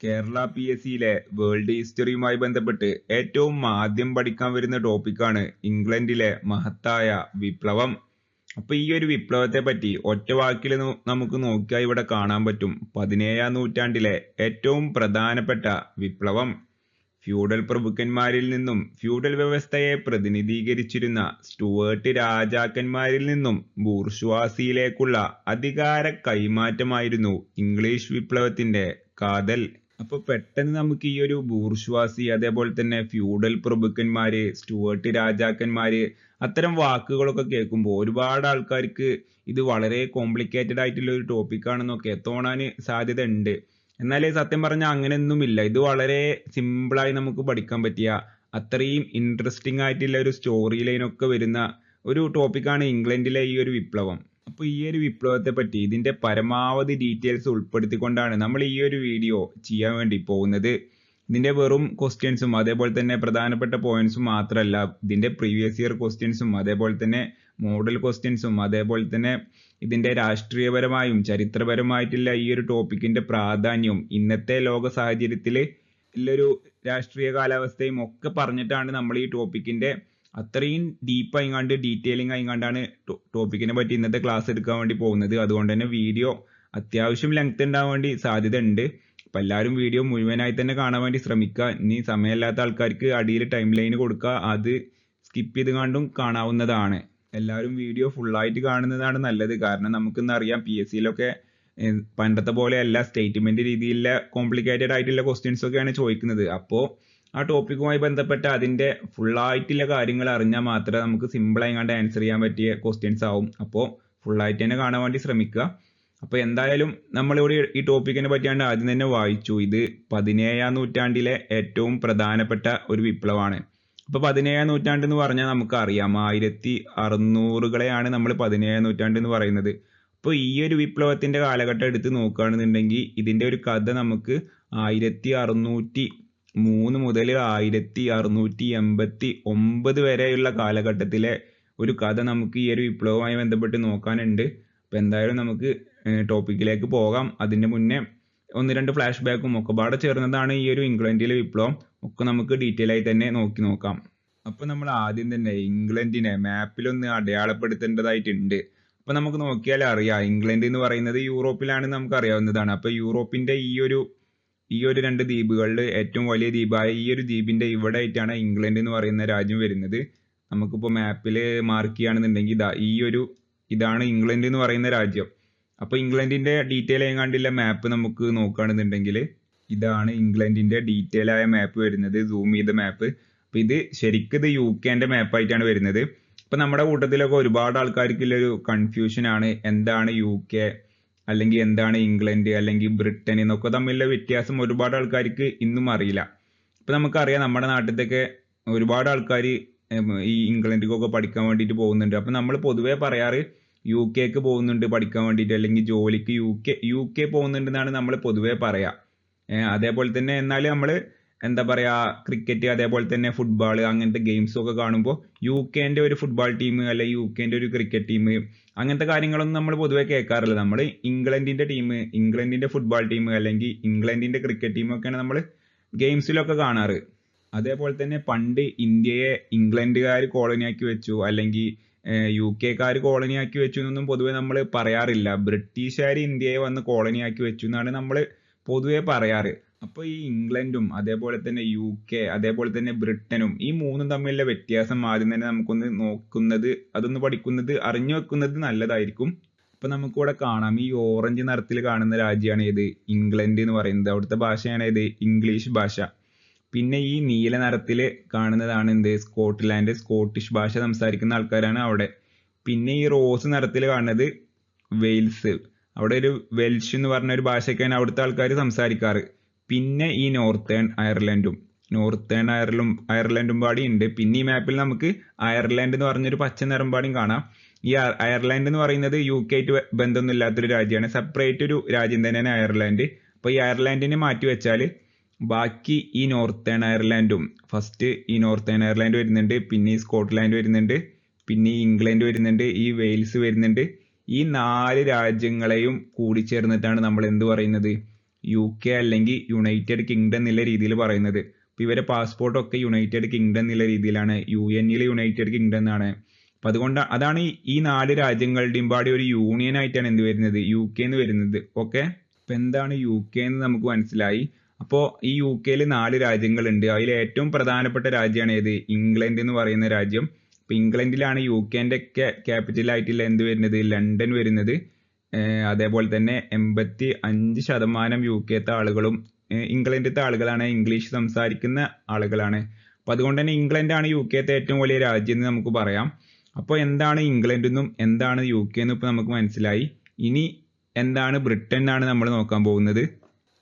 Kerala PSCയിലെ world ഹിസ്റ്ററിയുമായി ബന്ധപ്പെട്ട് ഏറ്റവും ആദ്യം പഠിക്കാൻ വരുന്ന ടോപ്പിക്കാണ് ഇംഗ്ലണ്ടിലെ മഹത്തായ വിപ്ലവം. അപ്പൊ ഈ ഒരു വിപ്ലവത്തെ പറ്റി ഒറ്റ വാക്കിൽ നമുക്ക് നോക്കിയാൽ ഇവിടെ കാണാൻ പറ്റും. 17ാം നൂറ്റാണ്ടിലെ ഏറ്റവും പ്രധാനപ്പെട്ട വിപ്ലവം. ഫ്യൂഡൽ പ്രഭുക്കന്മാരിൽ നിന്നും ഫ്യൂഡൽ വ്യവസ്ഥയെ പ്രതിനിധീകരിച്ചിരുന്ന സ്റ്റുവേർട്ട് രാജാക്കന്മാരിൽ നിന്നും ബൂർഷ്വാസിയിലേക്കുള്ള അധികാര കൈമാറ്റമായിരുന്നു ഇംഗ്ലീഷ് വിപ്ലവത്തിന്റെ കാതൽ. അപ്പൊ പെട്ടെന്ന് നമുക്ക് ഈ ഒരു ബൂർഷ്വാസി, അതേപോലെ തന്നെ ഫ്യൂഡൽ പ്രഭുക്കന്മാര്, സ്റ്റുവേർട്ട് രാജാക്കന്മാര്, അത്തരം വാക്കുകളൊക്കെ കേൾക്കുമ്പോൾ ഒരുപാട് ആൾക്കാർക്ക് ഇത് വളരെ കോംപ്ലിക്കേറ്റഡ് ആയിട്ടുള്ള ഒരു ടോപ്പിക്കാണെന്നൊക്കെ തോന്നാൻ സാധ്യത ഉണ്ട്. എന്നാൽ സത്യം പറഞ്ഞാൽ അങ്ങനെയൊന്നുമില്ല. ഇത് വളരെ സിമ്പിളായി നമുക്ക് പഠിക്കാൻ പറ്റിയ അത്രയും ഇൻട്രസ്റ്റിംഗ് ആയിട്ടുള്ള ഒരു സ്റ്റോറി ലൈനൊക്കെ വരുന്ന ഒരു ടോപ്പിക്കാണ് ഇംഗ്ലണ്ടിലെ ഈ ഒരു വിപ്ലവം. അപ്പോൾ ഈ ഒരു വിപ്ലവത്തെ പറ്റി ഇതിന്റെ പരമാവധി ഡീറ്റെയിൽസ് ഉൾപ്പെടുത്തിക്കൊണ്ടാണ് നമ്മൾ ഈ ഒരു വീഡിയോ ചെയ്യാൻ വേണ്ടി പോകുന്നത്. ഇതിന്റെ വെറും ക്വസ്റ്റ്യൻസും അതേപോലെ തന്നെ പ്രധാനപ്പെട്ട പോയിന്റ്സും മാത്രമല്ല, ഇതിന്റെ പ്രീവിയസ് ഇയർ ക്വസ്റ്റ്യൻസും അതേപോലെ തന്നെ മോഡൽ ക്വസ്റ്റ്യൻസും അതേപോലെ തന്നെ ഇതിന്റെ രാഷ്ട്രീയപരമായും ചരിത്രപരമായിട്ടുള്ള ഈ ഒരു ടോപ്പിക്കിന്റെ പ്രാധാന്യവും ഇന്നത്തെ ലോക സാഹചര്യത്തിൽ ഉള്ളൊരു രാഷ്ട്രീയ കാലാവസ്ഥയും ഒക്കെ പറഞ്ഞിട്ടാണ് നമ്മൾ ഈ ടോപ്പിക്കിന്റെ അത്രയും ഡീപ്പ് ആയിങ്ങാണ്ട് ഡീറ്റെയിലിംഗ് ആയിങ്ങാണ്ടാണ് ടോപ്പിക്കിനെ പറ്റി ഇന്നത്തെ ക്ലാസ് എടുക്കാൻ വേണ്ടി പോകുന്നത്. അതുകൊണ്ട് തന്നെ വീഡിയോ അത്യാവശ്യം ലെങ്ത് ഉണ്ടാവാൻ വേണ്ടി സാധ്യത ഉണ്ട്. അപ്പൊ എല്ലാവരും വീഡിയോ മുഴുവനായി തന്നെ കാണാൻ വേണ്ടി ശ്രമിക്കുക. ഇനി സമയമില്ലാത്ത ആൾക്കാർക്ക് അടിയിൽ ടൈം ലൈൻ കൊടുക്കുക, അത് സ്കിപ്പ് ചെയ്ത് കണ്ടും കാണാവുന്നതാണ്. എല്ലാവരും വീഡിയോ ഫുള്ളായിട്ട് കാണുന്നതാണ് നല്ലത്. കാരണം നമുക്കിന്ന് അറിയാം PSCയിലൊക്കെ പണ്ടത്തെ പോലെയല്ല, സ്റ്റേറ്റ്മെന്റ് രീതിയിലുള്ള കോംപ്ലിക്കേറ്റഡ് ആയിട്ടുള്ള ക്വസ്റ്റ്യൻസ് ഒക്കെയാണ് ചോദിക്കുന്നത്. അപ്പോൾ ആ ടോപ്പിക്കുമായി ബന്ധപ്പെട്ട അതിന്റെ ഫുള്ളായിട്ടുള്ള കാര്യങ്ങൾ അറിഞ്ഞാൽ മാത്രമേ നമുക്ക് സിമ്പിൾ ആയിങ്ങാണ്ട് ആൻസർ ചെയ്യാൻ പറ്റിയ ക്വസ്റ്റ്യൻസ് ആവും. അപ്പോൾ ഫുള്ളായിട്ട് തന്നെ കാണാൻ വേണ്ടി ശ്രമിക്കുക. അപ്പോൾ എന്തായാലും നമ്മളിവിടെ ഈ ടോപ്പിക്കിനെ പറ്റിയാണ് ആദ്യം തന്നെ വായിച്ചു. ഇത് 17ാം നൂറ്റാണ്ടിലെ ഏറ്റവും പ്രധാനപ്പെട്ട ഒരു വിപ്ലവമാണ്. അപ്പൊ 17ാം നൂറ്റാണ്ട് എന്ന് പറഞ്ഞാൽ നമുക്കറിയാം 1600കളെയാണ് നമ്മൾ 17ാം നൂറ്റാണ്ട് എന്ന് പറയുന്നത്. അപ്പോൾ ഈ ഒരു വിപ്ലവത്തിന്റെ കാലഘട്ടം എടുത്ത് നോക്കുകയാണെന്നുണ്ടെങ്കിൽ ഇതിന്റെ ഒരു കഥ നമുക്ക് 1603 മുതൽ 1689 വരെയുള്ള കാലഘട്ടത്തിലെ ഒരു കഥ നമുക്ക് ഈ ഒരു വിപ്ലവവുമായി ബന്ധപ്പെട്ട് നോക്കാനുണ്ട്. അപ്പൊ എന്തായാലും നമുക്ക് ടോപ്പിക്കിലേക്ക് പോകാം. അതിന്റെ മുന്നേ ഒന്ന് രണ്ട് ഫ്ലാഷ് ബാക്കും ഒക്കെ പാടെ ചേർന്നതാണ് ഈ ഒരു ഇംഗ്ലണ്ടിലെ വിപ്ലവം. ഒക്കെ നമുക്ക് ഡീറ്റെയിൽ ആയി തന്നെ നോക്കാം. അപ്പൊ നമ്മൾ ആദ്യം തന്നെ ഇംഗ്ലണ്ടിനെ മാപ്പിലൊന്ന് അടയാളപ്പെടുത്തേണ്ടതായിട്ടുണ്ട്. അപ്പൊ നമുക്ക് നോക്കിയാൽ അറിയാം, ഇംഗ്ലണ്ട് എന്ന് പറയുന്നത് യൂറോപ്പിലാണെന്ന് നമുക്ക് അറിയാവുന്നതാണ്. അപ്പൊ യൂറോപ്പിന്റെ ഈ ഒരു രണ്ട് ദ്വീപുകളിൽ ഏറ്റവും വലിയ ദ്വീപായ ഈ ഒരു ദ്വീപിന്റെ ഇവിടെ ആയിട്ടാണ് ഇംഗ്ലണ്ട് എന്ന് പറയുന്ന രാജ്യം വരുന്നത്. നമുക്കിപ്പോൾ മാപ്പിൽ മാർക്ക് ചെയ്യുകയാണെന്നുണ്ടെങ്കിൽ ഇതാണ് ഇംഗ്ലണ്ട് എന്ന് പറയുന്ന രാജ്യം. അപ്പൊ ഇംഗ്ലണ്ടിന്റെ ഡീറ്റെയിൽ ആയിക്കാണ്ടില്ല മാപ്പ് നമുക്ക് നോക്കുകയാണെന്നുണ്ടെങ്കിൽ ഇതാണ് ഇംഗ്ലണ്ടിന്റെ ഡീറ്റെയിൽ ആയ മാപ്പ് വരുന്നത്, സൂം ചെയ്ത മാപ്പ്. അപ്പൊ ഇത് ശരിക്കും ഇത് UK-ന്റെ മാപ്പായിട്ടാണ് വരുന്നത്. അപ്പൊ നമ്മുടെ കൂട്ടത്തിലൊക്കെ ഒരുപാട് ആൾക്കാർക്കുള്ളൊരു കൺഫ്യൂഷൻ ആണ്, എന്താണ് UK അല്ലെങ്കിൽ എന്താണ് ഇംഗ്ലണ്ട് അല്ലെങ്കിൽ ബ്രിട്ടൻ എന്നൊക്കെ തമ്മിലുള്ള വ്യത്യാസം ഒരുപാട് ആൾക്കാർക്ക് ഇന്നും അറിയില്ല. ഇപ്പൊ നമുക്കറിയാം നമ്മുടെ നാട്ടിലൊക്കെ ഒരുപാട് ആൾക്കാർ ഈ ഇംഗ്ലണ്ടിലേക്കൊക്കെ പഠിക്കാൻ വേണ്ടിയിട്ട് പോകുന്നുണ്ട്. അപ്പൊ നമ്മൾ പൊതുവെ പറയാറ് UK-ക്ക് പോകുന്നുണ്ട് പഠിക്കാൻ വേണ്ടിയിട്ട്, അല്ലെങ്കിൽ ജോലിക്ക് UK പോകുന്നുണ്ടെന്നാണ് നമ്മൾ പൊതുവെ പറയാ. അതേപോലെ തന്നെ എന്നാലും നമ്മൾ എന്താ പറയാ, ക്രിക്കറ്റ് അതേപോലെ തന്നെ ഫുട്ബോൾ അങ്ങനത്തെ ഗെയിംസ് ഒക്കെ കാണുമ്പോൾ UK-ന്റെ ഒരു ഫുട്ബോൾ ടീം അല്ലെങ്കിൽ UK-ന്റെ ഒരു ക്രിക്കറ്റ് ടീം അങ്ങനത്തെ കാര്യങ്ങളൊന്നും നമ്മൾ പൊതുവെ കേൾക്കാറില്ല. നമ്മൾ ഇംഗ്ലണ്ടിന്റെ ടീം, ഇംഗ്ലണ്ടിന്റെ ഫുട്ബോൾ ടീം അല്ലെങ്കിൽ ഇംഗ്ലണ്ടിന്റെ ക്രിക്കറ്റ് ടീം ഒക്കെയാണ് നമ്മൾ ഗെയിംസിലൊക്കെ കാണാറ്. അതേപോലെ തന്നെ പണ്ട് ഇന്ത്യയെ ഇംഗ്ലണ്ടുകാർ കോളനിയാക്കി വെച്ചു അല്ലെങ്കിൽ UK-കാർ കോളനിയാക്കി വെച്ചു എന്നൊന്നും പൊതുവെ നമ്മൾ പറയാറില്ല. ബ്രിട്ടീഷുകാർ ഇന്ത്യയെ വന്ന് കോളനിയാക്കി വെച്ചു എന്നാണ് നമ്മൾ പൊതുവെ പറയാറ്. അപ്പൊ ഈ ഇംഗ്ലണ്ടും അതേപോലെ തന്നെ UK അതേപോലെ തന്നെ ബ്രിട്ടനും ഈ മൂന്നും തമ്മിലുള്ള വ്യത്യാസം ആദ്യം തന്നെ നമുക്കൊന്ന് അതൊന്ന് പഠിക്കുന്നത് അറിഞ്ഞു വെക്കുന്നത് നല്ലതായിരിക്കും. അപ്പൊ നമുക്കിവിടെ കാണാം, ഈ ഓറഞ്ച് നിറത്തിൽ കാണുന്ന രാജ്യമാണ് ഏത്, ഇംഗ്ലണ്ട് എന്ന് പറയുന്നത്. അവിടുത്തെ ഭാഷയാണ് ഏത്, ഇംഗ്ലീഷ് ഭാഷ. പിന്നെ ഈ നീല നിറത്തിൽ കാണുന്നതാണ് എന്ത്, സ്കോട്ട്ലാൻഡ്, സ്കോട്ടിഷ് ഭാഷ സംസാരിക്കുന്ന ആൾക്കാരാണ് അവിടെ. പിന്നെ ഈ റോസ് നിറത്തിൽ കാണുന്നത് വെയിൽസ്, അവിടെ ഒരു വെൽഷ് എന്ന് പറഞ്ഞ ഒരു ഭാഷയൊക്കെയാണ് അവിടുത്തെ ആൾക്കാർ സംസാരിക്കാറ്. പിന്നെ ഈ നോർത്തേൺ അയർലൻഡും പാടി ഉണ്ട്. പിന്നെ ഈ മാപ്പിൽ നമുക്ക് അയർലൻഡ് എന്ന് പറഞ്ഞൊരു പച്ച നിറം പാടിയും കാണാം. ഈ അയർലൻഡ് എന്ന് പറയുന്നത് UK-ആയിട്ട് ബന്ധമൊന്നും ഇല്ലാത്തൊരു രാജ്യമാണ്, സെപ്പറേറ്റ് ഒരു രാജ്യം തന്നെയാണ് അയർലൻഡ്. അപ്പൊ ഈ അയർലൻഡിനെ മാറ്റി വെച്ചാൽ ബാക്കി ഈ നോർത്തേൺ അയർലൻഡും, ഫസ്റ്റ് ഈ നോർത്തേൺ അയർലൻഡ് വരുന്നുണ്ട്, പിന്നെ ഈ സ്കോട്ട്ലാൻഡ് വരുന്നുണ്ട്, പിന്നെ ഈ ഇംഗ്ലണ്ട് വരുന്നുണ്ട്, ഈ വെയിൽസ് വരുന്നുണ്ട്. ഈ 4 രാജ്യങ്ങളെയും കൂടി ചേർന്നിട്ടാണ് നമ്മൾ എന്ത് പറയുന്നത്, UK അല്ലെങ്കിൽ യുണൈറ്റഡ് കിങ്ഡം എന്നുള്ള രീതിയിൽ പറയുന്നത്. അപ്പോൾ ഇവരെ പാസ്പോർട്ടൊക്കെ യുണൈറ്റഡ് കിങ്ഡം എന്നുള്ള രീതിയിലാണ്, UN യുണൈറ്റഡ് കിങ്ഡം എന്നാണ്. അപ്പം അതുകൊണ്ട് അതാണ് ഈ 4 രാജ്യങ്ങളുടെയും പാടി ഒരു യൂണിയൻ ആയിട്ടാണ് എന്ത് വരുന്നത്, UK എന്ന് വരുന്നത്. ഓക്കെ, അപ്പം എന്താണ് UK എന്ന് നമുക്ക് മനസ്സിലായി. അപ്പോൾ ഈ UK 4 രാജ്യങ്ങളുണ്ട്. അതിൽ ഏറ്റവും പ്രധാനപ്പെട്ട രാജ്യമാണ് ഏത്, ഇംഗ്ലണ്ട് എന്ന് പറയുന്ന രാജ്യം. അപ്പം ഇംഗ്ലണ്ടിലാണ് UK ഒക്കെ ക്യാപിറ്റൽ ആയിട്ടുള്ള എന്ത് വരുന്നത്, ലണ്ടൻ വരുന്നത്. അതേപോലെ തന്നെ 85% UK ആളുകളും ഇംഗ്ലണ്ടിലത്തെ ആളുകളാണ്, ഇംഗ്ലീഷ് സംസാരിക്കുന്ന ആളുകളാണ്. അപ്പം അതുകൊണ്ട് തന്നെ ഇംഗ്ലണ്ടാണ് UK ഏറ്റവും വലിയ രാജ്യം എന്ന് നമുക്ക് പറയാം. അപ്പോൾ എന്താണ് ഇംഗ്ലണ്ട് എന്നും എന്താണ് UK എന്നും ഇപ്പോൾ നമുക്ക് മനസ്സിലായി. ഇനി എന്താണ് ബ്രിട്ടൻ എന്നാണ് നമ്മൾ നോക്കാൻ പോകുന്നത്.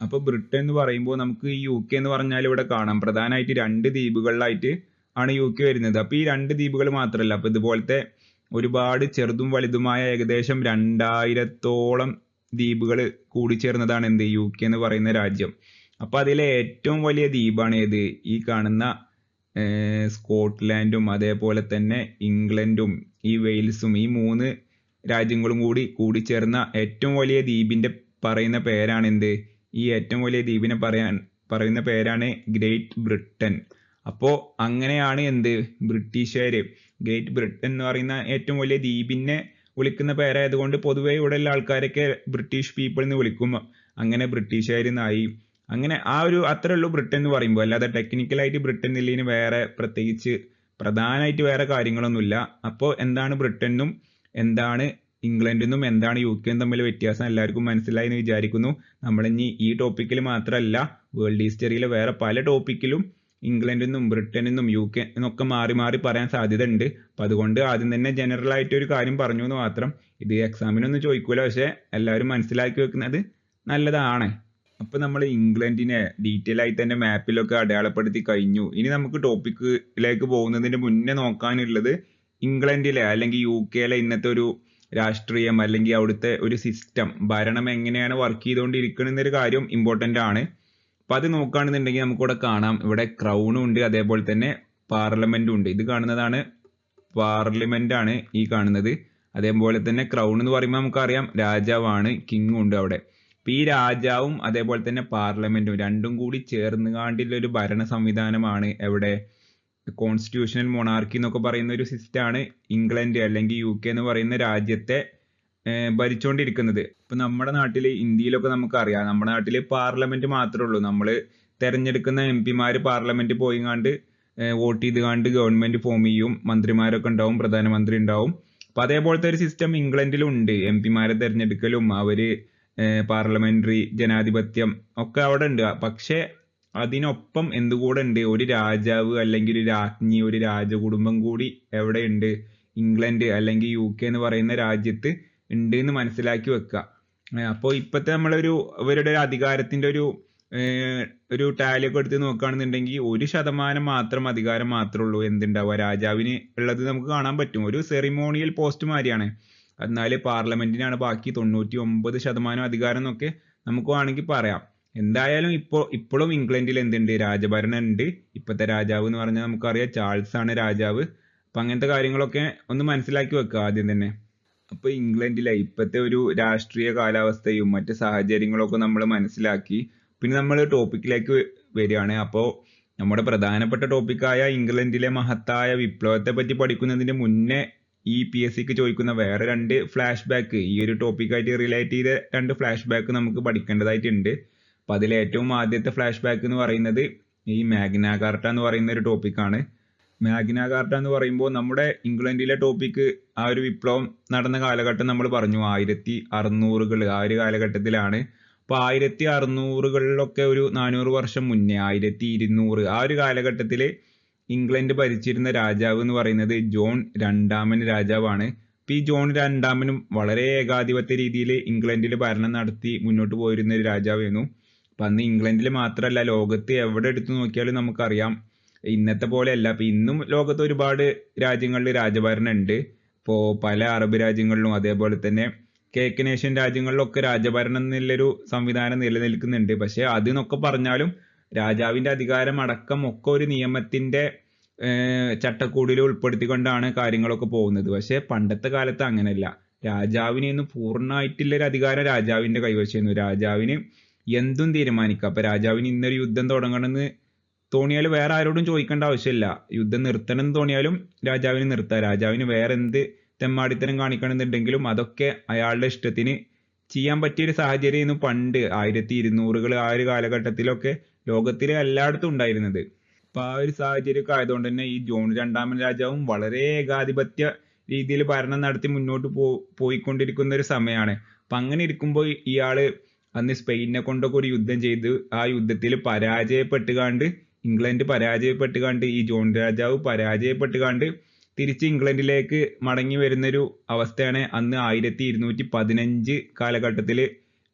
അപ്പോൾ ബ്രിട്ടൻ എന്ന് പറയുമ്പോൾ നമുക്ക് ഈ UK എന്ന് പറഞ്ഞാൽ ഇവിടെ കാണാം പ്രധാനമായിട്ട് 2 ദ്വീപുകളിലായിട്ട് ആണ് UK വരുന്നത്. അപ്പോൾ ഈ 2 ദ്വീപുകൾ മാത്രമല്ല, അപ്പോൾ ഇതുപോലത്തെ ഒരുപാട് ചെറുതും വലുതുമായ ഏകദേശം 2000-ഓളം ദ്വീപുകൾ കൂടിച്ചേർന്നതാണ് എന്ത്, UK എന്ന് പറയുന്ന രാജ്യം. അപ്പോൾ അതിലെ ഏറ്റവും വലിയ ദ്വീപാണ് ഏത്, ഈ കാണുന്ന സ്കോട്ട്ലാൻഡും അതേപോലെ തന്നെ ഇംഗ്ലണ്ടും ഈ വെയിൽസും, ഈ 3 രാജ്യങ്ങളും കൂടിച്ചേർന്ന ഏറ്റവും വലിയ ദ്വീപിന്റെ പറയുന്ന പേരാണ് എന്ത്, ഈ ഏറ്റവും വലിയ ദ്വീപിനെ പറയുന്ന പേരാണ് ഗ്രേറ്റ് ബ്രിട്ടൻ. അപ്പോൾ അങ്ങനെയാണ് എന്ത്, ബ്രിട്ടീഷുകാർ ഗ്രേറ്റ് ബ്രിട്ടൻ എന്ന് പറയുന്ന ഏറ്റവും വലിയ ദ്വീപിനെ വിളിക്കുന്ന പേരായതുകൊണ്ട് പൊതുവെ ഇവിടെയുള്ള ആൾക്കാരൊക്കെ ബ്രിട്ടീഷ് പീപ്പിൾ എന്ന് വിളിക്കും. അങ്ങനെ ബ്രിട്ടീഷുകാരെന്നായി. അങ്ങനെ അത്രേ ഉള്ളൂ ബ്രിട്ടൻ എന്ന് പറയുമ്പോൾ. അല്ലാതെ ടെക്നിക്കലായിട്ട് ബ്രിട്ടൻ എന്നുള്ളതിന് വേറെ പ്രത്യേകിച്ച് പ്രധാനമായിട്ട് വേറെ കാര്യങ്ങളൊന്നുമില്ല. അപ്പോൾ എന്താണ് ബ്രിട്ടനും എന്താണ് ഇംഗ്ലണ്ടിനും എന്താണ് UK തമ്മിൽ വ്യത്യാസം എല്ലാവർക്കും മനസ്സിലായി എന്ന് വിചാരിക്കുന്നു. നമ്മളിനി ഈ ടോപ്പിക്കിൽ മാത്രമല്ല, വേൾഡ് ഹിസ്റ്ററിയിലെ വേറെ പല ടോപ്പിക്കിലും ഇംഗ്ലണ്ടിനും ബ്രിട്ടനും UK എന്നൊക്കെ മാറി മാറി പറയാൻ സാധ്യത ഉണ്ട്. അപ്പം അതുകൊണ്ട് ആദ്യം തന്നെ ജനറൽ ആയിട്ട് ഒരു കാര്യം പറഞ്ഞു എന്ന് മാത്രം. ഇത് എക്സാമിനൊന്നും ചോദിക്കൂല, പക്ഷെ എല്ലാവരും മനസ്സിലാക്കി വെക്കുന്നത് നല്ലതാണ്. അപ്പം നമ്മൾ ഇംഗ്ലണ്ടിനെ ഡീറ്റെയിൽ ആയി തന്നെ മാപ്പിലൊക്കെ അടയാളപ്പെടുത്തി കഴിഞ്ഞു. ഇനി നമുക്ക് ടോപ്പിക്കിലേക്ക് പോകുന്നതിന് മുന്നേ നോക്കാനുള്ളത് ഇംഗ്ലണ്ടിലെ അല്ലെങ്കിൽ UK ഇന്നത്തെ ഒരു രാഷ്ട്രീയം അല്ലെങ്കിൽ അവിടുത്തെ ഒരു സിസ്റ്റം, ഭരണം എങ്ങനെയാണ് വർക്ക് ചെയ്തുകൊണ്ടിരിക്കുന്നൊരു കാര്യം ഇമ്പോർട്ടൻ്റ് ആണ്. അപ്പം അത് നോക്കുകയാണെന്നുണ്ടെങ്കിൽ നമുക്കിവിടെ കാണാം, ഇവിടെ ക്രൗണും ഉണ്ട് അതേപോലെ തന്നെ പാർലമെന്റും ഉണ്ട്. ഇത് കാണുന്നതാണ് പാർലമെന്റ് ആണ് ഈ കാണുന്നത്. അതേപോലെ തന്നെ ക്രൗൺ എന്ന് പറയുമ്പോൾ നമുക്കറിയാം രാജാവാണ്, കിങ്ങും ഉണ്ട് അവിടെ. അപ്പം ഈ രാജാവും അതേപോലെ തന്നെ പാർലമെന്റും രണ്ടും കൂടി ചേർന്നുകാണ്ടുള്ള ഒരു ഭരണ സംവിധാനമാണ് എവിടെ, കോൺസ്റ്റിറ്റ്യൂഷണൽ മൊണാർക്കി എന്നൊക്കെ പറയുന്ന ഒരു സിസ്റ്റമാണ് ഇംഗ്ലണ്ട് അല്ലെങ്കിൽ UK എന്ന് പറയുന്ന രാജ്യത്തെ ഭരിച്ചുകൊണ്ടിരിക്കുന്നത്. ഇപ്പം നമ്മുടെ നാട്ടിൽ ഇന്ത്യയിലൊക്കെ നമുക്കറിയാം, നമ്മുടെ നാട്ടിൽ പാർലമെന്റ് മാത്രമേ ഉള്ളൂ. നമ്മൾ തിരഞ്ഞെടുക്കുന്ന MP പാർലമെന്റ് പോയിങ്ങാണ്ട് വോട്ട് ചെയ്തുകാണ്ട് ഗവൺമെന്റ് ഫോം ചെയ്യും, മന്ത്രിമാരൊക്കെ ഉണ്ടാവും, പ്രധാനമന്ത്രി ഉണ്ടാവും. അപ്പം അതേപോലത്തെ ഒരു സിസ്റ്റം ഇംഗ്ലണ്ടിലും ഉണ്ട്. MP തിരഞ്ഞെടുക്കലും അവര് പാർലമെന്ററി ജനാധിപത്യം ഒക്കെ അവിടെ ഉണ്ട്. പക്ഷെ അതിനൊപ്പം എന്തുകൂടെ ഉണ്ട്, ഒരു രാജാവ് അല്ലെങ്കിൽ ഒരു രാജ്ഞി, ഒരു രാജകുടുംബം കൂടി എവിടെയുണ്ട്, ഇംഗ്ലണ്ട് അല്ലെങ്കിൽ UK എന്ന് പറയുന്ന രാജ്യത്ത് ഉണ്ട് എന്ന് മനസ്സിലാക്കി വെക്കുക. അപ്പോൾ ഇപ്പോഴത്തെ ഇവരുടെ അധികാരത്തിന്റെ ഒരു ടാലിയൊക്കെ എടുത്ത് നോക്കുകയാണെന്നുണ്ടെങ്കിൽ 1% മാത്രം അധികാരം മാത്രമേ ഉള്ളൂ എന്തുണ്ടാവുക രാജാവിന് ഉള്ളത് നമുക്ക് കാണാൻ പറ്റും. ഒരു സെറിമോണിയൽ പോസ്റ്റ് മാതിരിയാണ്. എന്നാൽ പാർലമെന്റിനാണ് ബാക്കി 99% അധികാരം എന്നൊക്കെ നമുക്ക് വേണമെങ്കിൽ പറയാം. എന്തായാലും ഇപ്പോഴും ഇംഗ്ലണ്ടിൽ എന്തുണ്ട്, രാജഭരണം ഉണ്ട്. ഇപ്പോഴത്തെ രാജാവ് എന്ന് പറഞ്ഞാൽ നമുക്കറിയാം ചാൾസ് ആണ് രാജാവ്. അപ്പം അങ്ങനത്തെ കാര്യങ്ങളൊക്കെ ഒന്ന് മനസ്സിലാക്കി വെക്കുക ആദ്യം തന്നെ. അപ്പോൾ ഇംഗ്ലണ്ടിലെ ഇപ്പോഴത്തെ ഒരു രാഷ്ട്രീയ കാലാവസ്ഥയും മറ്റ് സാഹചര്യങ്ങളൊക്കെ നമ്മൾ മനസ്സിലാക്കി. പിന്നെ നമ്മൾ ടോപ്പിക്കിലേക്ക് വരികയാണ്. അപ്പോൾ നമ്മുടെ പ്രധാനപ്പെട്ട ടോപ്പിക്കായ ഇംഗ്ലണ്ടിലെ മഹത്തായ വിപ്ലവത്തെ പറ്റി പഠിക്കുന്നതിന് മുന്നേ ഈ PSCക്ക് ചോദിക്കുന്ന വേറെ 2 ഫ്ലാഷ് ബാക്ക്, ഈ ഒരു ടോപ്പിക്കായിട്ട് റിലേറ്റ് ചെയ്ത 2 ഫ്ലാഷ് ബാക്ക് നമുക്ക് പഠിക്കേണ്ടതായിട്ടുണ്ട്. അപ്പം അതിൽ ഏറ്റവും ആദ്യത്തെ ഫ്ലാഷ് ബാക്ക് എന്ന് പറയുന്നത് ഈ മാഗ്ന കാർട്ട എന്ന് പറയുന്ന ഒരു ടോപ്പിക്കാണ്. മാഗ്ന കാർട്ട എന്ന് പറയുമ്പോൾ നമ്മുടെ ഇംഗ്ലണ്ടിലെ ടോപ്പിക്ക് ആ ഒരു വിപ്ലവം നടന്ന കാലഘട്ടം നമ്മൾ പറഞ്ഞു 1600-കൾ, ആ ഒരു കാലഘട്ടത്തിലാണ്. അപ്പോൾ 1600-കളിലൊക്കെ ഒരു 400 വർഷം മുന്നേ 1200 ആ ഒരു കാലഘട്ടത്തിൽ ഇംഗ്ലണ്ട് ഭരിച്ചിരുന്ന രാജാവ് എന്ന് പറയുന്നത് ജോൺ 2 രാജാവാണ്. ഈ ജോൺ 2 വളരെ ഏകാധിപത്യ രീതിയിൽ ഇംഗ്ലണ്ടിൽ ഭരണം നടത്തി മുന്നോട്ട് പോയിരുന്ന ഒരു രാജാവായിരുന്നു. അപ്പം അന്ന് ഇംഗ്ലണ്ടിൽ മാത്രമല്ല ലോകത്ത് എവിടെ എടുത്തു നോക്കിയാലും നമുക്കറിയാം ഇന്നത്തെ പോലെയല്ല. അപ്പം ഇന്നും ലോകത്ത് ഒരുപാട് രാജ്യങ്ങളിൽ രാജഭരണം ഉണ്ട്. ഇപ്പോൾ പല അറബ് രാജ്യങ്ങളിലും അതേപോലെ തന്നെ കിഴക്കനേഷ്യൻ രാജ്യങ്ങളിലൊക്കെ രാജഭരണം എന്നുള്ളൊരു സംവിധാനം നിലനിൽക്കുന്നുണ്ട്. പക്ഷെ അതെന്നൊക്കെ പറഞ്ഞാലും രാജാവിന്റെ അധികാരം അടക്കം ഒക്കെ ഒരു നിയമത്തിന്റെ ചട്ടക്കൂടിൽ ഉൾപ്പെടുത്തിക്കൊണ്ടാണ് കാര്യങ്ങളൊക്കെ പോകുന്നത്. പക്ഷെ പണ്ടത്തെ കാലത്ത് അങ്ങനെയല്ല. രാജാവിന് പൂർണ്ണമായിട്ടുള്ളൊരു അധികാരം രാജാവിന്റെ കൈവശമായിരുന്നു. രാജാവിന് എന്തും തീരുമാനിക്കാം. അപ്പൊ രാജാവിന് ഇന്നൊരു യുദ്ധം തുടങ്ങണമെന്ന് തോന്നിയാൽ വേറെ ആരോടും ചോദിക്കേണ്ട ആവശ്യമില്ല. യുദ്ധം നിർത്തണം എന്ന് തോന്നിയാലും രാജാവിന് നിർത്താം. രാജാവിന് വേറെ എന്ത് തെമ്മാടിത്തരം കാണിക്കണമെന്നുണ്ടെങ്കിലും അതൊക്കെ അയാളുടെ ഇഷ്ടത്തിന് ചെയ്യാൻ പറ്റിയൊരു സാഹചര്യമായിരുന്നു പണ്ട് 1200 ആ ഒരു കാലഘട്ടത്തിലൊക്കെ ലോകത്തിലെ എല്ലായിടത്തും ഉണ്ടായിരുന്നത്. അപ്പൊ ആ ഒരു സാഹചര്യമൊക്കെ ആയതുകൊണ്ട് തന്നെ ഈ ജോൺ രണ്ടാമൻ രാജാവും വളരെ ഏകാധിപത്യ രീതിയിൽ ഭരണം നടത്തി മുന്നോട്ട് പോയിക്കൊണ്ടിരിക്കുന്ന ഒരു സമയമാണ്. അപ്പൊ അങ്ങനെ ഇരിക്കുമ്പോൾ ഇയാള് അന്ന് സ്പെയിനെ കൊണ്ടൊക്കെ ഒരു യുദ്ധം ചെയ്ത് ആ യുദ്ധത്തിൽ പരാജയപ്പെട്ടുകാണ്ട് ഈ ജോൺ രാജാവ് പരാജയപ്പെട്ടുകാണ്ട് തിരിച്ച് ഇംഗ്ലണ്ടിലേക്ക് മടങ്ങി വരുന്നൊരു അവസ്ഥയാണ് അന്ന് 1215 കാലഘട്ടത്തിൽ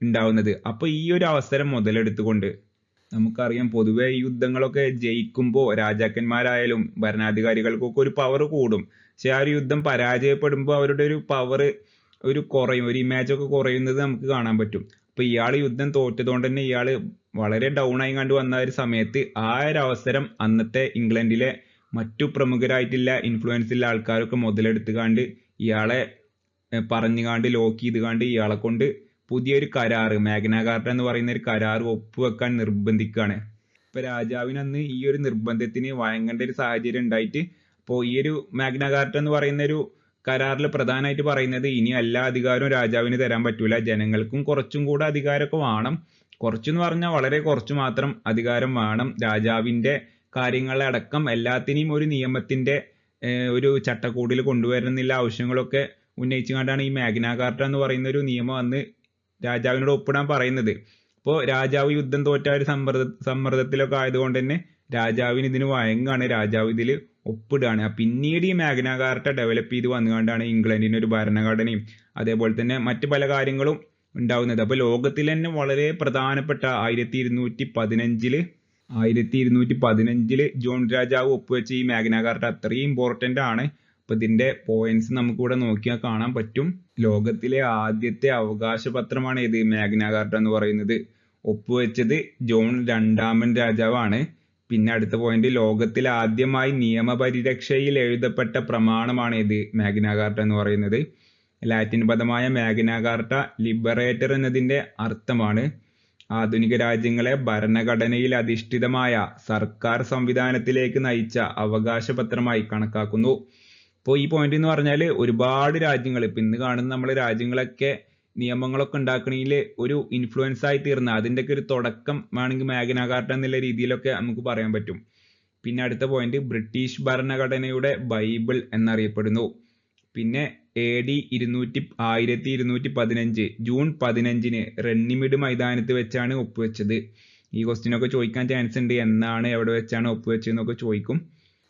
ഉണ്ടാവുന്നത്. അപ്പൊ ഈ ഒരു അവസരം മുതലെടുത്തുകൊണ്ട് നമുക്കറിയാം, പൊതുവെ ഈ യുദ്ധങ്ങളൊക്കെ ജയിക്കുമ്പോൾ രാജാക്കന്മാരായാലും ഭരണാധികാരികൾക്കൊക്കെ ഒരു പവർ കൂടും. പക്ഷെ ആ ഒരു യുദ്ധം പരാജയപ്പെടുമ്പോൾ അവരുടെ ഒരു പവർ കുറയും, ഒരു ഇമേജ് ഒക്കെ കുറയുന്നത് നമുക്ക് കാണാൻ പറ്റും. അപ്പൊ ഇയാൾ യുദ്ധം തോറ്റതുകൊണ്ട് തന്നെ ഇയാള് വളരെ ഡൗൺ ആയി കണ്ടു വന്ന ഒരു സമയത്ത് ആ ഒരു അവസരം അന്നത്തെ ഇംഗ്ലണ്ടിലെ മറ്റു പ്രമുഖരായിട്ടുള്ള ഇൻഫ്ലുവൻസ് ഉള്ള ആൾക്കാരൊക്കെ മുതലെടുത്തുകാണ്ട് ഇയാളെ പറഞ്ഞുകാണ്ട് ലോക്ക് ചെയ്തുകാണ്ട് ഇയാളെ കൊണ്ട് പുതിയൊരു കരാറ്, മാഗ്ന കാർട്ട എന്ന് പറയുന്ന ഒരു കരാറ് ഒപ്പുവെക്കാൻ നിർബന്ധിക്കുകയാണ്. ഇപ്പൊ രാജാവിന് അന്ന് ഈ ഒരു നിർബന്ധത്തിന് വഴങ്ങേണ്ട ഒരു സാഹചര്യം ഉണ്ടായിട്ട്, അപ്പോൾ ഈ ഒരു മാഗ്ന കാർട്ട എന്ന് പറയുന്ന ഒരു കരാറിൽ പ്രധാനമായിട്ട് പറയുന്നത് ഇനി എല്ലാ അധികാരവും രാജാവിന് തരാൻ പറ്റൂല, ജനങ്ങൾക്കും കുറച്ചും കൂടെ അധികാരമൊക്കെ വേണം. കുറച്ചെന്ന് പറഞ്ഞാൽ വളരെ കുറച്ച് മാത്രം അധികാരം വേണം. രാജാവിന്റെ കാര്യങ്ങളെ അടക്കം എല്ലാത്തിനെയും ഒരു നിയമത്തിന്റെ ഒരു ചട്ടക്കൂടിൽ കൊണ്ടുവരുന്നില്ല ആവശ്യങ്ങളൊക്കെ ഉന്നയിച്ചുകൊണ്ടാണ് ഈ മാഗ്ന കാർട്ട എന്ന് പറയുന്ന ഒരു നിയമം അന്ന് രാജാവിനോട് ഒപ്പിടാൻ പറയുന്നത്. അപ്പോൾ രാജാവ് യുദ്ധം തോറ്റ ഒരു സമ്മർദ്ദത്തിലൊക്കെ ആയതുകൊണ്ട് തന്നെ രാജാവിന് ഇതിന് വഴങ്ങാണ്, രാജാവ് ഇതിൽ ഒപ്പിടുകയാണ്. പിന്നീട് ഈ മാഗ്ന കാർട്ട ഡെവലപ്പ് ചെയ്ത് വന്നുകൊണ്ടാണ് ഇംഗ്ലണ്ടിന് ഒരു ഭരണഘടനയും അതേപോലെ തന്നെ മറ്റു പല കാര്യങ്ങളും ഉണ്ടാവുന്നത്. അപ്പൊ ലോകത്തിൽ തന്നെ വളരെ പ്രധാനപ്പെട്ട 1215 ജോൺ രാജാവ് ഒപ്പുവെച്ച ഈ മാഗ്ന കാർട്ട അത്രയും ഇമ്പോർട്ടന്റ് ആണ്. അപ്പൊ ഇതിന്റെ പോയിന്റ്സ് നമുക്ക് ഇവിടെ നോക്കിയാൽ കാണാൻ പറ്റും. ലോകത്തിലെ ആദ്യത്തെ അവകാശ പത്രമാണ് ഇത് മാഗ്ന കാർട്ട എന്ന് പറയുന്നത്. ഒപ്പുവെച്ചത് ജോൺ രണ്ടാമൻ രാജാവാണ്. പിന്നെ അടുത്ത പോയിന്റ്, ലോകത്തിൽ ആദ്യമായി നിയമപരിരക്ഷയിൽ എഴുതപ്പെട്ട പ്രമാണമാണ് ഇത് മാഗ്ന കാർട്ട എന്ന് പറയുന്നത്. ലാറ്റിൻ പദമായ മാഗ്ന കാർട്ട ലിബറേറ്റർ എന്നതിന്റെ അർത്ഥമാണ്. ആധുനിക രാജ്യങ്ങളെ ഭരണഘടനയിൽ അധിഷ്ഠിതമായ സർക്കാർ സംവിധാനത്തിലേക്ക് നയിച്ച അവകാശപത്രമായി കണക്കാക്കുന്നു. അപ്പോൾ ഈ പോയിന്റ് എന്ന് പറഞ്ഞാൽ ഒരുപാട് രാജ്യങ്ങൾ, ഇപ്പൊ ഇന്ന് കാണുന്ന നമ്മളെ രാജ്യങ്ങളൊക്കെ നിയമങ്ങളൊക്കെ ഉണ്ടാക്കണതിൽ ഒരു ഇൻഫ്ലുവൻസ് ആയി തീർന്ന അതിൻ്റെയൊക്കെ ഒരു തുടക്കം വേണമെങ്കിൽ മാഗ്ന കാർട്ട എന്നുള്ള രീതിയിലൊക്കെ നമുക്ക് പറയാൻ പറ്റും. പിന്നെ അടുത്ത പോയിന്റ്, ബ്രിട്ടീഷ് ഭരണഘടനയുടെ ബൈബിൾ എന്നറിയപ്പെടുന്നു. പിന്നെ AD 1215 ജൂൺ 15 റണ്ണിമിഡ് മൈതാനത്ത് വെച്ചാണ് ഒപ്പുവെച്ചത്. ഈ ക്വസ്റ്റ്യനൊക്കെ ചോദിക്കാൻ ചാൻസ് ഉണ്ട്, എന്നാണ് എവിടെ വെച്ചാണ് ഒപ്പുവെച്ചതെന്നൊക്കെ ചോദിക്കും.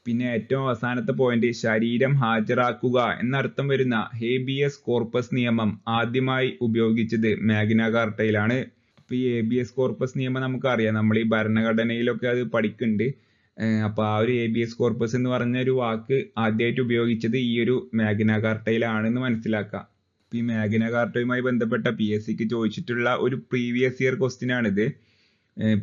പിന്നെ ഏറ്റവും അവസാനത്തെ പോയിന്റ്, ശരീരം ഹാജരാക്കുക എന്നർത്ഥം വരുന്ന ഹേബിയസ് കോർപ്പസ് നിയമം ആദ്യമായി ഉപയോഗിച്ചത് മാഗ്ന കാർട്ടയിലാണ്. അപ്പൊ ഈ ഹേബിയസ് കോർപ്പസ് നിയമം നമുക്കറിയാം, നമ്മൾ ഈ ഭരണഘടനയിലൊക്കെ അത് പഠിക്കുന്നുണ്ട്. അപ്പൊ ആ ഒരു ഹേബിയസ് കോർപ്പസ് എന്ന് പറഞ്ഞ ഒരു വാക്ക് ആദ്യമായിട്ട് ഉപയോഗിച്ചത് ഈ ഒരു മാഗ്ന കാർട്ടയിലാണെന്ന് മനസ്സിലാക്കാം. ഈ മാഗ്ന കാർട്ടയുമായി ബന്ധപ്പെട്ട PSCക്ക് ചോദിച്ചിട്ടുള്ള ഒരു പ്രീവിയസ് ഇയർ ക്വസ്റ്റ്യൻ ആണിത്.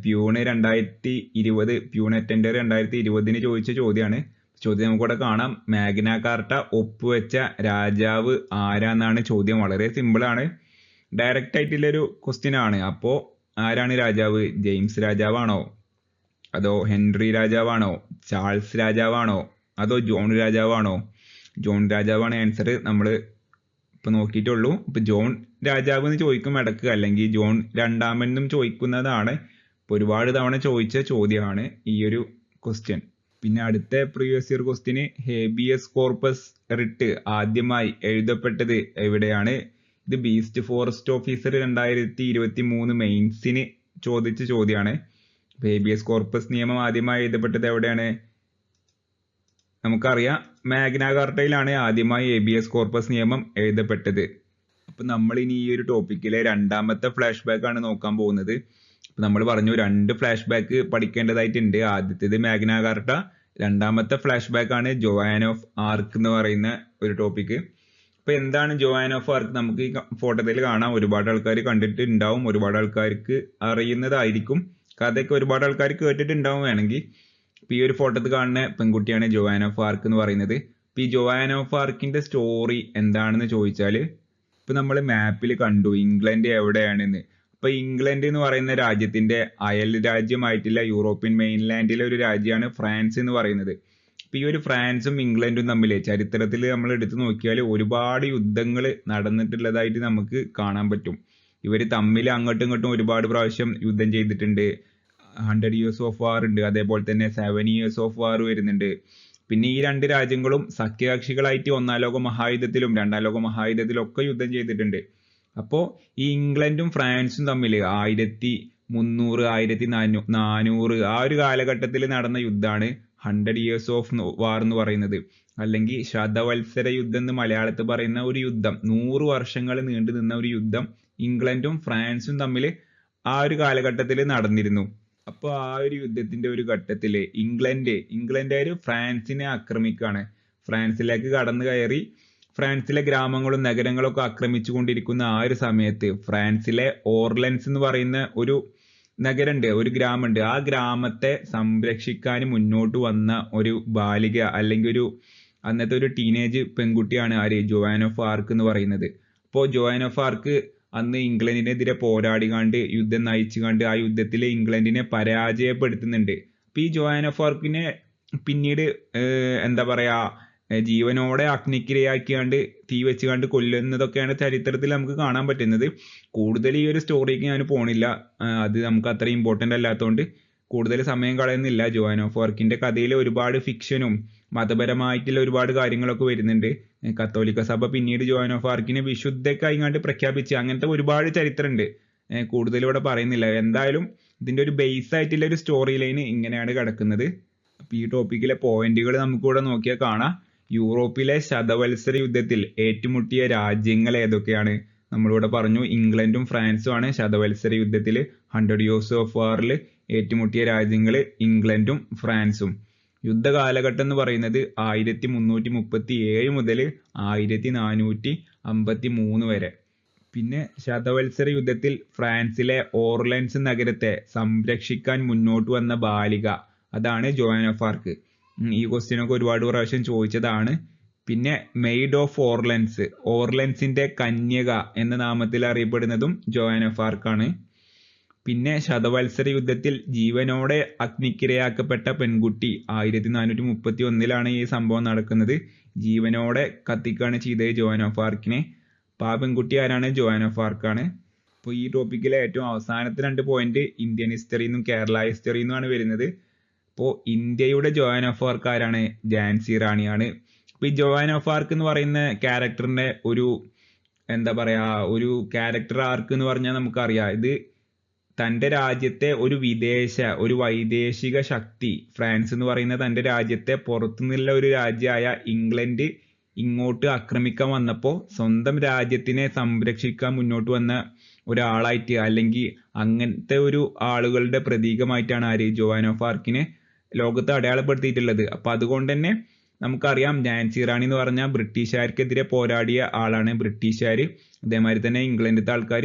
പ്യൂണ് 2020 പ്യൂൺ അറ്റൻഡർ 2020 ചോദിച്ച ചോദ്യമാണ്. ചോദ്യം നമുക്കിവിടെ കാണാം, മാഗ്ന കാർട്ട ഒപ്പുവെച്ച രാജാവ് ആരാന്നാണ് ചോദ്യം. വളരെ സിമ്പിൾ ആണ്, ഡയറക്റ്റ് ആയിട്ടുള്ളൊരു ക്വസ്റ്റ്യൻ ആണ്. അപ്പോ ആരാണ് രാജാവ്? ജെയിംസ് രാജാവാണോ, അതോ ഹെൻറി രാജാവാണോ, ചാൾസ് രാജാവാണോ, അതോ ജോൺ രാജാവാണോ? ജോൺ രാജാവാണ് ആൻസർ. നമ്മൾ ഇപ്പൊ നോക്കിയിട്ടുള്ളൂ. ഇപ്പൊ ജോൺ രാജാവ് എന്ന് ചോദിക്കും ഇടക്ക്, അല്ലെങ്കിൽ ജോൺ രണ്ടാമനും ചോദിക്കുന്നതാണ്. ഇപ്പൊ ഒരുപാട് തവണ ചോദിച്ച ചോദ്യമാണ് ഈ ഒരു ക്വസ്റ്റ്യൻ. പിന്നെ അടുത്ത previous year question, habeas corpus writ ആദ്യമായി എഴുതപ്പെട്ടത് എവിടെയാണ്? ഇത് ബീസ്റ്റ് ഫോറസ്റ്റ് ഓഫീസർ 2023 മെയിൻസിന് ചോദിച്ച ചോദ്യമാണ്. ഹേബിയസ് കോർപ്പസ് നിയമം ആദ്യമായി എഴുതപ്പെട്ടത് എവിടെയാണ്? നമുക്കറിയാം, മാഗ്ന കാർട്ടയിലാണ് ആദ്യമായി ഹേബിയസ് കോർപ്പസ് നിയമം എഴുതപ്പെട്ടത്. അപ്പൊ നമ്മൾ ഇനി ഈ ഒരു ടോപ്പിക്കിലെ രണ്ടാമത്തെ ഫ്ലാഷ് ബാക്ക് ആണ് നോക്കാൻ പോകുന്നത്. അപ്പൊ നമ്മൾ പറഞ്ഞു 2 ഫ്ലാഷ് ബാക്ക് പഠിക്കേണ്ടതായിട്ടുണ്ട്. ആദ്യത്തേത് മാഗ്ന കാർട്ട, രണ്ടാമത്തെ ഫ്ലാഷ് ബാക്ക് ആണ് ജോആൻ ഓഫ് ആർക്ക് എന്ന് പറയുന്ന ഒരു ടോപ്പിക്. അപ്പൊ എന്താണ് ജോആൻ ഓഫ് ആർക്ക്? നമുക്ക് ഈ ഫോട്ടോയിൽ കാണാം. ഒരുപാട് ആൾക്കാർ കണ്ടിട്ടുണ്ടാവും, ഒരുപാട് ആൾക്കാർക്ക് അറിയുന്നതായിരിക്കും. കഥയൊക്കെ ഒരുപാട് ആൾക്കാർ കേട്ടിട്ടുണ്ടാവും വേണമെങ്കിൽ. ഇപ്പൊ ഈ ഒരു ഫോട്ടോത്തിൽ കാണുന്ന പെൺകുട്ടിയാണ് ജോആൻ ഓഫ് ആർക്ക് എന്ന് പറയുന്നത്. ഇപ്പൊ ഈ ജോആൻ ഓഫ് ആർക്കിന്റെ സ്റ്റോറി എന്താണെന്ന് ചോദിച്ചാല്, ഇപ്പൊ നമ്മൾ മാപ്പിൽ കണ്ടു ഇംഗ്ലണ്ട് എവിടെയാണെന്ന്. അപ്പൊ ഇംഗ്ലണ്ട് എന്ന് പറയുന്ന രാജ്യത്തിന്റെ അയൽ രാജ്യമായിട്ടുള്ള യൂറോപ്യൻ മെയിൻലാൻഡിലെ ഒരു രാജ്യമാണ് ഫ്രാൻസ് എന്ന് പറയുന്നത്. അപ്പൊ ഈ ഒരു ഫ്രാൻസും ഇംഗ്ലണ്ടും തമ്മിൽ ചരിത്രത്തിൽ നമ്മൾ എടുത്തു നോക്കിയാൽ ഒരുപാട് യുദ്ധങ്ങൾ നടന്നിട്ടുള്ളതായിട്ട് നമുക്ക് കാണാൻ പറ്റും. ഇവർ തമ്മിൽ അങ്ങോട്ടും ഇങ്ങോട്ടും ഒരുപാട് പ്രാവശ്യം യുദ്ധം ചെയ്തിട്ടുണ്ട്. 100 years ഓഫ് വാർ ഉണ്ട്, അതേപോലെ തന്നെ 7 years ഓഫ് വാർ വരുന്നുണ്ട്. പിന്നെ ഈ രണ്ട് രാജ്യങ്ങളും സഖ്യകക്ഷികളായിട്ട് ഒന്നാം ലോക മഹായുദ്ധത്തിലും രണ്ടാം ലോക മഹായുദ്ധത്തിലും ഒക്കെ യുദ്ധം ചെയ്തിട്ടുണ്ട്. അപ്പോൾ ഈ ഇംഗ്ലണ്ടും ഫ്രാൻസും തമ്മിൽ 1300 1400 ആ ഒരു കാലഘട്ടത്തിൽ നടന്ന യുദ്ധമാണ് 100 years ഓഫ് വാർ എന്ന് പറയുന്നത്. അല്ലെങ്കിൽ ശതവത്സര യുദ്ധം എന്ന് മലയാളത്തിൽ പറയുന്ന ഒരു യുദ്ധം, 100 വർഷങ്ങൾ നീണ്ടു നിന്ന ഒരു യുദ്ധം ഇംഗ്ലണ്ടും ഫ്രാൻസും തമ്മിൽ ആ ഒരു കാലഘട്ടത്തിൽ നടന്നിരുന്നു. അപ്പോൾ ആ ഒരു യുദ്ധത്തിന്റെ ഒരു ഘട്ടത്തില് ഇംഗ്ലണ്ടുകാർ ഫ്രാൻസിനെ ആക്രമിക്കുകയാണ്. ഫ്രാൻസിലേക്ക് കടന്നു കയറി ഫ്രാൻസിലെ ഗ്രാമങ്ങളും നഗരങ്ങളും ഒക്കെ ആക്രമിച്ചു കൊണ്ടിരിക്കുന്ന ആ ഒരു സമയത്ത് ഫ്രാൻസിലെ ഓർലൻസ് എന്ന് പറയുന്ന ഒരു നഗരമുണ്ട്, ഒരു ഗ്രാമമുണ്ട്. ആ ഗ്രാമത്തെ സംരക്ഷിക്കാൻ മുന്നോട്ട് വന്ന ഒരു ബാലിക അല്ലെങ്കിൽ അന്നത്തെ ഒരു ടീനേജ് പെൺകുട്ടിയാണ് ആര്, ജോവാൻ ഓഫ് ആർക്ക് എന്ന് പറയുന്നത്. അപ്പോൾ ജോവാൻ ഓഫ് ആർക്ക് അന്ന് ഇംഗ്ലണ്ടിനെതിരെ പോരാടികാണ്ട് യുദ്ധം നയിച്ചുകാണ്ട് ആ യുദ്ധത്തിൽ ഇംഗ്ലണ്ടിനെ പരാജയപ്പെടുത്തുന്നുണ്ട്. അപ്പൊ ഈ ജോവാൻ ഓഫ് ആർക്കിനെ പിന്നീട് എന്താ പറയാ ജീവനോടെ അഗ്നിക്കിരയാക്കിയാണ്ട് തീ വെച്ചുകാണ്ട് കൊല്ലുന്നതൊക്കെയാണ് ചരിത്രത്തിൽ നമുക്ക് കാണാൻ പറ്റുന്നത്. കൂടുതൽ ഈ ഒരു സ്റ്റോറിക്ക് ഞാൻ പോണില്ല, അത് നമുക്ക് അത്ര ഇമ്പോർട്ടൻ്റ് അല്ലാത്തതുകൊണ്ട് കൂടുതൽ സമയം കളയുന്നില്ല. ജോവാൻ ഓഫ് ആർക്കിന്റെ കഥയിൽ ഒരുപാട് ഫിക്ഷനും മതപരമായിട്ടുള്ള ഒരുപാട് കാര്യങ്ങളൊക്കെ വരുന്നുണ്ട്. കത്തോലിക്ക സഭ പിന്നീട് ജോവാൻ ഓഫ് ആർക്കിനെ വിശുദ്ധക്കായിങ്ങാണ്ട് പ്രഖ്യാപിച്ച് അങ്ങനത്തെ ഒരുപാട് ചരിത്രമുണ്ട്. കൂടുതൽ ഇവിടെ പറയുന്നില്ല. എന്തായാലും ഇതിന്റെ ഒരു ബേസ് ആയിട്ടുള്ള ഒരു സ്റ്റോറി ലൈൻ ഇങ്ങനെയാണ് കിടക്കുന്നത്. അപ്പൊ ഈ ടോപ്പിക്കിലെ പോയിന്റുകൾ നമുക്കിവിടെ നോക്കിയാൽ കാണാം. യൂറോപ്പിലെ ശതവത്സര യുദ്ധത്തിൽ ഏറ്റുമുട്ടിയ രാജ്യങ്ങൾ ഏതൊക്കെയാണ്? നമ്മളിവിടെ പറഞ്ഞു ഇംഗ്ലണ്ടും ഫ്രാൻസും ആണ് ശതവത്സര യുദ്ധത്തിൽ 100 years ഓഫ് വാറിൽ ഏറ്റുമുട്ടിയ രാജ്യങ്ങൾ ഇംഗ്ലണ്ടും ഫ്രാൻസും. യുദ്ധകാലഘട്ടം എന്ന് പറയുന്നത് 1337 മുതൽ 1453 വരെ. പിന്നെ ശതവത്സര യുദ്ധത്തിൽ ഫ്രാൻസിലെ ഓർലൻസ് നഗരത്തെ സംരക്ഷിക്കാൻ മുന്നോട്ട് വന്ന ബാലിക, അതാണ് ജോവാൻ ഓഫ് ആർക്ക്. ഈ ക്വസ്റ്റ്യനൊക്കെ ഒരുപാട് പ്രാവശ്യം ചോദിച്ചതാണ്. പിന്നെ മെയ്ഡ് ഓഫ് ഓർലൻസ്, ഓർലൻസിന്റെ കന്യക എന്ന നാമത്തിൽ അറിയപ്പെടുന്നതും ജോവാൻ ഓഫ് ആർക്കാണ്. പിന്നെ ശതവത്സര യുദ്ധത്തിൽ ജീവനോടെ അഗ്നിക്കിരയാക്കപ്പെട്ട പെൺകുട്ടി 1431 ഈ സംഭവം നടക്കുന്നത്. ജീവനോടെ കത്തിക്കുകയാണ് ചെയ്തത് ജോവാൻ ഓഫ് ആർക്കിനെ. അപ്പോൾ ആ പെൺകുട്ടി ആരാണ്? ജോവാൻ ഓഫ് ആർക്കാണ്. അപ്പോൾ ഈ ടോപ്പിക്കിലെ ഏറ്റവും അവസാനത്തെ 2 പോയിന്റ് ഇന്ത്യൻ ഹിസ്റ്ററിന്നും കേരള ഹിസ്റ്ററിന്നുമാണ് വരുന്നത്. അപ്പോൾ ഇന്ത്യയുടെ ജോവാൻ ഓഫ് ആർക്ക് ആരാണ്? ഝാൻസി റാണിയാണ്. അപ്പോൾ ഈ ജോവാൻ ഓഫ് ആർക്ക് എന്ന് പറയുന്ന ക്യാരക്ടറിന്റെ ഒരു എന്താ പറയാ ഒരു ക്യാരക്ടർ ആർക്ക് എന്ന് പറഞ്ഞാൽ നമുക്കറിയാം, ഇത് തൻ്റെ രാജ്യത്തെ ഒരു വൈദേശിക ശക്തി, ഫ്രാൻസ് എന്ന് പറയുന്ന തൻ്റെ രാജ്യത്തെ പുറത്തുനിന്നുള്ള ഒരു രാജ്യമായ ഇംഗ്ലണ്ട് ഇങ്ങോട്ട് ആക്രമിക്കാൻ വന്നപ്പോൾ സ്വന്തം രാജ്യത്തിനെ സംരക്ഷിക്കാൻ മുന്നോട്ട് വന്ന ഒരാളായിട്ട്, അല്ലെങ്കിൽ അങ്ങനത്തെ ഒരു ആളുകളുടെ പ്രതീകമായിട്ടാണ് ആര്, ജോവാൻ ഓഫ് ആർക്കിനെ ലോകത്ത് അടയാളപ്പെടുത്തിയിട്ടുള്ളത്. അപ്പൊ അതുകൊണ്ട് തന്നെ നമുക്കറിയാം ഝാൻസി റാണി എന്ന് പറഞ്ഞാൽ ബ്രിട്ടീഷുകാർക്കെതിരെ പോരാടിയ ആളാണ്. ബ്രിട്ടീഷുകാർ അതേമാതിരി തന്നെ ഇംഗ്ലണ്ടിലത്തെ ആൾക്കാർ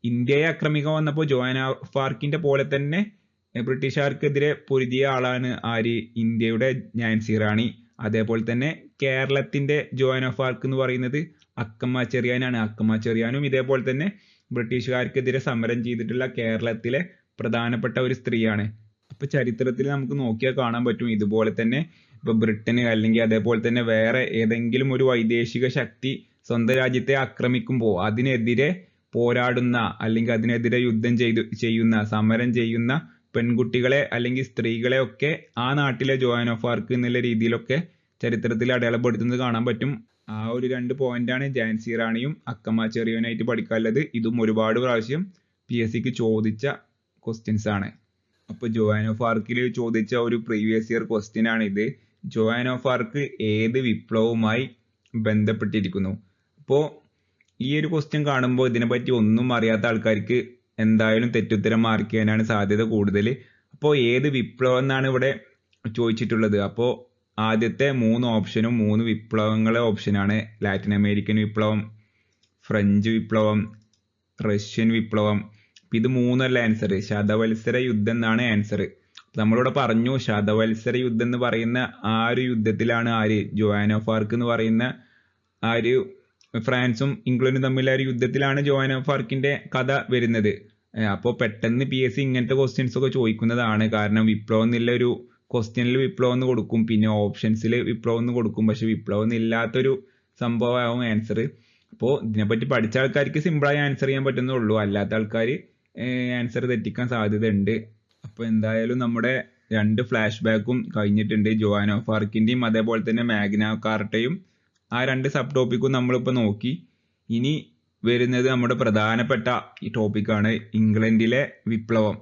ഇന്ത്യയെ ആക്രമിക്കാൻ വന്നപ്പോൾ ജോവാൻ ഓഫ് ആർക്കിന്റെ പോലെ തന്നെ ബ്രിട്ടീഷുകാർക്കെതിരെ പൊരുതിയ ആളാണ് ആര്, ഇന്ത്യയുടെ ഝാൻസി റാണി. അതേപോലെ തന്നെ കേരളത്തിന്റെ ജോവാൻ ഓഫ് ആർക്ക് എന്ന് പറയുന്നത് അക്കമ്മ ചെറിയാനാണ്. അക്കമ്മ ചെറിയാനും ഇതേപോലെ തന്നെ ബ്രിട്ടീഷുകാർക്കെതിരെ സമരം ചെയ്തിട്ടുള്ള കേരളത്തിലെ പ്രധാനപ്പെട്ട ഒരു സ്ത്രീയാണ്. അപ്പൊ ചരിത്രത്തിൽ നമുക്ക് നോക്കിയാൽ കാണാൻ പറ്റും ഇതുപോലെ തന്നെ ഇപ്പൊ ബ്രിട്ടന് അല്ലെങ്കിൽ അതേപോലെ തന്നെ വേറെ ഏതെങ്കിലും ഒരു വൈദേശിക ശക്തി സ്വന്തം രാജ്യത്തെ ആക്രമിക്കുമ്പോൾ അതിനെതിരെ പോരാടുന്ന അല്ലെങ്കിൽ അതിനെതിരെ യുദ്ധം ചെയ്യുന്ന സമരം ചെയ്യുന്ന പെൺകുട്ടികളെ അല്ലെങ്കിൽ സ്ത്രീകളെ ഒക്കെ ആ നാട്ടിലെ ജോവാൻ ഓഫ് ആർക്ക് എന്നുള്ള രീതിയിലൊക്കെ ചരിത്രത്തിൽ അടയാളപ്പെടുത്തുന്നത് കാണാൻ പറ്റും. ആ ഒരു 2 പോയിന്റാണ് ഝാൻസി റാണിയും അക്കമ്മ ചെറിയാനായിട്ട് പഠിക്കാനുള്ളത്. ഇതും ഒരുപാട് പ്രാവശ്യം PSCക്ക് ചോദിച്ച ക്വസ്റ്റ്യൻസ് ആണ്. അപ്പൊ ജോവാൻ ഓഫ് ആർക്കിൽ ചോദിച്ച ഒരു പ്രീവിയസ് ഇയർ ക്വസ്റ്റ്യൻ ആണ് ഇത്. ജോവാൻ ഓഫ് ആർക്ക് ഏത് വിപ്ലവവുമായി ബന്ധപ്പെട്ടിരിക്കുന്നു? അപ്പോൾ ഈ ഒരു ക്വസ്റ്റ്യൻ കാണുമ്പോൾ ഇതിനെപ്പറ്റി ഒന്നും അറിയാത്ത ആൾക്കാർക്ക് എന്തായാലും തെറ്റുത്തരം മാർക്ക് ചെയ്യാനാണ് സാധ്യത കൂടുതൽ. അപ്പോൾ ഏത് വിപ്ലവം എന്നാണ് ഇവിടെ ചോദിച്ചിട്ടുള്ളത്. അപ്പോൾ ആദ്യത്തെ 3 ഓപ്ഷനും 3 വിപ്ലവങ്ങളെ ഓപ്ഷനാണ്. ലാറ്റിൻ അമേരിക്കൻ വിപ്ലവം, ഫ്രഞ്ച് വിപ്ലവം, റഷ്യൻ വിപ്ലവം. ഇത് 3അല്ല ആൻസർ, ശതവത്സര യുദ്ധം എന്നാണ് ആൻസർ. നമ്മളിവിടെ പറഞ്ഞു ശതവത്സര യുദ്ധം എന്ന് പറയുന്ന ആ ഒരു യുദ്ധത്തിലാണ് ആര്, ജോവാൻ ഓഫ് ആർക്ക് എന്ന് പറയുന്ന ആ ഒരു ഫ്രാൻസും ഇംഗ്ലണ്ടും തമ്മിലുള്ള ഒരു യുദ്ധത്തിലാണ് ജോവാൻ ഓഫ് ആർക്കിന്റെ കഥ വരുന്നത്. അപ്പോൾ പെട്ടെന്ന് PSC ഇങ്ങനത്തെ ക്വസ്റ്റ്യൻസ് ഒക്കെ ചോദിക്കുന്നതാണ്. കാരണം വിപ്ലവം എന്നുള്ള ഒരു ക്വസ്റ്റ്യനിൽ വിപ്ലവം എന്ന് കൊടുക്കും, പിന്നെ ഓപ്ഷൻസിൽ വിപ്ലവം എന്ന് കൊടുക്കും. പക്ഷെ വിപ്ലവം എന്നില്ലാത്തൊരു സംഭവമാവും ആൻസർ. അപ്പോൾ ഇതിനെപ്പറ്റി പഠിച്ച ആൾക്കാർക്ക് സിമ്പിളായി ആൻസർ ചെയ്യാൻ പറ്റുന്നുള്ളൂ, അല്ലാത്ത ആൾക്കാർ ആൻസർ തെറ്റിക്കാൻ സാധ്യത ഉണ്ട്. അപ്പോൾ എന്തായാലും നമ്മുടെ 2 ഫ്ലാഷ് ബാക്കും കഴിഞ്ഞിട്ടുണ്ട്. ജോആൻ ഓഫ് ആർക്കിന്റെയും അതേപോലെ തന്നെ മാഗ്ന കാർട്ടയും. ആ 2 സബ് ടോപ്പിക്കും നമ്മളിപ്പോൾ നോക്കി. ഇനി വരുന്നത് നമ്മുടെ പ്രധാനപ്പെട്ട ഈ ടോപ്പിക്കാണ് ഇംഗ്ലണ്ടിലെ വിപ്ലവം.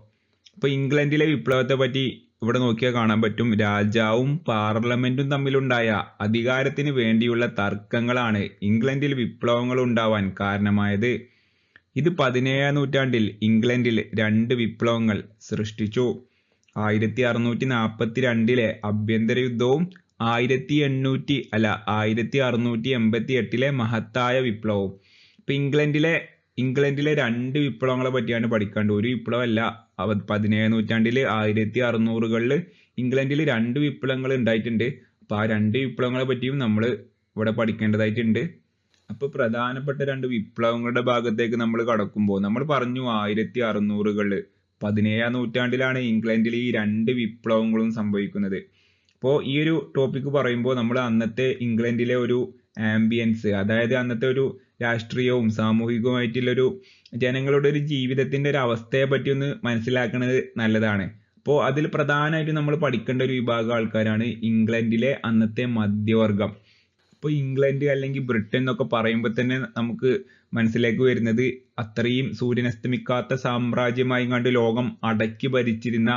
അപ്പോൾ ഇംഗ്ലണ്ടിലെ വിപ്ലവത്തെ പറ്റി ഇവിടെ നോക്കിയാൽ കാണാൻ പറ്റും. രാജാവും പാർലമെന്റും തമ്മിലുണ്ടായ അധികാരത്തിന് വേണ്ടിയുള്ള തർക്കങ്ങളാണ് ഇംഗ്ലണ്ടിൽ വിപ്ലവങ്ങൾ ഉണ്ടാവാൻ കാരണമായത്. ഇത് 17ാം നൂറ്റാണ്ടിൽ ഇംഗ്ലണ്ടിൽ 2 വിപ്ലവങ്ങൾ സൃഷ്ടിച്ചു. 1642 ആഭ്യന്തര യുദ്ധവും 1688 മഹത്തായ വിപ്ലവവും. ഇപ്പൊ ഇംഗ്ലണ്ടിലെ 2 വിപ്ലവങ്ങളെ പറ്റിയാണ് പഠിക്കേണ്ടത്. ഒരു വിപ്ലവമല്ല. 17ാം നൂറ്റാണ്ടിൽ 1600കളിൽ ഇംഗ്ലണ്ടിൽ 2 വിപ്ലവങ്ങൾ ഉണ്ടായിട്ടുണ്ട്. അപ്പൊ ആ 2 വിപ്ലവങ്ങളെ പറ്റിയും നമ്മൾ ഇവിടെ പഠിക്കേണ്ടതായിട്ടുണ്ട്. അപ്പൊ പ്രധാനപ്പെട്ട 2 വിപ്ലവങ്ങളുടെ ഭാഗത്തേക്ക് നമ്മൾ കടക്കുമ്പോൾ നമ്മൾ പറഞ്ഞു 1600കളിൽ 17ാം നൂറ്റാണ്ടിലാണ് ഇംഗ്ലണ്ടിൽ ഈ 2 വിപ്ലവങ്ങളും സംഭവിക്കുന്നത്. അപ്പോൾ ഈ ഒരു ടോപ്പിക്ക് പറയുമ്പോൾ നമ്മൾ അന്നത്തെ ഇംഗ്ലണ്ടിലെ ഒരു ആംബിയൻസ്, അതായത് അന്നത്തെ ഒരു രാഷ്ട്രീയവും സാമൂഹികവുമായിട്ടുള്ളൊരു ജനങ്ങളുടെ ഒരു ജീവിതത്തിന്റെ ഒരു അവസ്ഥയെ പറ്റി ഒന്ന് മനസ്സിലാക്കുന്നത് നല്ലതാണ്. അപ്പോൾ അതിൽ പ്രധാനമായിട്ട് നമ്മൾ പഠിക്കേണ്ട ഒരു വിഭാഗം ആൾക്കാരാണ് ഇംഗ്ലണ്ടിലെ അന്നത്തെ മധ്യവർഗം. അപ്പോൾ ഇംഗ്ലണ്ട് അല്ലെങ്കിൽ ബ്രിട്ടൻ എന്നൊക്കെ പറയുമ്പോൾ തന്നെ നമുക്ക് മനസ്സിലേക്ക് വരുന്നത് അത്രയും സൂര്യനസ്തമിക്കാത്ത സാമ്രാജ്യമായി കണ്ട് ലോകം അടക്കി ഭരിച്ചിരുന്ന,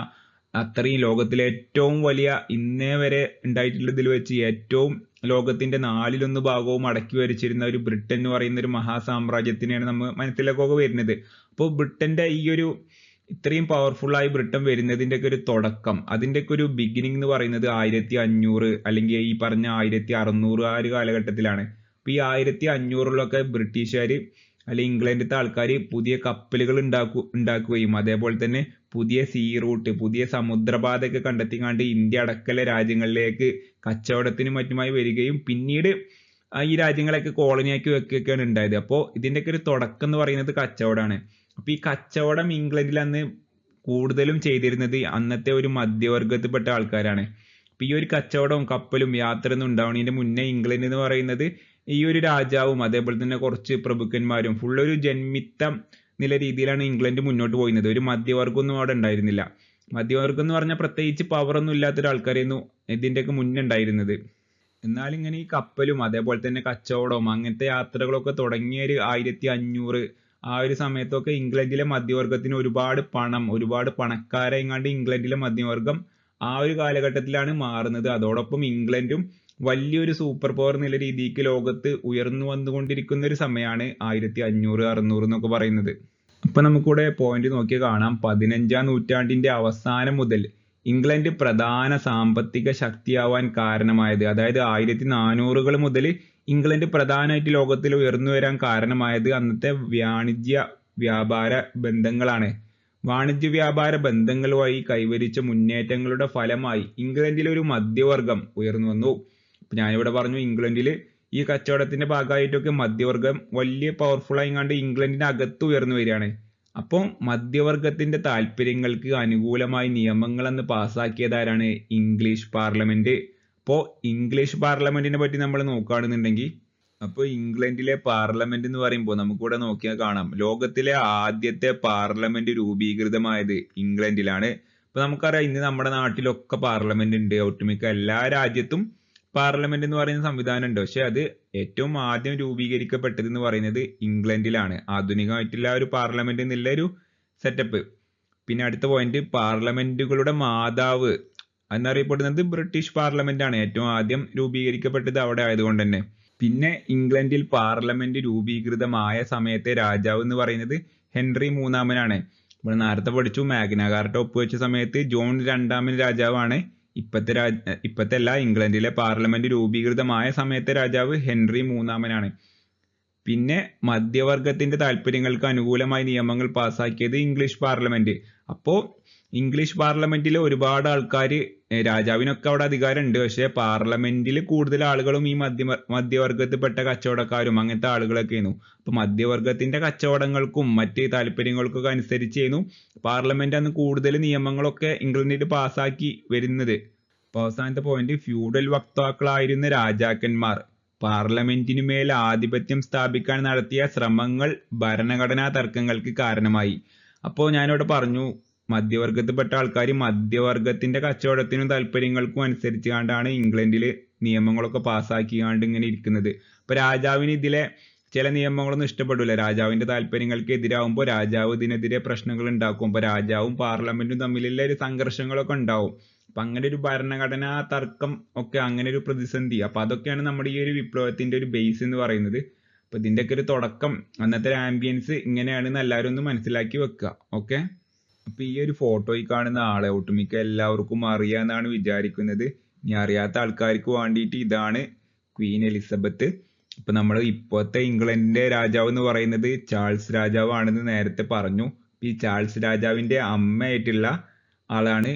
അത്രയും ലോകത്തിലെ ഏറ്റവും വലിയ ഇന്നേ വരെ ഉണ്ടായിട്ടുള്ളതിൽ വെച്ച് ഏറ്റവും ലോകത്തിന്റെ 4/1 ഭാഗവും അടക്കി ഭരിച്ചിരുന്ന ഒരു ബ്രിട്ടൻ എന്ന് പറയുന്ന ഒരു മഹാസാമ്രാജ്യത്തിനെയാണ് നമ്മൾ മനസ്സിലേക്കൊക്കെ വരുന്നത്. അപ്പോൾ ബ്രിട്ടന്റെ ഈ ഒരു ഇത്രയും പവർഫുള്ളായി ബ്രിട്ടൻ വരുന്നതിന്റെ ഒക്കെ ഒരു തുടക്കം, അതിന്റെ ഒക്കെ ഒരു ബിഗിനിങ് എന്ന് പറയുന്നത് 1500 അല്ലെങ്കിൽ ഈ പറഞ്ഞ 1600 ആ ഒരു കാലഘട്ടത്തിലാണ്. അപ്പൊ ഈ 1500-ലൊക്കെ ബ്രിട്ടീഷുകാർ അല്ലെങ്കിൽ ഇംഗ്ലണ്ടിലത്തെ ആൾക്കാർ പുതിയ കപ്പലുകൾ ഉണ്ടാക്കുകയും അതേപോലെ തന്നെ പുതിയ സീ റൂട്ട്, പുതിയ സമുദ്രപാതയൊക്കെ കണ്ടെത്തിക്കാണ്ട് ഇന്ത്യ അടക്കമുള്ള രാജ്യങ്ങളിലേക്ക് കച്ചവടത്തിനും മറ്റുമായി വരികയും പിന്നീട് ഈ രാജ്യങ്ങളൊക്കെ കോളനിയാക്കി വെക്കുകയൊക്കെയാണ് ഉണ്ടായത്. അപ്പോൾ ഇതിന്റെയൊക്കെ ഒരു തുടക്കം എന്ന് പറയുന്നത് കച്ചവടമാണ്. അപ്പൊ ഈ കച്ചവടം ഇംഗ്ലണ്ടിൽ അന്ന് കൂടുതലും ചെയ്തിരുന്നത് അന്നത്തെ ഒരു മധ്യവർഗത്തിൽപ്പെട്ട ആൾക്കാരാണ്. അപ്പൊ ഈ ഒരു കച്ചവടവും കപ്പലും യാത്ര ഒന്നും ഉണ്ടാവുന്നതിന്റെ മുന്നേ ഇംഗ്ലണ്ട് എന്ന് പറയുന്നത് ഈ ഒരു രാജാവും അതേപോലെ തന്നെ കുറച്ച് പ്രഭുക്കന്മാരും ഫുൾ ഒരു ജന്മിത്തം നില രീതിയിലാണ് ഇംഗ്ലണ്ട് മുന്നോട്ട് പോയിരുന്നത്. ഒരു മധ്യവർഗം ഒന്നും അവിടെ ഉണ്ടായിരുന്നില്ല. മധ്യവർഗം എന്ന് പറഞ്ഞാൽ പ്രത്യേകിച്ച് പവർ ഒന്നും ഇല്ലാത്തൊരു ആൾക്കാരായിരുന്നു ഇതിന്റെയൊക്കെ മുന്നേ ഉണ്ടായിരുന്നത്. എന്നാൽ ഇങ്ങനെ ഈ കപ്പലും അതേപോലെ തന്നെ കച്ചവടവും അങ്ങനത്തെ യാത്രകളൊക്കെ തുടങ്ങിയ ഒരു 1500 ആ ഒരു സമയത്തൊക്കെ ഇംഗ്ലണ്ടിലെ മധ്യവർഗത്തിന് ഒരുപാട് പണം, ഒരുപാട് പണക്കാരെങ്ങാണ്ട് ഇംഗ്ലണ്ടിലെ മധ്യവർഗം ആ ഒരു കാലഘട്ടത്തിലാണ് മാറുന്നത്. അതോടൊപ്പം ഇംഗ്ലണ്ടും വലിയൊരു സൂപ്പർ പവർ എന്നുള്ള രീതിക്ക് ലോകത്ത് ഉയർന്നു വന്നുകൊണ്ടിരിക്കുന്ന ഒരു സമയമാണ് 1500 600 എന്നൊക്കെ പറയുന്നത്. അപ്പൊ നമുക്കിവിടെ പോയിന്റ് നോക്കി കാണാം. 15ാം നൂറ്റാണ്ടിന്റെ അവസാനം മുതൽ ഇംഗ്ലണ്ട് പ്രധാന സാമ്പത്തിക ശക്തിയാവാൻ കാരണമായത്, അതായത് 1400-കൾ മുതൽ ഇംഗ്ലണ്ട് പ്രധാനമായിട്ട് ലോകത്തിൽ ഉയർന്നു വരാൻ കാരണമായത് അന്നത്തെ വാണിജ്യ വ്യാപാര ബന്ധങ്ങളാണ്. വാണിജ്യ വ്യാപാര ബന്ധങ്ങൾ വഴി കൈവരിച്ച മുന്നേറ്റങ്ങളുടെ ഫലമായി ഇംഗ്ലണ്ടിലെ ഒരു മധ്യവർഗം ഉയർന്നു വന്നു. ഞാനിവിടെ പറഞ്ഞു ഇംഗ്ലണ്ടിൽ ഈ കച്ചവടത്തിന്റെ ഭാഗമായിട്ടൊക്കെ മധ്യവർഗം വലിയ പവർഫുൾ ആയിങ്ങാണ്ട് ഇംഗ്ലണ്ടിന്റെ അകത്ത് ഉയർന്നു വരികയാണ്. അപ്പോൾ മധ്യവർഗത്തിന്റെ താല്പര്യങ്ങൾക്ക് അനുകൂലമായി നിയമങ്ങളെന്ന് പാസ്സാക്കിയതാരാണ്? English parliament. അപ്പോൾ ഇംഗ്ലീഷ് പാർലമെന്റിനെ പറ്റി നമ്മൾ നോക്കുകയാണെന്നുണ്ടെങ്കിൽ, അപ്പോൾ ഇംഗ്ലണ്ടിലെ പാർലമെന്റ് എന്ന് പറയുമ്പോൾ നമുക്കിവിടെ നോക്കിയാൽ കാണാം ലോകത്തിലെ ആദ്യത്തെ പാർലമെന്റ് രൂപീകൃതമായത് ഇംഗ്ലണ്ടിലാണ്. അപ്പൊ നമുക്കറിയാം ഇന്ന് നമ്മുടെ നാട്ടിലൊക്കെ പാർലമെന്റ് ഉണ്ട്, ഒട്ടുമിക്ക എല്ലാ രാജ്യത്തും പാർലമെന്റ് എന്ന് പറയുന്ന സംവിധാനം ഉണ്ട്. പക്ഷെ അത് ഏറ്റവും ആദ്യം രൂപീകരിക്കപ്പെട്ടത് എന്ന് പറയുന്നത് ഇംഗ്ലണ്ടിലാണ്, ആധുനികമായിട്ടുള്ള ഒരു പാർലമെന്റ് എന്നുള്ള ഒരു സെറ്റപ്പ്. പിന്നെ അടുത്ത പോയിന്റ്, പാർലമെന്റുകളുടെ മാതാവ് എന്നറിയപ്പെടുന്നത് ബ്രിട്ടീഷ് പാർലമെന്റ് ആണ്. ഏറ്റവും ആദ്യം രൂപീകരിക്കപ്പെട്ടത് അവിടെ ആയതുകൊണ്ട് തന്നെ. പിന്നെ ഇംഗ്ലണ്ടിൽ പാർലമെന്റ് രൂപീകൃതമായ സമയത്തെ രാജാവ് എന്ന് പറയുന്നത് ഹെൻറി മൂന്നാമനാണ്. നമ്മൾ നേരത്തെ പഠിച്ചു മാഗ്ന കാർട്ട ഒപ്പുവെച്ച സമയത്ത് ജോൺ 2 രാജാവാണ്. ഇപ്പത്തെ അല്ല, ഇംഗ്ലണ്ടിലെ പാർലമെന്റ് രൂപീകൃതമായ സമയത്തെ രാജാവ് ഹെൻറി മൂന്നാമനാണ്. പിന്നെ മധ്യവർഗത്തിന്റെ താല്പര്യങ്ങൾക്ക് അനുകൂലമായി നിയമങ്ങൾ പാസ്സാക്കിയത് ഇംഗ്ലീഷ് പാർലമെന്റ്. അപ്പോൾ ഇംഗ്ലീഷ് പാർലമെന്റിലെ ഒരുപാട് ആൾക്കാർ രാജാവിനൊക്കെ അവിടെ അധികാരമുണ്ട്. പക്ഷെ പാർലമെന്റിൽ കൂടുതൽ ആളുകളും ഈ മധ്യവർഗത്തിൽപ്പെട്ട കച്ചവടക്കാരും അങ്ങനത്തെ ആളുകളൊക്കെയായിരുന്നു. അപ്പൊ മധ്യവർഗത്തിന്റെ കച്ചവടങ്ങൾക്കും മറ്റ് താല്പര്യങ്ങൾക്കൊക്കെ അനുസരിച്ചായിരുന്നു പാർലമെന്റ് അന്ന് കൂടുതൽ നിയമങ്ങളൊക്കെ ഇംഗ്ലണ്ടിൽ പാസ്സാക്കി വരുന്നത്. അപ്പൊ അവസാനത്തെ പോയിന്റ്, ഫ്യൂഡൽ വക്താക്കളായിരുന്ന രാജാക്കന്മാർ പാർലമെന്റിനുമേൽ ആധിപത്യം സ്ഥാപിക്കാൻ നടത്തിയ ശ്രമങ്ങൾ ഭരണഘടനാ തർക്കങ്ങൾക്ക് കാരണമായി. അപ്പോൾ ഞാനിവിടെ പറഞ്ഞു, മധ്യവർഗത്തിൽപ്പെട്ട ആൾക്കാർ മധ്യവർഗത്തിന്റെ കച്ചവടത്തിനും താല്പര്യങ്ങൾക്കും അനുസരിച്ച് കണ്ടാണ് ഇംഗ്ലണ്ടിൽ നിയമങ്ങളൊക്കെ പാസ്സാക്കിയാണ്ട് ഇങ്ങനെ ഇരിക്കുന്നത്. അപ്പൊ രാജാവിന് ഇതിലെ ചില നിയമങ്ങളൊന്നും ഇഷ്ടപ്പെടില്ല. രാജാവിന്റെ താല്പര്യങ്ങൾക്ക് എതിരാകുമ്പോൾ രാജാവ് ഇതിനെതിരെ പ്രശ്നങ്ങൾ ഉണ്ടാക്കും. അപ്പൊ രാജാവും പാർലമെന്റും തമ്മിലുള്ള ഒരു സംഘർഷങ്ങളൊക്കെ ഉണ്ടാവും. അപ്പൊ അങ്ങനെ ഒരു ഭരണഘടനാ തർക്കം ഒക്കെ, അങ്ങനെ ഒരു പ്രതിസന്ധി, അപ്പൊ അതൊക്കെയാണ് നമ്മുടെ ഈ ഒരു വിപ്ലവത്തിന്റെ ഒരു ബേസ് എന്ന് പറയുന്നത്. അപ്പൊ ഇതിന്റെയൊക്കെ ഒരു തുടക്കം, അന്നത്തെ ഒരു ആംബിയൻസ് ഇങ്ങനെയാണെന്ന് എല്ലാവരും ഒന്ന് മനസ്സിലാക്കി വെക്കുക. ഓക്കെ. അപ്പൊ ഈ ഒരു ഫോട്ടോയിൽ കാണുന്ന ആളെ ഒട്ടുമിക്ക എല്ലാവർക്കും അറിയാന്നാണ് വിചാരിക്കുന്നത്. ഇനി അറിയാത്ത ആൾക്കാർക്ക് വേണ്ടിയിട്ട്, ഇതാണ് ക്വീൻ എലിസബത്ത്. ഇപ്പൊ നമ്മൾ ഇപ്പോഴത്തെ ഇംഗ്ലണ്ടിന്റെ രാജാവ് എന്ന് പറയുന്നത് ചാൾസ് രാജാവ് ആണെന്ന് നേരത്തെ പറഞ്ഞു. ഈ ചാൾസ് രാജാവിന്റെ അമ്മയായിട്ടുള്ള ആളാണ്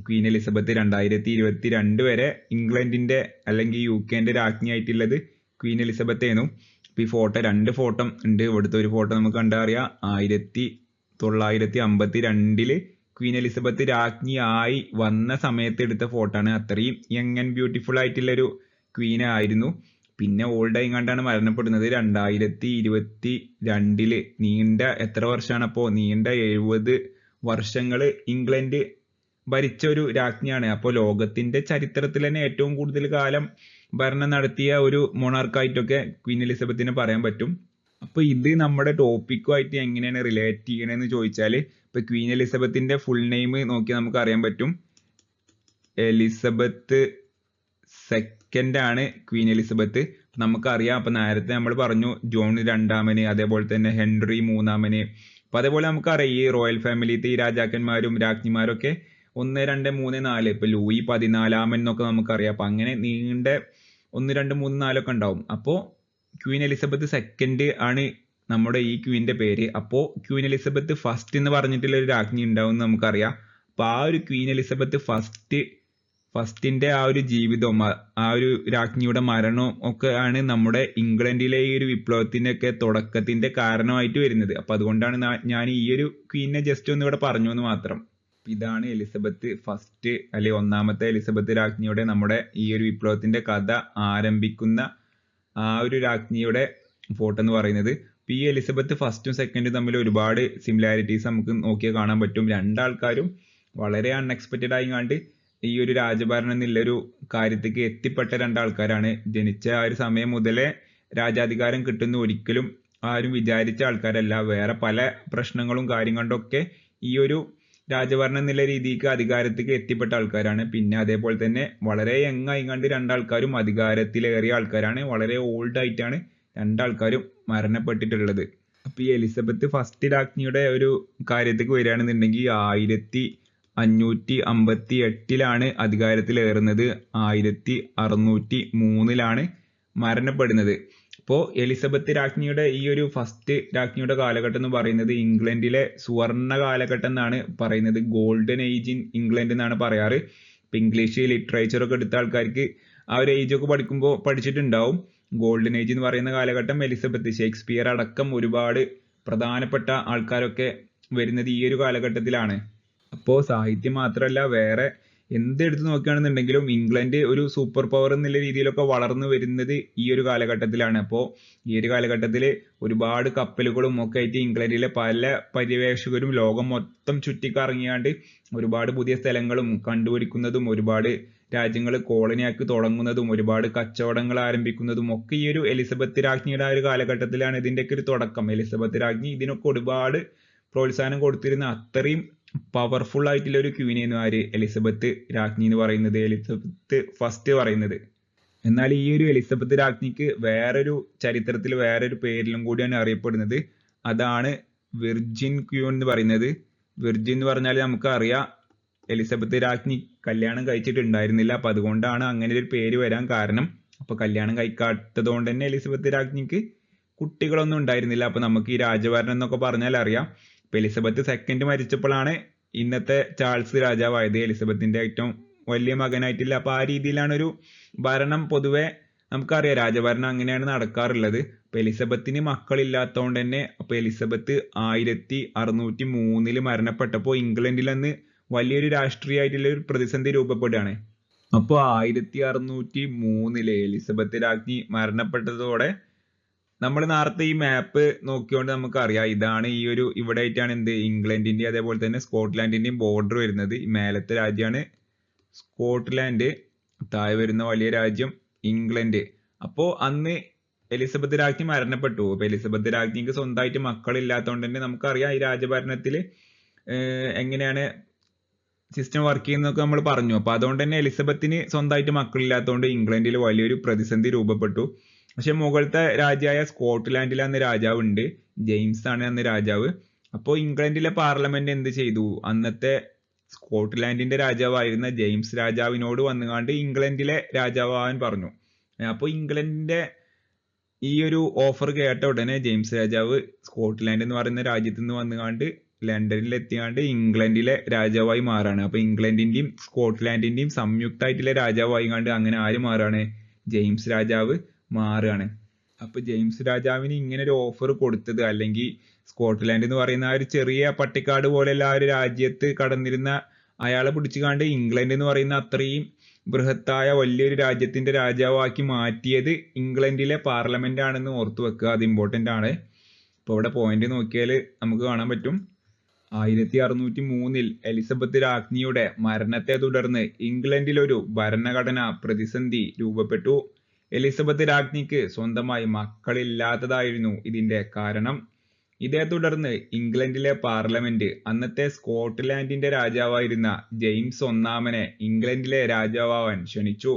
ക്വീൻ എലിസബത്ത്. 2022 വരെ ഇംഗ്ലണ്ടിന്റെ അല്ലെങ്കിൽ UK രാജ്ഞിയായിട്ടുള്ളത് ക്വീൻ എലിസബത്ത് ആയിരുന്നു. അപ്പൊ ഈ ഫോട്ടോ, 2 ഫോട്ടോ ഉണ്ട്. ഇവിടുത്തെ ഒരു ഫോട്ടോ നമുക്ക് കണ്ടറിയാം, 1952 ക്വീൻ എലിസബത്ത് രാജ്ഞിയായി വന്ന സമയത്ത് എടുത്ത ഫോട്ടോ ആണ്. അത്രയും യങ് ആൻഡ് ബ്യൂട്ടിഫുൾ ആയിട്ടുള്ള ഒരു ക്വീൻ ആയിരുന്നു. പിന്നെ ഓൾഡായി കണ്ടാണ് മരണപ്പെടുന്നത് 2022. നീണ്ട എത്ര വർഷമാണ് അപ്പോ? നീണ്ട 70 വർഷങ്ങൾ ഇംഗ്ലണ്ട് ഭരിച്ച ഒരു രാജ്ഞിയാണ്. അപ്പോൾ ലോകത്തിന്റെ ചരിത്രത്തിൽ തന്നെ ഏറ്റവും കൂടുതൽ കാലം ഭരണം നടത്തിയ ഒരു മൊണാർക്കായിട്ടൊക്കെ ക്വീൻ എലിസബത്തിനെ പറയാൻ പറ്റും. അപ്പൊ ഇത് നമ്മുടെ ടോപ്പിക്കുമായിട്ട് എങ്ങനെയാണ് റിലേറ്റ് ചെയ്യണമെന്ന് ചോദിച്ചാല്, ഇപ്പൊ ക്വീൻ എലിസബത്തിന്റെ ഫുൾ നെയിം നോക്കിയാൽ നമുക്ക് അറിയാൻ പറ്റും. എലിസബത്ത് സെക്കൻഡ് ആണ് ക്വീൻ എലിസബത്ത്. നമുക്കറിയാം, അപ്പൊ നേരത്തെ നമ്മൾ പറഞ്ഞു ജോൺ 2 അതേപോലെ തന്നെ ഹെൻറി 3. അപ്പൊ അതേപോലെ നമുക്കറിയാം ഈ റോയൽ ഫാമിലിത്തെ ഈ രാജാക്കന്മാരും രാജ്ഞിമാരും ഒക്കെ 1, 2, 3, 4, ഇപ്പൊ ലൂയി 14 എന്നൊക്കെ നമുക്കറിയാം. അപ്പൊ അങ്ങനെ നീണ്ട 1, 2, 3, 4 ഒക്കെ ഉണ്ടാവും. അപ്പോ ക്വീൻ എലിസബത്ത് സെക്കൻഡ് ആണ് നമ്മുടെ ഈ ക്വീന്റെ പേര്. അപ്പോ ക്വീൻ എലിസബത്ത് ഫസ്റ്റ് എന്ന് പറഞ്ഞിട്ടുള്ള ഒരു രാജ്ഞി ഉണ്ടാവും എന്ന് നമുക്കറിയാം. അപ്പൊ ആ ഒരു ക്വീൻ എലിസബത്ത് ഫസ്റ്റിന്റെ ആ ഒരു ജീവിതവും ആ ഒരു രാജ്ഞിയുടെ മരണവും ഒക്കെ ആണ് നമ്മുടെ ഇംഗ്ലണ്ടിലെ ഈ ഒരു വിപ്ലവത്തിന്റെ ഒക്കെ തുടക്കത്തിന്റെ കാരണമായിട്ട് വരുന്നത്. അപ്പൊ അതുകൊണ്ടാണ് ഞാൻ ഈ ഒരു ക്വീനെ ജസ്റ്റ് ഒന്ന് ഇവിടെ പറഞ്ഞു എന്ന് മാത്രം. ഇതാണ് എലിസബത്ത് ഫസ്റ്റ്, അല്ലെ ഒന്നാമത്തെ എലിസബത്ത് രാജ്ഞിയുടെ നമ്മുടെ ഈ ഒരു വിപ്ലവത്തിന്റെ കഥ ആരംഭിക്കുന്ന ആ ഒരു രാജ്ഞിയുടെ ഫോട്ടോ എന്ന് പറയുന്നത്. ഈ എലിസബത്ത് ഫസ്റ്റും സെക്കൻഡും തമ്മിൽ ഒരുപാട് സിമിലാരിറ്റീസ് നമുക്ക് നോക്കിയാൽ കാണാൻ പറ്റും. രണ്ടാൾക്കാരും വളരെ അൺഎക്സ്പെക്റ്റഡ് ആയി കണ്ട് ഈ ഒരു രാജഭരണം എന്നുള്ളൊരു കാര്യത്തേക്ക് എത്തിപ്പെട്ട രണ്ടാൾക്കാരാണ്. ജനിച്ച ആ ഒരു സമയം മുതലേ രാജാധികാരം കിട്ടുന്ന ഒരിക്കലും ആരും വിചാരിച്ച ആൾക്കാരല്ല. വേറെ പല പ്രശ്നങ്ങളും കാര്യം കൊണ്ടൊക്കെ ഈ ഒരു രാജഭരണം എന്നുള്ള രീതിക്ക് അധികാരത്തേക്ക് എത്തിപ്പെട്ട ആൾക്കാരാണ്. പിന്നെ അതേപോലെ തന്നെ വളരെ യങ് ആയി കണ്ട് രണ്ടാൾക്കാരും അധികാരത്തിലേറിയ ആൾക്കാരാണ്. വളരെ ഓൾഡ് ആയിട്ടാണ് രണ്ടാൾക്കാരും മരണപ്പെട്ടിട്ടുള്ളത്. അപ്പൊ ഈ എലിസബത്ത് ഫസ്റ്റ് രാജ്ഞിയുടെ ഒരു കാര്യത്തേക്ക് വരികയാണെന്നുണ്ടെങ്കിൽ 1558 അധികാരത്തിലേറുന്നത്. 1603 മരണപ്പെടുന്നത്. അപ്പോൾ എലിസബത്ത് രാജ്ഞിയുടെ ഈ ഒരു ഫസ്റ്റ് രാജ്ഞിയുടെ കാലഘട്ടം എന്ന് പറയുന്നത് ഇംഗ്ലണ്ടിലെ സുവർണ കാലഘട്ടം എന്നാണ് പറയുന്നത്. ഗോൾഡൻ ഏജ് ഇൻ ഇംഗ്ലണ്ട് എന്നാണ് പറയാറ്. ഇപ്പൊ ഇംഗ്ലീഷ് ലിറ്ററേച്ചർ ഒക്കെ എടുത്ത ആൾക്കാർക്ക് ആ ഒരു ഏജ് ഒക്കെ പഠിക്കുമ്പോൾ പഠിച്ചിട്ടുണ്ടാവും. ഗോൾഡൻ ഏജ് എന്ന് പറയുന്ന കാലഘട്ടം എലിസബത്ത്, ഷേക്സ്പിയർ അടക്കം ഒരുപാട് പ്രധാനപ്പെട്ട ആൾക്കാരൊക്കെ വരുന്നത് ഈ ഒരു കാലഘട്ടത്തിലാണ്. അപ്പോൾ സാഹിത്യം മാത്രമല്ല വേറെ എന്തെടുത്ത് നോക്കുകയാണെന്നുണ്ടെങ്കിലും ഇംഗ്ലണ്ട് ഒരു സൂപ്പർ പവർ എന്നുള്ള രീതിയിലൊക്കെ വളർന്നു വരുന്നത് ഈ ഒരു കാലഘട്ടത്തിലാണ്. അപ്പോൾ ഈ ഒരു കാലഘട്ടത്തിൽ ഒരുപാട് കപ്പലുകളും ഒക്കെ ആയിട്ട് ഇംഗ്ലണ്ടിലെ പല പര്യവേഷകരും ലോകം മൊത്തം ചുറ്റിക്കറങ്ങിയാണ്ട് ഒരുപാട് പുതിയ സ്ഥലങ്ങളും കണ്ടുപിടിക്കുന്നതും ഒരുപാട് രാജ്യങ്ങൾ കോളനിയാക്കി തുടങ്ങുന്നതും ഒരുപാട് കച്ചവടങ്ങൾ ആരംഭിക്കുന്നതും ഒക്കെ ഈ ഒരു എലിസബത്ത് രാജ്ഞിയുടെ ആ ഒരു കാലഘട്ടത്തിലാണ് ഇതിൻ്റെയൊക്കെ ഒരു തുടക്കം. എലിസബത്ത് രാജ്ഞി ഇതിനൊക്കെ ഒരുപാട് പ്രോത്സാഹനം കൊടുത്തിരുന്ന അത്രയും പവർഫുൾ ആയിട്ടുള്ള ഒരു ക്വീനായിരുന്നു ആര്? എലിസബത്ത് രാജ്ഞി എന്ന് പറയുന്നത്, എലിസബത്ത് ഫസ്റ്റ് പറയുന്നത്. എന്നാൽ ഈ ഒരു എലിസബത്ത് രാജ്ഞിക്ക് വേറൊരു ചരിത്രത്തിൽ വേറൊരു പേരിലും കൂടിയാണ് അറിയപ്പെടുന്നത്. അതാണ് വിർജിൻ ക്വീൻ എന്ന് പറയുന്നത്. വിർജിൻ എന്ന് പറഞ്ഞാൽ നമുക്കറിയാം എലിസബത്ത് രാജ്ഞി കല്യാണം കഴിച്ചിട്ടുണ്ടായിരുന്നില്ല. അപ്പൊ അതുകൊണ്ടാണ് അങ്ങനെ ഒരു പേര് വരാൻ കാരണം. അപ്പൊ കല്യാണം കഴിക്കാത്തത് കൊണ്ട് തന്നെ എലിസബത്ത് രാജ്ഞിക്ക് കുട്ടികളൊന്നും ഉണ്ടായിരുന്നില്ല. അപ്പൊ നമുക്ക് ഈ രാജഭരണം എന്നൊക്കെ പറഞ്ഞാൽ അറിയാം. ഇപ്പൊ എലിസബത്ത് സെക്കൻഡ് മരിച്ചപ്പോഴാണ് ഇന്നത്തെ ചാൾസ് രാജാവായത്. എലിസബത്തിന്റെ ഏറ്റവും വലിയ മകനായിട്ടില്ല. അപ്പൊ ആ രീതിയിലാണ് ഒരു ഭരണം പൊതുവെ നമുക്കറിയാം, രാജഭരണം അങ്ങനെയാണ് നടക്കാറുള്ളത്. അപ്പൊ എലിസബത്തിന് മക്കളില്ലാത്തതുകൊണ്ട് തന്നെ അപ്പൊ എലിസബത്ത് 1603 മരണപ്പെട്ടപ്പോൾ ഇംഗ്ലണ്ടിൽ അന്ന് വലിയൊരു രാഷ്ട്രീയമായിട്ടുള്ള ഒരു പ്രതിസന്ധി രൂപപ്പെടുകയാണ്. അപ്പോൾ 1603 എലിസബത്ത് രാജ്ഞി മരണപ്പെട്ടതോടെ നമ്മൾ നേരത്തെ ഈ മാപ്പ് നോക്കിയോണ്ട് നമുക്കറിയാം, ഇതാണ് ഈ ഒരു ഇവിടെ ആയിട്ടാണ് എന്ത് ഇംഗ്ലണ്ടിന്റെ അതേപോലെ തന്നെ സ്കോട്ട്ലാൻഡിന്റെയും ബോർഡർ വരുന്നത്. ഈ മേലത്തെ രാജ്യമാണ് സ്കോട്ട്ലാൻഡ്, താഴെ വരുന്ന വലിയ രാജ്യം ഇംഗ്ലണ്ട്. അപ്പോ അന്ന് എലിസബത്ത് രാജ്ഞി മരണപ്പെട്ടു. അപ്പൊ എലിസബത്ത് രാജ്ഞിക്ക് സ്വന്തമായിട്ട് മക്കളില്ലാത്തതുകൊണ്ട് തന്നെ നമുക്കറിയാം ഈ രാജഭരണത്തില് എങ്ങനെയാണ് സിസ്റ്റം വർക്ക് ചെയ്യുന്നതൊക്കെ നമ്മൾ പറഞ്ഞു. അപ്പൊ അതുകൊണ്ട് തന്നെ എലിസബത്തിന് സ്വന്തമായിട്ട് മക്കളില്ലാത്തതുകൊണ്ട് ഇംഗ്ലണ്ടിൽ വലിയൊരു പ്രതിസന്ധി രൂപപ്പെട്ടു. പക്ഷെ മുകളിലത്തെ രാജ്യമായ സ്കോട്ട്ലാൻഡിൽ അന്ന് രാജാവ് ഉണ്ട്, ജെയിംസ് ആണ് അന്ന് രാജാവ്. അപ്പോൾ ഇംഗ്ലണ്ടിലെ പാർലമെന്റ് എന്ത് ചെയ്തു, അന്നത്തെ സ്കോട്ട്ലാൻഡിന്റെ രാജാവായിരുന്ന ജെയിംസ് രാജാവിനോട് വന്നുകൊണ്ട് ഇംഗ്ലണ്ടിലെ രാജാവാൻ പറഞ്ഞു. അപ്പോൾ ഇംഗ്ലണ്ടിന്റെ ഈ ഒരു ഓഫർ കേട്ട ഉടനെ ജെയിംസ് രാജാവ് സ്കോട്ട്ലാൻഡ് എന്ന് പറയുന്ന രാജ്യത്ത് നിന്ന് വന്നുകൊണ്ട് ലണ്ടനിൽ എത്തിയാണ്ട് ഇംഗ്ലണ്ടിലെ രാജാവായി മാറാണ്. അപ്പൊ ഇംഗ്ലണ്ടിന്റെയും സ്കോട്ട്ലാൻഡിന്റെയും സംയുക്തമായിട്ടുള്ള രാജാവായി കണ്ട് അങ്ങനെ ആര് മാറാണ്, ജെയിംസ് രാജാവ് മാറുകയാണ്. അപ്പൊ ജെയിംസ് രാജാവിന് ഇങ്ങനെ ഒരു ഓഫർ കൊടുത്തത്, അല്ലെങ്കിൽ സ്കോട്ട്ലാൻഡ് എന്ന് പറയുന്ന ആ ഒരു ചെറിയ പട്ടിക്കാട് പോലെയുള്ള ആ ഒരു രാജ്യത്ത് കടന്നിരുന്ന അയാളെ പിടിച്ചുകാണ്ട് ഇംഗ്ലണ്ട് എന്ന് പറയുന്ന അത്രയും ബൃഹത്തായ വലിയൊരു രാജ്യത്തിന്റെ രാജാവാക്കി മാറ്റിയത് ഇംഗ്ലണ്ടിലെ പാർലമെന്റ് ആണെന്ന് ഓർത്തു വെക്കുക. അത് ഇമ്പോർട്ടന്റ് ആണ്. ഇപ്പൊ ഇവിടെ പോയിന്റ് നോക്കിയാൽ നമുക്ക് കാണാൻ പറ്റും, 1603 എലിസബത്ത് രാജ്ഞിയുടെ മരണത്തെ തുടർന്ന് ഇംഗ്ലണ്ടിൽ ഒരു ഭരണഘടനാ പ്രതിസന്ധി രൂപപ്പെട്ടു. എലിസബത്ത് രാജ്ഞിക്ക് സ്വന്തമായി മക്കളില്ലാത്തതായിരുന്നു ഇതിന്റെ കാരണം. ഇതേ തുടർന്ന് ഇംഗ്ലണ്ടിലെ പാർലമെന്റ് അന്നത്തെ സ്കോട്ട്ലാൻഡിന്റെ രാജാവായിരുന്ന ജെയിംസ് ഒന്നാമനെ ഇംഗ്ലണ്ടിലെ രാജാവാൻ ക്ഷണിച്ചു.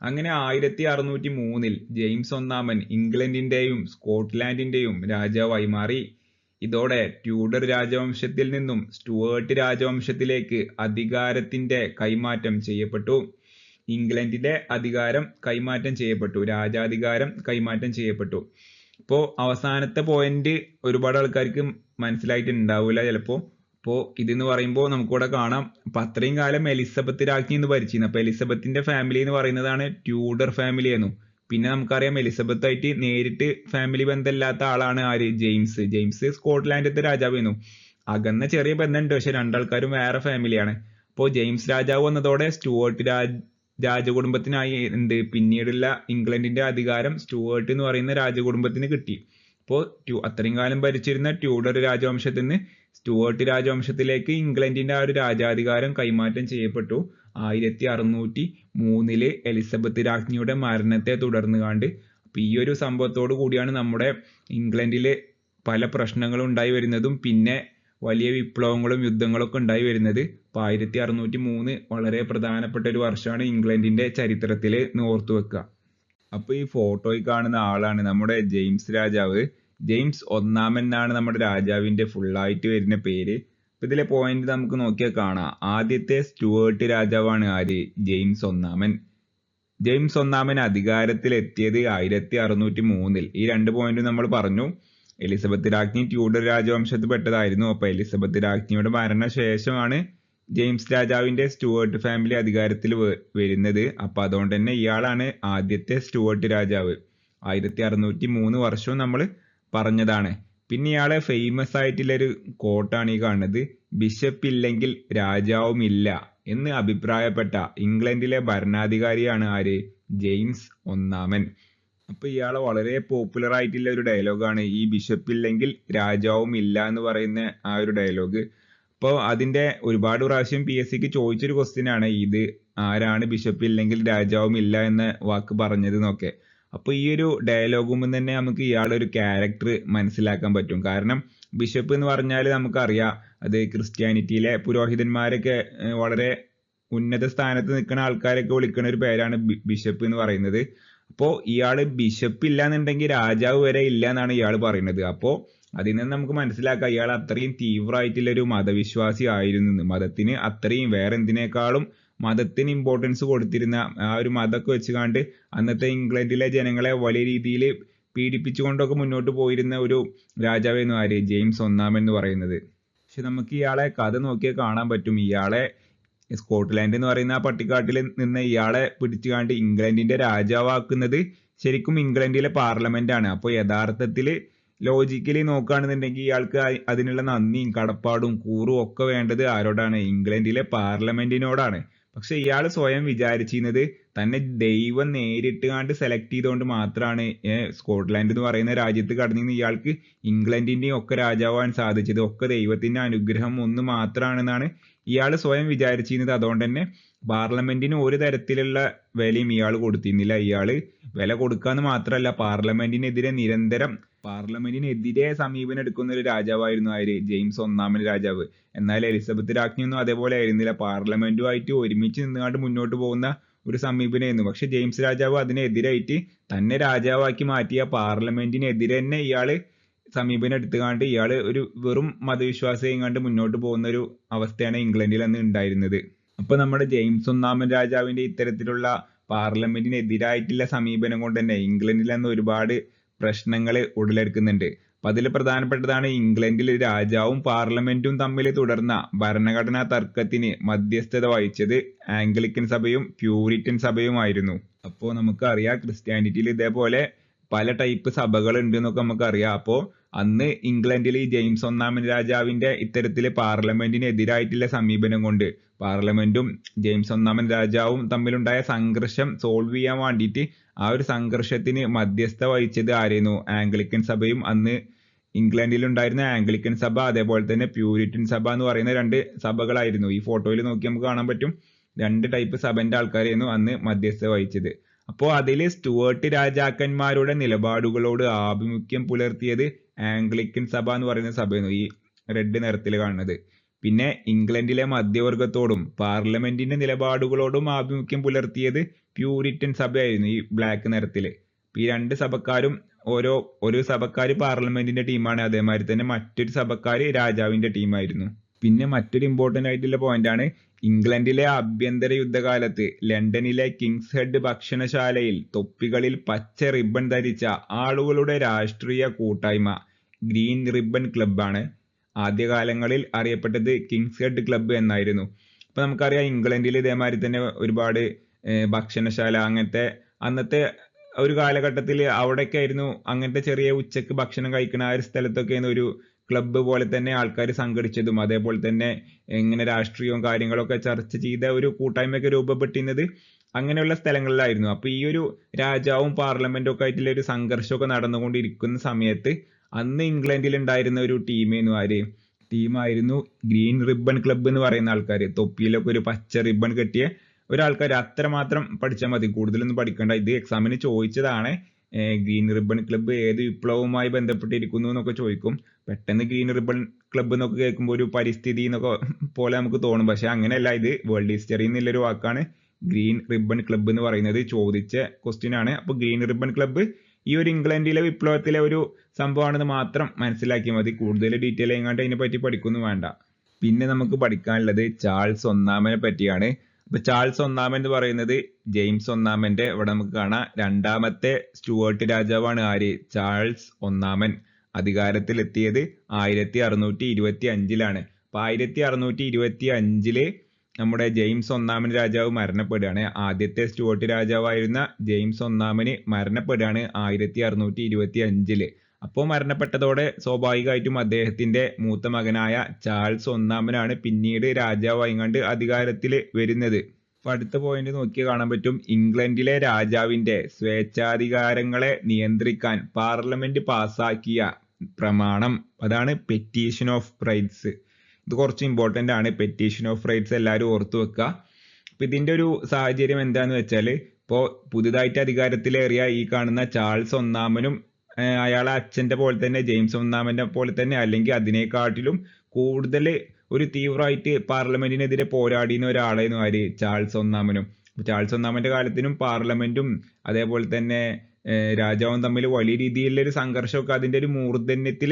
അങ്ങനെ 1603 ജെയിംസ് ഒന്നാമൻ ഇംഗ്ലണ്ടിന്റെയും സ്കോട്ട്ലാൻഡിന്റെയും രാജാവായി മാറി. ഇതോടെ ട്യൂഡർ രാജവംശത്തിൽ നിന്നും സ്റ്റുവേർട്ട് രാജവംശത്തിലേക്ക് അധികാരത്തിന്റെ കൈമാറ്റം ചെയ്യപ്പെട്ടു. ഇംഗ്ലണ്ടിലെ അധികാരം കൈമാറ്റം ചെയ്യപ്പെട്ടു, രാജാധികാരം കൈമാറ്റം ചെയ്യപ്പെട്ടു. ഇപ്പോ അവസാനത്തെ പോയിന്റ് ഒരുപാട് ആൾക്കാർക്ക് മനസ്സിലായിട്ടുണ്ടാവില്ല ചിലപ്പോ. അപ്പോ ഇതെന്ന് പറയുമ്പോൾ നമുക്കിവിടെ കാണാം, അപ്പൊ അത്രയും കാലം എലിസബത്ത് രാജ്ഞി എന്ന് ഭരിച്ചിരുന്നു. അപ്പൊ എലിസബത്തിന്റെ ഫാമിലി എന്ന് പറയുന്നതാണ് ട്യൂഡർ ഫാമിലി എന്നും. പിന്നെ നമുക്കറിയാം എലിസബത്ത് ആയിട്ട് നേരിട്ട് ഫാമിലി ബന്ധമില്ലാത്ത ആളാണ് ആര്, ജെയിംസ്. ജെയിംസ് സ്കോട്ട്ലാൻഡിലത്തെ രാജാവായിരുന്നു. അകന്ന ചെറിയ ബന്ധമുണ്ട്, പക്ഷെ രണ്ടാൾക്കാരും വേറെ ഫാമിലിയാണ്. അപ്പോൾ ജെയിംസ് രാജാവ് വന്നതോടെ സ്റ്റുവേർട്ട് രാജകുടുംബത്തിനായി പിന്നീടുള്ള ഇംഗ്ലണ്ടിന്റെ അധികാരം സ്റ്റുവേർട്ട് എന്ന് പറയുന്ന രാജകുടുംബത്തിന് കിട്ടി. അപ്പോൾ അത്രയും കാലം ഭരിച്ചിരുന്ന ട്യൂഡർ രാജവംശത്തിൽ നിന്ന് സ്റ്റുവേർട്ട് രാജവംശത്തിലേക്ക് ഇംഗ്ലണ്ടിന്റെ ആ ഒരു രാജാധികാരം കൈമാറ്റം ചെയ്യപ്പെട്ടു 1603 എലിസബത്ത് രാജ്ഞിയുടെ മരണത്തെ തുടർന്ന് കണ്ട്. അപ്പൊ ഈ ഒരു സംഭവത്തോടു കൂടിയാണ് നമ്മുടെ ഇംഗ്ലണ്ടില് പല പ്രശ്നങ്ങളും ഉണ്ടായി വരുന്നതും പിന്നെ വലിയ വിപ്ലവങ്ങളും യുദ്ധങ്ങളൊക്കെ ഉണ്ടായി വരുന്നത്. അപ്പൊ 1603 വളരെ പ്രധാനപ്പെട്ട ഒരു വർഷമാണ് ഇംഗ്ലണ്ടിന്റെ ചരിത്രത്തില് ഓർത്തു വെക്കുക. അപ്പൊ ഈ ഫോട്ടോയിൽ കാണുന്ന ആളാണ് നമ്മുടെ ജെയിംസ് രാജാവ്. ജെയിംസ് ഒന്നാമൻ എന്നാണ് നമ്മുടെ രാജാവിന്റെ ഫുള്ളായിട്ട് വരുന്ന പേര്. അപ്പൊ ഇതിലെ പോയിന്റ് നമുക്ക് നോക്കിയാൽ കാണാം, ആദ്യത്തെ സ്റ്റുവേർട്ട് രാജാവാണ് ആര്, ജെയിംസ് ഒന്നാമൻ. ജെയിംസ് ഒന്നാമൻ അധികാരത്തിൽ എത്തിയത് 1603. ഈ 2 പോയിന്റ് നമ്മൾ പറഞ്ഞു. എലിസബത്ത് രാജ്ഞി ട്യൂഡർ രാജവംശത്തിൽ പെട്ടതായിരുന്നു. അപ്പൊ എലിസബത്ത് രാജ്ഞിയുടെ മരണശേഷമാണ് ജെയിംസ് രാജാവിന്റെ സ്റ്റുവേർട്ട് ഫാമിലി അധികാരത്തിൽ വരുന്നത്. അപ്പൊ അതുകൊണ്ട് തന്നെ ഇയാളാണ് ആദ്യത്തെ സ്റ്റുവേർട്ട് രാജാവ്. 1603 വർഷവും നമ്മൾ പറഞ്ഞതാണ്. പിന്നെ ഇയാളെ ഫേമസ് ആയിട്ടുള്ള ഒരു കോട്ടാണ് ഈ കാണുന്നത്, ബിഷപ്പ് ഇല്ലെങ്കിൽ രാജാവും ഇല്ല എന്ന് അഭിപ്രായപ്പെട്ട ഇംഗ്ലണ്ടിലെ ഭരണാധികാരിയാണ് ആര്, ജെയിംസ് ഒന്നാമൻ. അപ്പൊ ഇയാളെ വളരെ പോപ്പുലർ ആയിട്ടുള്ള ഒരു ഡയലോഗാണ് ഈ ബിഷപ്പ് ഇല്ലെങ്കിൽ രാജാവും ഇല്ല എന്ന് പറയുന്ന ആ ഒരു ഡയലോഗ്. അപ്പോൾ അതിന്റെ ഒരുപാട് പ്രാവശ്യം PSCക്ക് ചോദിച്ചൊരു ക്വസ്റ്റ്യൻ ആണ് ഇത്, ആരാണ് ബിഷപ്പ് ഇല്ലെങ്കിൽ രാജാവും ഇല്ല എന്ന വാക്ക് പറഞ്ഞത് എന്നൊക്കെ. അപ്പൊ ഈ ഒരു ഡയലോഗുമ്പോൾ തന്നെ നമുക്ക് ഇയാളൊരു ക്യാരക്ടർ മനസ്സിലാക്കാൻ പറ്റും. കാരണം ബിഷപ്പ് എന്ന് പറഞ്ഞാൽ നമുക്കറിയാം, അത് ക്രിസ്ത്യാനിറ്റിയിലെ പുരോഹിതന്മാരൊക്കെ വളരെ ഉന്നത സ്ഥാനത്ത് നിൽക്കുന്ന ആൾക്കാരൊക്കെ വിളിക്കുന്ന ഒരു പേരാണ് ബിഷപ്പ് എന്ന് പറയുന്നത്. അപ്പോ ഇയാള് ബിഷപ്പ് ഇല്ല എന്നുണ്ടെങ്കിൽ രാജാവ് വരെ ഇല്ല എന്നാണ് ഇയാൾ പറയുന്നത്. അപ്പോ അതിൽ നിന്ന് നമുക്ക് മനസ്സിലാക്കാം ഇയാൾ അത്രയും തീവ്രമായിട്ടുള്ള ഒരു മതവിശ്വാസി ആയിരുന്നു. മതത്തിന് അത്രയും വേറെ എന്തിനേക്കാളും മതത്തിന് ഇമ്പോർട്ടൻസ് കൊടുത്തിരുന്ന ആ ഒരു മതമൊക്കെ വെച്ചുകൊണ്ട് അന്നത്തെ ഇംഗ്ലണ്ടിലെ ജനങ്ങളെ വലിയ രീതിയിൽ പീഡിപ്പിച്ചുകൊണ്ടൊക്കെ മുന്നോട്ട് പോയിരുന്ന ഒരു രാജാവായിരുന്നു ആര്, ജെയിംസ് ഒന്നാമൻ എന്ന് പറയുന്നത്. പക്ഷെ നമുക്ക് ഇയാളെ കഥ നോക്കിയാൽ കാണാൻ പറ്റും, ഇയാളെ സ്കോട്ട്ലാൻഡ് എന്ന് പറയുന്ന ആ പട്ടിക്കാട്ടിൽ നിന്ന് ഇയാളെ പിടിച്ചുകാണ്ട് ഇംഗ്ലണ്ടിന്റെ രാജാവാക്കുന്നത് ശരിക്കും ഇംഗ്ലണ്ടിലെ പാർലമെന്റ് ആണ്. അപ്പോൾ യഥാർത്ഥത്തിൽ ലോജിക്കലി നോക്കുകയാണെന്നുണ്ടെങ്കിൽ ഇയാൾക്ക് അതിനുള്ള നന്ദിയും കടപ്പാടും കൂറും ഒക്കെ വേണ്ടത് ആരോടാണ്? ഇംഗ്ലണ്ടിലെ പാർലമെന്റിനോടാണ്. പക്ഷെ ഇയാൾ സ്വയം വിചാരിച്ചിരുന്നത് തന്നെ ദൈവം നേരിട്ട് കണ്ട് സെലക്ട് ചെയ്തുകൊണ്ട് മാത്രമാണ് സ്കോട്ട്ലാൻഡ് എന്ന് പറയുന്ന രാജ്യത്ത് കടന്നു ഇയാൾക്ക് ഇംഗ്ലണ്ടിന്റെയും ഒക്കെ രാജാവാൻ സാധിച്ചത്. ഒക്കെ ദൈവത്തിന്റെ അനുഗ്രഹം ഒന്ന് മാത്രമാണെന്നാണ് ഇയാൾ സ്വയം വിചാരിച്ചിരുന്നത്. അതുകൊണ്ട് തന്നെ പാർലമെന്റിന് ഒരു തരത്തിലുള്ള വിലയും ഇയാൾ കൊടുത്തിരുന്നില്ല. ഇയാള് വില കൊടുക്കാന്ന് മാത്രമല്ല, പാർലമെന്റിനെതിരെ സമീപനം എടുക്കുന്ന ഒരു രാജാവായിരുന്നു ആര്? ജെയിംസ് ഒന്നാമൻ രാജാവ്. എന്നാൽ എലിസബത്ത് രാജ്ഞിയൊന്നും അതേപോലെ ആയിരുന്നില്ല. പാർലമെന്റുമായിട്ട് ഒരുമിച്ച് നിന്നുകൊണ്ട് മുന്നോട്ട് പോകുന്ന ഒരു സമീപനമായിരുന്നു. പക്ഷെ ജെയിംസ് രാജാവ് അതിനെതിരായിട്ട് തന്നെ രാജാവാക്കി മാറ്റിയ പാർലമെന്റിനെതിരെ തന്നെ ഇയാള് സമീപനം എടുത്തുകൊണ്ട് ഇയാള് ഒരു വെറും മതവിശ്വാസം കണ്ട് മുന്നോട്ട് പോകുന്ന ഒരു അവസ്ഥയാണ് ഇംഗ്ലണ്ടിൽ അന്ന് ഉണ്ടായിരുന്നത്. അപ്പൊ നമ്മുടെ ജെയിംസ് ഒന്നാമൻ രാജാവിന്റെ ഇത്തരത്തിലുള്ള പാർലമെന്റിനെതിരായിട്ടുള്ള സമീപനം കൊണ്ട് തന്നെ ഇംഗ്ലണ്ടിൽ അന്ന് ഒരുപാട് പ്രശ്നങ്ങൾ ഉടലെടുക്കുന്നുണ്ട്. അപ്പൊ അതിൽ പ്രധാനപ്പെട്ടതാണ് ഇംഗ്ലണ്ടിൽ രാജാവും പാർലമെന്റും തമ്മിൽ തുടർന്ന ഭരണഘടനാ തർക്കത്തിന് മധ്യസ്ഥത വഹിച്ചത് ആംഗ്ലിക്കൻ സഭയും പ്യൂരിറ്റൻ സഭയുമായിരുന്നു. അപ്പോൾ നമുക്കറിയാം ക്രിസ്ത്യാനിറ്റിയിൽ ഇതേപോലെ പല ടൈപ്പ് സഭകൾ ഉണ്ട് എന്നൊക്കെ നമുക്കറിയാം. അപ്പോൾ അന്ന് ഇംഗ്ലണ്ടിൽ ഈ ജെയിംസ് ഒന്നാമൻ രാജാവിന്റെ ഇത്തരത്തില് പാർലമെന്റിനെതിരായിട്ടുള്ള സമീപനം കൊണ്ട് പാർലമെന്റും ജെയിംസ് ഒന്നാമൻ രാജാവും തമ്മിലുണ്ടായ സംഘർഷം സോൾവ് ചെയ്യാൻ വേണ്ടിയിട്ട് ആ ഒരു സംഘർഷത്തിന് മധ്യസ്ഥ വഹിച്ചത് ആയിരുന്നു? ആംഗ്ലിക്കൻ സഭയും. അന്ന് ഇംഗ്ലണ്ടിൽ ഉണ്ടായിരുന്ന ആംഗ്ലിക്കൻ സഭ അതേപോലെ തന്നെ പ്യൂരിറ്റൻ സഭ എന്ന് പറയുന്ന രണ്ട് സഭകളായിരുന്നു. ഈ ഫോട്ടോയിൽ നോക്കി നമുക്ക് കാണാൻ പറ്റും. രണ്ട് ടൈപ്പ് സഭന്റെ ആൾക്കാരായിരുന്നു അന്ന് മധ്യസ്ഥ വഹിച്ചത്. അപ്പോൾ അതിൽ സ്റ്റുവർട്ട് രാജാക്കന്മാരുടെ നിലപാടുകളോട് ആഭിമുഖ്യം പുലർത്തിയത് ആംഗ്ലിക്കൻ സഭ എന്ന് പറയുന്ന സഭയായിരുന്നു, ഈ റെഡ് നിറത്തിൽ കാണുന്നത്. പിന്നെ ഇംഗ്ലണ്ടിലെ മധ്യവർഗത്തോടും പാർലമെന്റിന്റെ നിലപാടുകളോടും ആഭിമുഖ്യം പുലർത്തിയത് പ്യൂരിറ്റൻ സഭയായിരുന്നു, ഈ ബ്ലാക്ക് നിറത്തില്. ഈ രണ്ട് സഭക്കാരും ഒരു സഭക്കാര് പാർലമെന്റിന്റെ ടീമാണ്, അതേമാതിരി തന്നെ മറ്റൊരു സഭക്കാര് രാജാവിന്റെ ടീമായിരുന്നു. പിന്നെ മറ്റൊരു ഇമ്പോർട്ടന്റ് ആയിട്ടുള്ള പോയിന്റ് ആണ്, ഇംഗ്ലണ്ടിലെ ആഭ്യന്തര യുദ്ധകാലത്ത് ലണ്ടനിലെ കിങ്സ് ഹെഡ് ഭക്ഷണശാലയിൽ തൊപ്പികളിൽ പച്ച റിബൺ ധരിച്ച ആളുകളുടെ രാഷ്ട്രീയ കൂട്ടായ്മ ഗ്രീൻ റിബൺ ക്ലബ്ബാണ്. ആദ്യകാലങ്ങളിൽ അറിയപ്പെട്ടത് കിങ്സ് ഹെഡ് ക്ലബ്ബ് എന്നായിരുന്നു. അപ്പൊ നമുക്കറിയാം ഇംഗ്ലണ്ടിൽ ഇതേമാതിരി തന്നെ ഒരുപാട് ഭക്ഷണശാല അങ്ങനത്തെ അന്നത്തെ ഒരു കാലഘട്ടത്തിൽ അവിടെയൊക്കെ ആയിരുന്നു അങ്ങനത്തെ ചെറിയ ഉച്ചക്ക് ഭക്ഷണം കഴിക്കുന്ന ആ ഒരു സ്ഥലത്തൊക്കെ ഒരു ക്ലബ്ബ് പോലെ തന്നെ ആൾക്കാർ സംഘടിച്ചതും അതേപോലെ തന്നെ എങ്ങനെ രാഷ്ട്രീയവും കാര്യങ്ങളൊക്കെ ചർച്ച ചെയ്ത ഒരു കൂട്ടായ്മയൊക്കെ രൂപപ്പെട്ടിരുന്നത് അങ്ങനെയുള്ള സ്ഥലങ്ങളിലായിരുന്നു. അപ്പൊ ഈ ഒരു രാജാവും പാർലമെന്റും ഒക്കെ ആയിട്ടുള്ള ഒരു സംഘർഷമൊക്കെ നടന്നുകൊണ്ടിരിക്കുന്ന സമയത്ത് അന്ന് ഇംഗ്ലണ്ടിൽ ഉണ്ടായിരുന്ന ഒരു ടീമായിരുന്നു ഗ്രീൻ റിബൺ ക്ലബ്ബ് എന്ന് പറയുന്ന ആൾക്കാർ. തൊപ്പിയിലൊക്കെ ഒരു പച്ച റിബൺ കെട്ടിയ ഒരാൾക്കാർ. അത്രമാത്രം പഠിച്ചാൽ മതി, കൂടുതലൊന്നും പഠിക്കണ്ട. ഇത് എക്സാമിന് ചോദിച്ചതാണ്. ഗ്രീൻ റിബൺ ക്ലബ്ബ് ഏത് വിപ്ലവവുമായി ബന്ധപ്പെട്ടിരിക്കുന്നു എന്നൊക്കെ ചോദിക്കും. പെട്ടെന്ന് ഗ്രീൻ റിബൺ ക്ലബ്ബ് എന്നൊക്കെ കേൾക്കുമ്പോൾ ഒരു പരിസ്ഥിതി എന്നൊക്കെ പോലെ നമുക്ക് തോന്നും. പക്ഷെ അങ്ങനെയല്ല, ഇത് വേൾഡ് ഹിസ്റ്ററി എന്നുള്ളൊരു വാക്കാണ് ഗ്രീൻ റിബൺ ക്ലബ്ബ് എന്ന് പറയുന്നത്. ചോദിച്ച ക്വസ്റ്റ്യൻ ആണ്. അപ്പൊ ഗ്രീൻ റിബൺ ക്ലബ്ബ് ഈ ഒരു ഇംഗ്ലണ്ടിലെ വിപ്ലവത്തിലെ ഒരു സംഭവമാണെന്ന് മാത്രം മനസ്സിലാക്കിയാൽ മതി. കൂടുതൽ ഡീറ്റെയിൽ ആയിട്ട് അതിനെ പറ്റി പഠിക്കൊന്നും വേണ്ട. പിന്നെ നമുക്ക് പഠിക്കാനുള്ളത് ചാൾസ് ഒന്നാമനെ പറ്റിയാണ്. അപ്പൊ ചാൾസ് ഒന്നാമൻ എന്ന് പറയുന്നത് ജെയിംസ് ഒന്നാമന്റെ ഇവിടെ നമുക്ക് കാണാം രണ്ടാമത്തെ സ്റ്റുവർട്ട് രാജാവാണ്. ആര്? ചാൾസ് ഒന്നാമൻ. അധികാരത്തിലെത്തിയത് 1625-ലാണ്. അപ്പൊ 1625 നമ്മുടെ ജെയിംസ് ഒന്നാമൻ രാജാവ് മരണപ്പെടുകയാണ്. ആദ്യത്തെ സ്റ്റുവർട്ട് രാജാവായിരുന്ന ജെയിംസ് ഒന്നാമന് മരണപ്പെടുകയാണ് 1625. അപ്പോൾ മരണപ്പെട്ടതോടെ സ്വാഭാവികമായിട്ടും അദ്ദേഹത്തിന്റെ മൂത്ത മകനായ ചാൾസ് ഒന്നാമനാണ് പിന്നീട് രാജാവായിങ്ങാണ്ട് അധികാരത്തിൽ വരുന്നത്. അപ്പൊ അടുത്ത പോയിന്റ് നോക്കിയാൽ കാണാൻ പറ്റും, ഇംഗ്ലണ്ടിലെ രാജാവിന്റെ സ്വേച്ഛാധികാരങ്ങളെ നിയന്ത്രിക്കാൻ പാർലമെന്റ് പാസാക്കിയ പ്രമാണം, അതാണ് പെറ്റീഷൻ ഓഫ് റൈറ്റ്സ്. ഇത് കുറച്ച് ഇമ്പോർട്ടന്റ് ആണ്. പെറ്റീഷൻ ഓഫ് റൈറ്റ്സ് എല്ലാവരും ഓർത്തു വെക്കുക. അപ്പൊ ഇതിന്റെ ഒരു സാഹചര്യം എന്താന്ന് വെച്ചാൽ, ഇപ്പോ പുതുതായിട്ട് അധികാരത്തിലേറിയ ഈ കാണുന്ന ചാൾസ് ഒന്നാമനും അയാളെ അച്ഛന്റെ പോലെ തന്നെ ജെയിംസ് ഒന്നാമന്റെ പോലെ തന്നെ അല്ലെങ്കിൽ അതിനെക്കാട്ടിലും കൂടുതൽ ഒരു തീവ്രമായിട്ട് പാർലമെന്റിനെതിരെ പോരാടിയ ഒരാളായിരുന്നു ആര്? ചാൾസ് ഒന്നാമനും. ചാൾസ് ഒന്നാമന്റെ കാലത്തിനും പാർലമെന്റും അതേപോലെ തന്നെ രാജാവും തമ്മിൽ വലിയ രീതിയിലുള്ള ഒരു സംഘർഷമൊക്കെ അതിന്റെ ഒരു മൂർധന്യത്തിൽ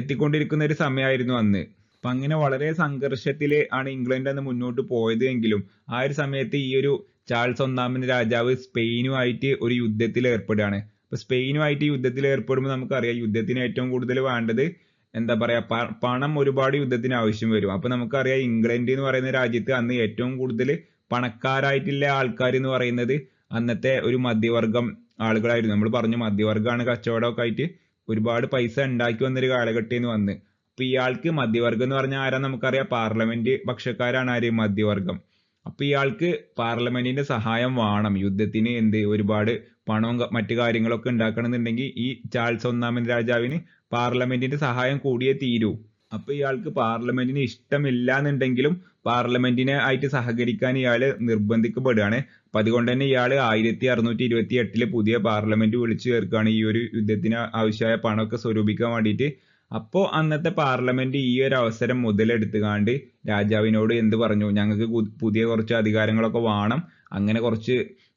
എത്തിക്കൊണ്ടിരിക്കുന്ന ഒരു സമയമായിരുന്നു അന്ന്. അപ്പൊ അങ്ങനെ വളരെ സംഘർഷത്തിൽ ആണ് ഇംഗ്ലണ്ട് അന്ന് മുന്നോട്ട് പോയത് എങ്കിലും ആ ഒരു സമയത്ത് ഈ ഒരു ചാൾസ് ഒന്നാമൻ രാജാവ് സ്പെയിനുമായിട്ട് ഒരു യുദ്ധത്തിൽ ഏർപ്പെടുകയാണ്. അപ്പൊ സ്പെയിനുമായിട്ട് യുദ്ധത്തിൽ ഏർപ്പെടുമ്പോൾ നമുക്കറിയാം യുദ്ധത്തിന് ഏറ്റവും കൂടുതൽ വേണ്ടത് എന്താ പറയാ പണം ഒരുപാട് യുദ്ധത്തിന് ആവശ്യം വരും. അപ്പൊ നമുക്കറിയാം ഇംഗ്ലണ്ട് എന്ന് പറയുന്ന രാജ്യത്ത് അന്ന് ഏറ്റവും കൂടുതൽ പണക്കാരായിട്ടുള്ള ആൾക്കാർ എന്ന് പറയുന്നത് അന്നത്തെ ഒരു മധ്യവർഗം ആളുകളായിരുന്നു. നമ്മൾ പറഞ്ഞു മധ്യവർഗമാണ് കച്ചവടമൊക്കെ ആയിട്ട് ഒരുപാട് പൈസ ഉണ്ടാക്കി വന്നൊരു കാലഘട്ടം വന്ന്. അപ്പൊ ഇയാൾക്ക് മധ്യവർഗം എന്ന് പറഞ്ഞാൽ ആരാ നമുക്കറിയാം, പാർലമെന്റ് പക്ഷക്കാരാണ് ആര്, മധ്യവർഗം. അപ്പൊ ഇയാൾക്ക് പാർലമെന്റിന്റെ സഹായം വേണം യുദ്ധത്തിന്, ഒരുപാട് പണവും മറ്റു കാര്യങ്ങളൊക്കെ ഉണ്ടാക്കണമെന്നുണ്ടെങ്കിൽ ഈ ചാൾസ് ഒന്നാമൻ രാജാവിന് പാർലമെന്റിന്റെ സഹായം കൂടിയേ തീരൂ. അപ്പൊ ഇയാൾക്ക് പാർലമെന്റിന് ഇഷ്ടമില്ല എന്നുണ്ടെങ്കിലും പാർലമെന്റിനെ ആയിട്ട് സഹകരിക്കാൻ ഇയാള് നിർബന്ധിക്കപ്പെടുകയാണ്. അപ്പൊ അതുകൊണ്ട് തന്നെ ഇയാള് 1628 പുതിയ പാർലമെന്റ് വിളിച്ചു ചേർക്കുകയാണ് ഈ ഒരു യുദ്ധത്തിന് ആവശ്യമായ പണമൊക്കെ സ്വരൂപിക്കാൻ വേണ്ടിയിട്ട്. അപ്പോ അന്നത്തെ പാർലമെന്റ് ഈ ഒരു അവസരം മുതലെടുത്തുകാണ്ട് രാജാവിനോട് എന്ത് പറഞ്ഞു, ഞങ്ങൾക്ക് പുതിയ കുറച്ച് അധികാരങ്ങളൊക്കെ വേണം, അങ്ങനെ കുറച്ച്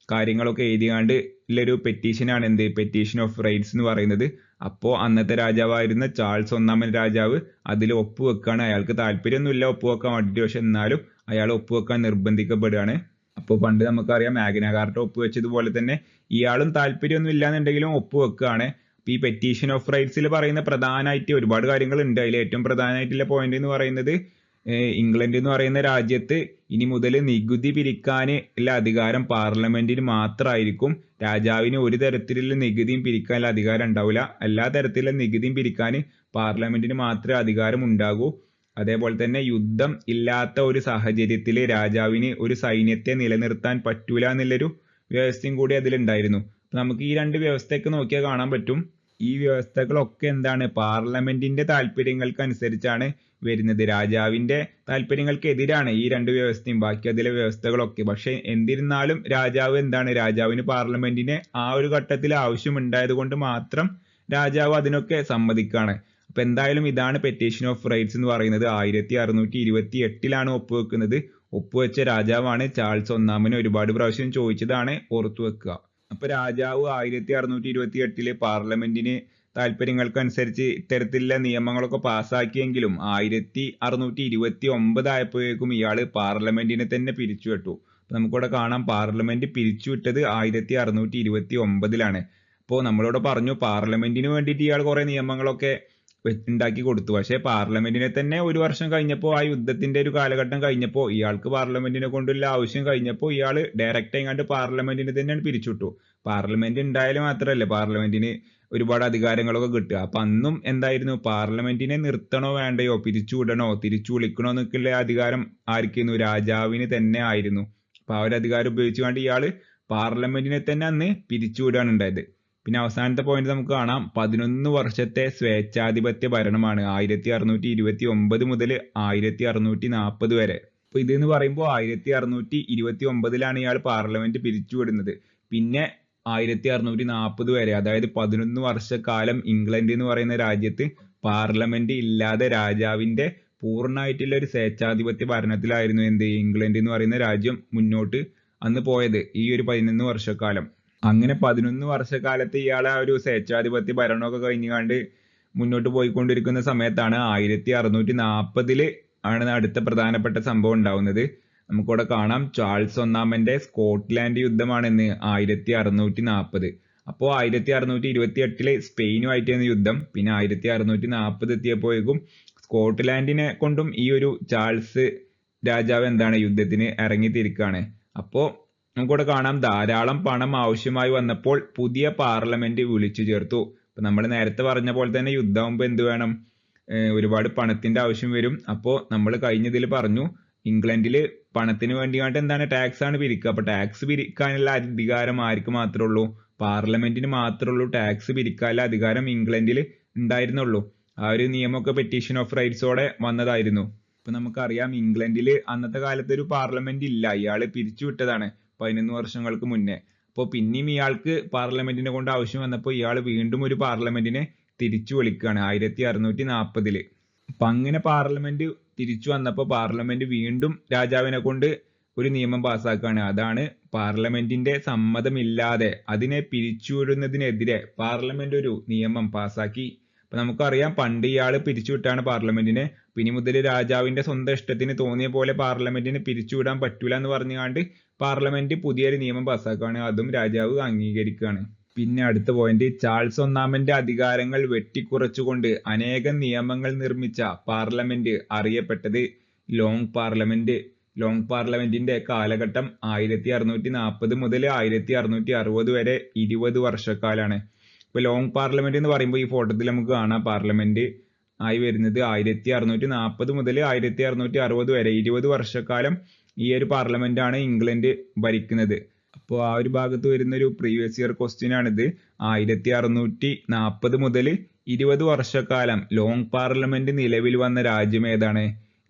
കാര്യങ്ങളൊക്കെ എഴുതിയാണ്ട് ഉള്ളൊരു പെറ്റീഷനാണ് പെറ്റീഷൻ ഓഫ് റൈറ്റ്സ് എന്ന് പറയുന്നത്. അപ്പോ അന്നത്തെ രാജാവായിരുന്ന ചാൾസ് ഒന്നാമൻ രാജാവ് അതിൽ ഒപ്പുവെക്കാണ്. അയാൾക്ക് താല്പര്യമൊന്നുമില്ല ഒപ്പുവെക്കാൻ വേണ്ടിയിട്ട്, പക്ഷെ എന്നാലും അയാൾ ഒപ്പുവെക്കാൻ നിർബന്ധിക്കപ്പെടുകയാണ്. അപ്പോൾ പണ്ട് നമുക്കറിയാം മാഗ്ന കാർട്ട ഒപ്പുവെച്ചതുപോലെ തന്നെ ഇയാളും താല്പര്യമൊന്നും ഇല്ലാന്നുണ്ടെങ്കിലും ഒപ്പുവെക്കുകയാണ്. ഈ പെറ്റീഷൻ ഓഫ് റൈറ്റ്സിൽ പറയുന്ന പ്രധാനമായിട്ട് ഒരുപാട് കാര്യങ്ങൾ ഉണ്ട്. അതിൽ ഏറ്റവും പ്രധാനമായിട്ടുള്ള പോയിന്റ് എന്ന് പറയുന്നത് ഇംഗ്ലണ്ട് എന്ന് പറയുന്ന രാജ്യത്ത് ഇനി മുതൽ നികുതി പിരിക്കാൻ ഉള്ള അധികാരം പാർലമെന്റിന് മാത്രമായിരിക്കും. രാജാവിന് ഒരു തരത്തിലുള്ള നികുതിയും പിരിക്കാനുള്ള അധികാരം ഉണ്ടാവില്ല. എല്ലാ തരത്തിലുള്ള നികുതിയും പിരിക്കാൻ പാർലമെന്റിന് മാത്രമേ അധികാരം ഉണ്ടാകൂ. അതേപോലെ തന്നെ യുദ്ധം ഇല്ലാത്ത ഒരു സാഹചര്യത്തിൽ രാജാവിന് ഒരു സൈന്യത്തെ നിലനിർത്താൻ പറ്റൂല എന്നുള്ളൊരു വ്യവസ്ഥയും കൂടി അതിലുണ്ടായിരുന്നു. നമുക്ക് ഈ രണ്ട് വ്യവസ്ഥയൊക്കെ നോക്കിയാൽ കാണാൻ പറ്റും. ഈ വ്യവസ്ഥകളൊക്കെ എന്താണ്, പാർലമെന്റിന്റെ താല്പര്യങ്ങൾക്ക് അനുസരിച്ചാണ് വരുന്നത്. രാജാവിന്റെ താല്പര്യങ്ങൾക്ക് എതിരാണ് ഈ രണ്ട് വ്യവസ്ഥയും ബാക്കി അതിലെ വ്യവസ്ഥകളൊക്കെ. പക്ഷെ എന്നിരുന്നാലും രാജാവ് രാജാവിന് പാർലമെന്റിനെ ആ ഒരു ഘട്ടത്തിൽ ആവശ്യമുണ്ടായത് കൊണ്ട് മാത്രം രാജാവ് അതിനൊക്കെ സമ്മതിക്കാണ്. അപ്പൊ എന്തായാലും ഇതാണ് പെറ്റീഷൻ ഓഫ് റൈറ്റ്സ് എന്ന് പറയുന്നത്. 1628 ഒപ്പുവെക്കുന്നത്. ഒപ്പുവെച്ച രാജാവാണ് ചാൾസ് ഒന്നാമന്. ഒരുപാട് പ്രാവശ്യം ചോദിച്ചതാണ്, ഓർത്തു വെക്കുക. അപ്പൊ രാജാവ് 1628 പാർലമെന്റിന് താല്പര്യങ്ങൾക്കനുസരിച്ച് ഇത്തരത്തിലുള്ള നിയമങ്ങളൊക്കെ പാസ്സാക്കിയെങ്കിലും 1629 ആയപ്പോഴേക്കും ഇയാള് പാർലമെന്റിനെ തന്നെ പിരിച്ചുവിട്ടു. നമുക്കിവിടെ കാണാം പാർലമെന്റ് പിരിച്ചുവിട്ടത് 1629. അപ്പോൾ നമ്മളിവിടെ പറഞ്ഞു പാർലമെന്റിന് വേണ്ടിയിട്ട് ഇയാൾ കുറെ നിയമങ്ങളൊക്കെ ഉണ്ടാക്കി കൊടുത്തു. പക്ഷെ പാർലമെന്റിനെ തന്നെ ഒരു വർഷം കഴിഞ്ഞപ്പോൾ, ആ യുദ്ധത്തിന്റെ ഒരു കാലഘട്ടം കഴിഞ്ഞപ്പോൾ, ഇയാൾക്ക് പാർലമെന്റിനെ കൊണ്ടുള്ള ആവശ്യം കഴിഞ്ഞപ്പോൾ ഇയാൾ ഡയറക്റ്റ് ആയിങ്ങാണ്ട് പാർലമെന്റിനെ തന്നെയാണ് പിരിച്ചുവിട്ടു. പാർലമെന്റ് ഉണ്ടായാലും മാത്രമല്ല പാർലമെന്റിന് ഒരുപാട് അധികാരങ്ങളൊക്കെ കിട്ടുക. അപ്പൊ അന്നും എന്തായിരുന്നു, പാർലമെന്റിനെ നിർത്തണോ വേണ്ടയോ, പിരിച്ചുവിടണോ തിരിച്ചു വിളിക്കണോ എന്നൊക്കെയുള്ള അധികാരം ആർക്കായിരുന്നു, രാജാവിന് തന്നെ ആയിരുന്നു. അപ്പൊ ആ ഒരു അധികാരം ഉപയോഗിച്ചുകൊണ്ട് ഇയാള് പാർലമെന്റിനെ തന്നെ അന്ന് പിരിച്ചുവിടുകയാണ് ഉണ്ടായത്. പിന്നെ അവസാനത്തെ പോയിന്റ് നമുക്ക് കാണാം, 11 വർഷത്തെ സ്വേച്ഛാധിപത്യ ഭരണമാണ് 1629 മുതൽ 1640 വരെ. അപ്പൊ ഇതെന്ന് പറയുമ്പോൾ 1629 ഇയാൾ പാർലമെന്റ് പിരിച്ചുവിടുന്നത്. പിന്നെ 1640 വരെ, അതായത് 11 വർഷക്കാലം ഇംഗ്ലണ്ട് എന്ന് പറയുന്ന രാജ്യത്ത് പാർലമെന്റ് ഇല്ലാതെ രാജാവിന്റെ പൂർണ്ണമായിട്ടുള്ള ഒരു സ്വേച്ഛാധിപത്യ ഭരണത്തിലായിരുന്നു ഇംഗ്ലണ്ട് എന്ന് പറയുന്ന രാജ്യം മുന്നോട്ട് അന്ന് പോയത് ഈ ഒരു 11 വർഷക്കാലം. അങ്ങനെ 11 വർഷക്കാലത്ത് ഇയാളെ ആ ഒരു സ്വേച്ഛാധിപത്യ ഭരണമൊക്കെ കഴിഞ്ഞുകൊണ്ട് മുന്നോട്ട് പോയിക്കൊണ്ടിരിക്കുന്ന സമയത്താണ് 1640 ആണ് അടുത്ത പ്രധാനപ്പെട്ട സംഭവം ഉണ്ടാവുന്നത്. നമുക്കിവിടെ കാണാം ചാൾസ് ഒന്നാമന്റെ സ്കോട്ട്ലാൻഡ് യുദ്ധമാണെന്ന് 1640. അപ്പോൾ 1628 സ്പെയിനുമായിട്ടാണ് യുദ്ധം. പിന്നെ 1640 എത്തിയപ്പോഴേക്കും സ്കോട്ട്ലാൻഡിനെ കൊണ്ടും ഈ ഒരു ചാൾസ് രാജാവ് യുദ്ധത്തിന് ഇറങ്ങിത്തിരിക്കുകയാണ്. അപ്പോൾ നമുക്കിവിടെ കാണാം ധാരാളം പണം ആവശ്യമായി വന്നപ്പോൾ പുതിയ പാർലമെന്റ് വിളിച്ചു ചേർത്തു. അപ്പൊ നമ്മൾ നേരത്തെ പറഞ്ഞ പോലെ തന്നെ യുദ്ധമാകുമ്പോൾ എന്ത് വേണം, ഒരുപാട് പണത്തിന്റെ ആവശ്യം വരും. അപ്പോൾ നമ്മൾ കഴിഞ്ഞതിൽ പറഞ്ഞു ഇംഗ്ലണ്ടിൽ പണത്തിന് വേണ്ടിയിട്ട് ടാക്സ് ആണ് പിരിക്കുക. അപ്പൊ ടാക്സ് പിരിക്കാനുള്ള അധികാരം ആർക്ക് മാത്രമേ ഉള്ളൂ, പാർലമെന്റിന് മാത്രമേ ഉള്ളൂ ടാക്സ് പിരിക്കാനുള്ള അധികാരം ഇംഗ്ലണ്ടിൽ ഉണ്ടായിരുന്നുള്ളൂ. ആ ഒരു നിയമമൊക്കെ പെറ്റീഷൻ ഓഫ് റൈറ്റ്സോടെ വന്നതായിരുന്നു. ഇപ്പൊ നമുക്കറിയാം ഇംഗ്ലണ്ടിൽ അന്നത്തെ കാലത്ത് ഒരു പാർലമെന്റ് ഇല്ല, ഇയാള് പിരിച്ചുവിട്ടതാണ് 11 വർഷങ്ങൾക്ക് മുന്നേ. അപ്പോൾ പിന്നെയും ഇയാൾക്ക് പാർലമെന്റിനെ കൊണ്ട് ആവശ്യം വന്നപ്പോൾ ഇയാൾ വീണ്ടും ഒരു പാർലമെന്റിനെ തിരിച്ചു വിളിക്കുകയാണ് 1640. അപ്പൊ അങ്ങനെ പാർലമെന്റ് തിരിച്ചു വന്നപ്പോൾ പാർലമെന്റ് വീണ്ടും രാജാവിനെ കൊണ്ട് ഒരു നിയമം പാസ്സാക്കുകയാണ്. അതാണ് പാർലമെന്റിന്റെ സമ്മതമില്ലാതെ അതിനെ പിരിച്ചുവിടുന്നതിനെതിരെ പാർലമെന്റ് ഒരു നിയമം പാസ്സാക്കി. അപ്പൊ നമുക്കറിയാം പണ്ട് ഇയാള് പിരിച്ചുവിട്ടാണ് പാർലമെന്റിനെ. ഇനി മുതൽ രാജാവിന്റെ സ്വന്തം ഇഷ്ടത്തിന് തോന്നിയ പോലെ പാർലമെന്റിനെ പിരിച്ചുവിടാൻ പറ്റൂല എന്ന് പറഞ്ഞുകൊണ്ട് പാർലമെന്റ് പുതിയൊരു നിയമം പാസ്സാക്കുകയാണ്. അതും രാജാവ് അംഗീകരിക്കുകയാണ്. പിന്നെ അടുത്ത പോയിന്റ്, ചാൾസ് ഒന്നാമന്റെ അധികാരങ്ങൾ വെട്ടിക്കുറച്ചുകൊണ്ട് അനേകം നിയമങ്ങൾ നിർമ്മിച്ച പാർലമെന്റ് അറിയപ്പെട്ടത് ലോങ് പാർലമെന്റ്. ലോങ് പാർലമെന്റിന്റെ കാലഘട്ടം 1640 മുതൽ 1660 വരെ 20 വർഷക്കാലാണ്. ഇപ്പൊ ലോങ് പാർലമെന്റ് എന്ന് പറയുമ്പോൾ ഈ ഫോട്ടോത്തിൽ നമുക്ക് കാണാം പാർലമെന്റ് ആയി വരുന്നത് 1640 മുതൽ 1660 വരെ 20 വർഷക്കാലം ഈ ഒരു പാർലമെന്റ് ആണ് ഇംഗ്ലണ്ട് ഭരിക്കുന്നത്. അപ്പോൾ ആ ഒരു ഭാഗത്ത് വരുന്ന ഒരു പ്രീവിയസ് ഇയർ ക്വസ്റ്റ്യൻ ആണിത്. 1640 മുതൽ 20 വർഷക്കാലം ലോങ് പാർലമെന്റ് നിലവിൽ വന്ന രാജ്യം ഏതാണ്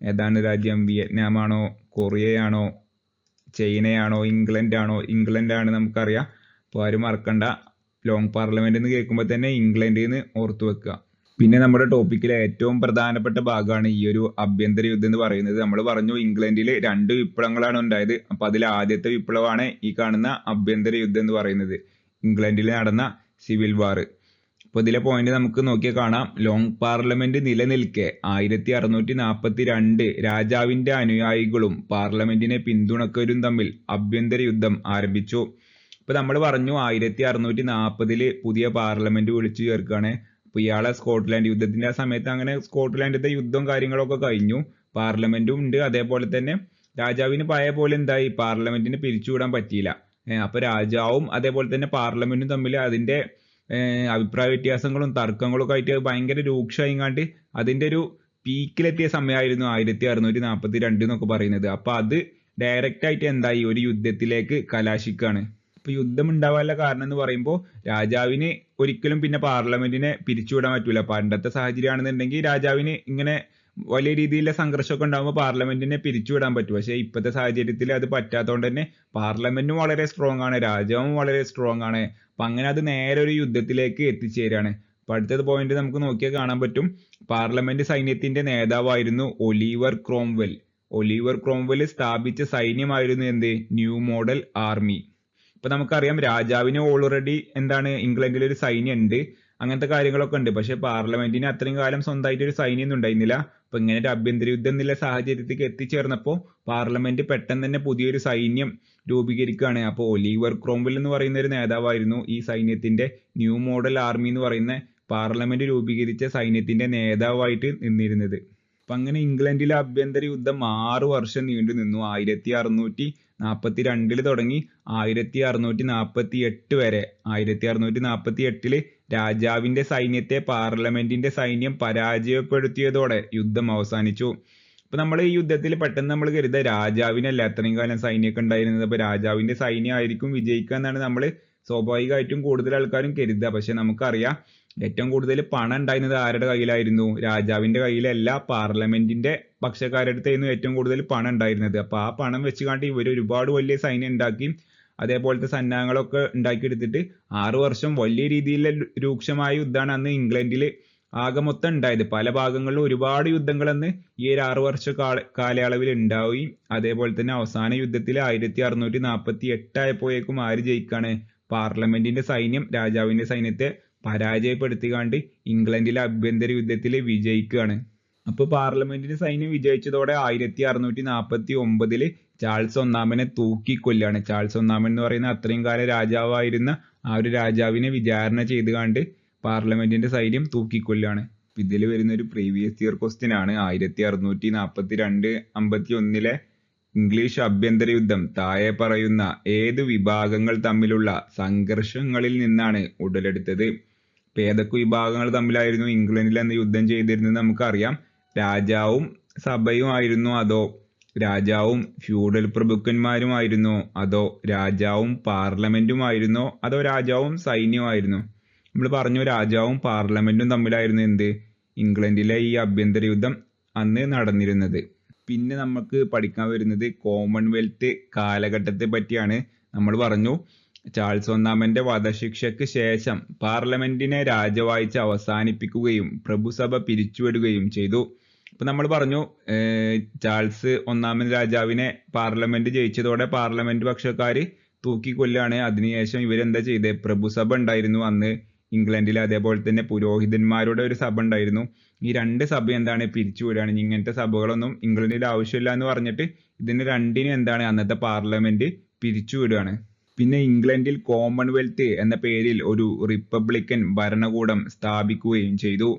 രാജ്യം? വിയറ്റ്നാം ആണോ, കൊറിയയാണോ, ചൈനയാണോ, ഇംഗ്ലണ്ട് ആണോ? ഇംഗ്ലണ്ട് ആണ് നമുക്കറിയാം. അപ്പോൾ ആരും മറക്കണ്ട, ലോങ് പാർലമെന്റ് എന്ന് കേൾക്കുമ്പോൾ തന്നെ ഇംഗ്ലണ്ടിൽ നിന്ന് ഓർത്തു വെക്കുക. പിന്നെ നമ്മുടെ ടോപ്പിക്കിലെ ഏറ്റവും പ്രധാനപ്പെട്ട ഭാഗമാണ് ഈ ഒരു ആഭ്യന്തര യുദ്ധം എന്ന് പറയുന്നത്. നമ്മൾ പറഞ്ഞു ഇംഗ്ലണ്ടിൽ 2 വിപ്ലവങ്ങളാണ് ഉണ്ടായത്. അപ്പൊ അതിൽ ആദ്യത്തെ വിപ്ലവമാണ് ഈ കാണുന്ന ആഭ്യന്തര യുദ്ധം എന്ന് പറയുന്നത്, ഇംഗ്ലണ്ടിൽ നടന്ന സിവിൽ വാർ. അപ്പൊ ഇതിലെ പോയിന്റ് നമുക്ക് നോക്കിയാൽ കാണാം. ലോങ് പാർലമെന്റ് നിലനിൽക്കെ 1642 രാജാവിന്റെ അനുയായികളും പാർലമെന്റിനെ പിന്തുണക്കരും തമ്മിൽ ആഭ്യന്തര യുദ്ധം ആരംഭിച്ചു. ഇപ്പൊ നമ്മൾ പറഞ്ഞു 1640 പുതിയ പാർലമെന്റ് വിളിച്ചു ചേർക്കുകയാണ്. അപ്പൊ ഇയാളെ സ്കോട്ട്ലാൻഡ് യുദ്ധത്തിന്റെ ആ സമയത്ത് അങ്ങനെ സ്കോട്ട്ലാൻഡിന്റെ യുദ്ധം കാര്യങ്ങളൊക്കെ കഴിഞ്ഞു, പാർലമെന്റും ഉണ്ട്. അതേപോലെ തന്നെ രാജാവിന് പഴയ പോലെ എന്തായി, പാർലമെന്റിനെ പിരിച്ചുവിടാൻ പറ്റിയില്ല. അപ്പൊ രാജാവും അതേപോലെ തന്നെ പാർലമെന്റും തമ്മിൽ അതിന്റെ അഭിപ്രായ വ്യത്യാസങ്ങളും തർക്കങ്ങളും ഒക്കെ ആയിട്ട് ഭയങ്കര രൂക്ഷമായിങ്ങാണ്ട് അതിന്റെ ഒരു പീക്കിലെത്തിയ സമയമായിരുന്നു 1642 എന്നൊക്കെ പറയുന്നത്. അപ്പൊ അത് ഡയറക്റ്റ് ആയിട്ട് എന്തായി, ഒരു യുദ്ധത്തിലേക്ക് കലാശിക്കാണ്. ഇപ്പൊ യുദ്ധം ഉണ്ടാവാനുള്ള കാരണം എന്ന് പറയുമ്പോൾ രാജാവിന് ഒരിക്കലും പിന്നെ പാർലമെന്റിനെ പിരിച്ചുവിടാൻ പറ്റൂല. പണ്ടത്തെ സാഹചര്യമാണെന്നുണ്ടെങ്കിൽ രാജാവിന് ഇങ്ങനെ വലിയ രീതിയിലുള്ള സംഘർഷമൊക്കെ ഉണ്ടാകുമ്പോൾ പാർലമെന്റിനെ പിരിച്ചുവിടാൻ പറ്റും. പക്ഷെ ഇപ്പോഴത്തെ സാഹചര്യത്തിൽ അത് പറ്റാത്തതുകൊണ്ട് തന്നെ പാർലമെന്റും വളരെ സ്ട്രോങ് ആണ്, രാജാവും വളരെ സ്ട്രോങ് ആണ്. അപ്പൊ അങ്ങനെ അത് നേരെ ഒരു യുദ്ധത്തിലേക്ക് എത്തിച്ചേരാണ്. അപ്പൊ അടുത്തത് പോയിന്റ് നമുക്ക് നോക്കിയാൽ കാണാൻ പറ്റും, പാർലമെന്റ് സൈന്യത്തിന്റെ നേതാവായിരുന്നു ഒലിവർ ക്രോംവെൽ. ഒലിവർ ക്രോംവെൽ സ്ഥാപിച്ച സൈന്യമായിരുന്നു എന്ത്, ന്യൂ മോഡൽ ആർമി. ഇപ്പൊ നമുക്കറിയാം രാജാവിന് ഓൾറെഡി എന്താണ് ഇംഗ്ലണ്ടിൽ ഒരു സൈന്യം ഉണ്ട്, അങ്ങനത്തെ കാര്യങ്ങളൊക്കെ ഉണ്ട്. പക്ഷെ പാർലമെന്റിന് അത്രയും കാലം സ്വന്തമായിട്ട് ഒരു സൈന്യം ഒന്നും ഉണ്ടായിരുന്നില്ല. അപ്പൊ ഇങ്ങനെ ഒരു ആഭ്യന്തര യുദ്ധം എന്നുള്ള സാഹചര്യത്തിലേക്ക് എത്തിച്ചേർന്നപ്പോൾ പാർലമെന്റ് പെട്ടെന്ന് തന്നെ പുതിയൊരു സൈന്യം രൂപീകരിക്കുകയാണ്. അപ്പോൾ ഒലിവർ ക്രോംവെൽ എന്ന് പറയുന്ന ഒരു നേതാവായിരുന്നു ഈ സൈന്യത്തിന്റെ ന്യൂ മോഡൽ ആർമി എന്ന് പറയുന്ന പാർലമെന്റ് രൂപീകരിച്ച സൈന്യത്തിന്റെ നേതാവായിട്ട് നിന്നിരുന്നത്. അപ്പൊ അങ്ങനെ ഇംഗ്ലണ്ടിലെ ആഭ്യന്തര യുദ്ധം 6 വർഷം നീണ്ടു നിന്നു. 1642 തുടങ്ങി 1648 വരെ. 1648 രാജാവിന്റെ സൈന്യത്തെ പാർലമെന്റിന്റെ സൈന്യം പരാജയപ്പെടുത്തിയതോടെ യുദ്ധം അവസാനിച്ചു. അപ്പൊ നമ്മൾ ഈ യുദ്ധത്തിൽ പെട്ടെന്ന് നമ്മൾ കരുതുക രാജാവിനല്ല അത്രയും കാലം സൈന്യമൊക്കെ ഉണ്ടായിരുന്നത്, അപ്പൊ രാജാവിന്റെ സൈന്യം ആയിരിക്കും വിജയിക്കുക എന്നാണ് നമ്മൾ സ്വാഭാവികമായിട്ടും കൂടുതൽ ആൾക്കാരും കരുതുക. പക്ഷെ നമുക്കറിയാം ഏറ്റവും കൂടുതൽ പണം ഉണ്ടായിരുന്നത് ആരുടെ കയ്യിലായിരുന്നു, രാജാവിന്റെ കയ്യിലല്ല, പാർലമെന്റിന്റെ പക്ഷക്കാരുടെ അടുത്തായിരുന്നു ഏറ്റവും കൂടുതൽ പണം ഉണ്ടായിരുന്നത്. അപ്പൊ ആ പണം വെച്ചുകൊണ്ട് ഇവർ ഒരുപാട് വലിയ സൈന്യം ഉണ്ടാക്കി അതേപോലത്തെ സന്നാഹങ്ങളൊക്കെ ഉണ്ടാക്കിയെടുത്തിട്ട് 6 വർഷം വലിയ രീതിയിലുള്ള രൂക്ഷമായ യുദ്ധമാണ് അന്ന് ഇംഗ്ലണ്ടിൽ ആകെ മൊത്തം ഉണ്ടായത്. പല ഭാഗങ്ങളിലും ഒരുപാട് യുദ്ധങ്ങൾ അന്ന് ഈ ഒരു 6 വർഷ കാലയളവിൽ ഉണ്ടാവുകയും അതേപോലെ തന്നെ അവസാന യുദ്ധത്തിൽ 1648 ആയപ്പോഴേക്കും ആര് ജയിക്കാണ്, പാർലമെന്റിന്റെ സൈന്യം രാജാവിന്റെ സൈന്യത്തെ പരാജയപ്പെടുത്തിക്കാണ്ട് ഇംഗ്ലണ്ടിലെ ആഭ്യന്തര യുദ്ധത്തിൽ വിജയിക്കുകയാണ്. അപ്പൊ പാർലമെന്റിന്റെ സൈന്യം വിജയിച്ചതോടെ 1649 ചാൾസ് ഒന്നാമനെ തൂക്കിക്കൊല്ലാണ്. ചാൾസ് ഒന്നാമൻ എന്ന് പറയുന്ന അത്രയും കാലം രാജാവായിരുന്ന ആ ഒരു രാജാവിനെ വിചാരണ ചെയ്തുകൊണ്ട് പാർലമെന്റിന്റെ സൈന്യം തൂക്കിക്കൊല്ലാണ്. ഇതിൽ വരുന്ന ഒരു പ്രീവിയസ് ഇയർ ക്വസ്റ്റ്യൻ ആണ്. 1642-51 ഇംഗ്ലീഷ് ആഭ്യന്തര യുദ്ധം താഴെ പറയുന്ന ഏത് വിഭാഗങ്ങൾ തമ്മിലുള്ള സംഘർഷങ്ങളിൽ നിന്നാണ് ഉടലെടുത്തത്? ഇപ്പൊ ഏതൊക്കെ വിഭാഗങ്ങൾ തമ്മിലായിരുന്നു ഇംഗ്ലണ്ടിൽ അന്ന് യുദ്ധം ചെയ്തിരുന്നത് നമുക്കറിയാം. രാജാവും സഭയും ആയിരുന്നു, അതോ രാജാവും ഫ്യൂഡൽ പ്രഭുക്കന്മാരുമായിരുന്നോ, അതോ രാജാവും പാർലമെന്റുമായിരുന്നോ, അതോ രാജാവും സൈന്യമായിരുന്നു? നമ്മൾ പറഞ്ഞു രാജാവും പാർലമെന്റും തമ്മിലായിരുന്നു എന്ത്, ഇംഗ്ലണ്ടിലെ ഈ ആഭ്യന്തര യുദ്ധം അന്ന് നടന്നിരുന്നത്. പിന്നെ നമുക്ക് പഠിക്കാൻ വരുന്നത് കോമൺവെൽത്ത് കാലഘട്ടത്തെ പറ്റിയാണ്. നമ്മൾ പറഞ്ഞു ചാൾസ് ഒന്നാമന്റെ വധശിക്ഷയ്ക്ക് ശേഷം പാർലമെന്റിനെ രാജവാഴ്ച അവസാനിപ്പിക്കുകയും പ്രഭുസഭ പിരിച്ചുവിടുകയും ചെയ്തു. അപ്പൊ നമ്മൾ പറഞ്ഞു ചാൾസ് ഒന്നാമൻ രാജാവിനെ പാർലമെന്റ് ജയിച്ചതോടെ പാർലമെന്റ് പക്ഷക്കാര് തൂക്കിക്കൊല്ലാണ്. അതിനുശേഷം ഇവരെന്താ ചെയ്തത്, പ്രഭുസഭ ഉണ്ടായിരുന്നു അന്ന് ഇംഗ്ലണ്ടിൽ, അതേപോലെ തന്നെ പുരോഹിതന്മാരുടെ ഒരു സഭ ഉണ്ടായിരുന്നു. ഈ 2 സഭ എന്താണ്, പിരിച്ചുവിടുകയാണ്. ഇങ്ങനത്തെ സഭകളൊന്നും ഇംഗ്ലണ്ടിൽ ആവശ്യമില്ല എന്ന് പറഞ്ഞിട്ട് ഇതിന് രണ്ടിനും എന്താണ് അന്നത്തെ പാർലമെന്റ് പിരിച്ചുവിടുകയാണ്. പിന്നെ ഇംഗ്ലണ്ടിൽ കോമൺവെൽത്ത് എന്ന പേരിൽ ഒരു റിപ്പബ്ലിക്കൻ ഭരണകൂടം സ്ഥാപിക്കുകയും ചെയ്തു.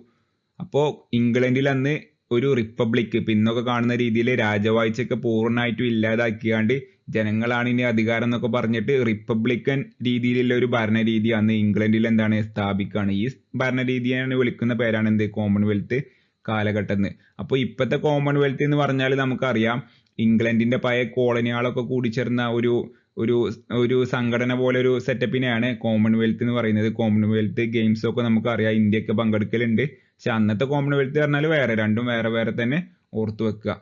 അപ്പോൾ ഇംഗ്ലണ്ടിൽ അന്ന് ഒരു റിപ്പബ്ലിക് പിന്നൊക്കെ കാണുന്ന രീതിയിൽ രാജവാഴ്ചയൊക്കെ പൂർണ്ണമായിട്ടും ഇല്ലാതാക്കിയാണ്ട് ജനങ്ങളാണ് ഇനി അധികാരം എന്നൊക്കെ പറഞ്ഞിട്ട് റിപ്പബ്ലിക്കൻ രീതിയിലുള്ള ഒരു ഭരണരീതി അന്ന് ഇംഗ്ലണ്ടിൽ എന്താണ് സ്ഥാപിക്കുകയാണ്. ഈ ഭരണരീതിയാണ് വിളിക്കുന്ന പേരാണ് എന്ത് കോമൺവെൽത്ത് കാലഘട്ടം എന്ന്. അപ്പോൾ ഇപ്പോഴത്തെ കോമൺവെൽത്ത് എന്ന് പറഞ്ഞാൽ നമുക്കറിയാം ഇംഗ്ലണ്ടിന്റെ പഴയ കോളനികളൊക്കെ കൂടിച്ചേർന്ന ഒരു ഒരു ഒരു സംഘടന പോലെ ഒരു സെറ്റപ്പിനെയാണ് കോമൺവെൽത്ത് എന്ന് പറയുന്നത്. കോമൺവെൽത്ത് ഗെയിംസ് ഒക്കെ നമുക്കറിയാം ഇന്ത്യയൊക്കെ പങ്കെടുക്കലുണ്ട്. പക്ഷെ അന്നത്തെ കോമൺവെൽത്ത് പറഞ്ഞാൽ രണ്ടും വേറെ വേറെ തന്നെ ഓർത്തു വെക്കുക.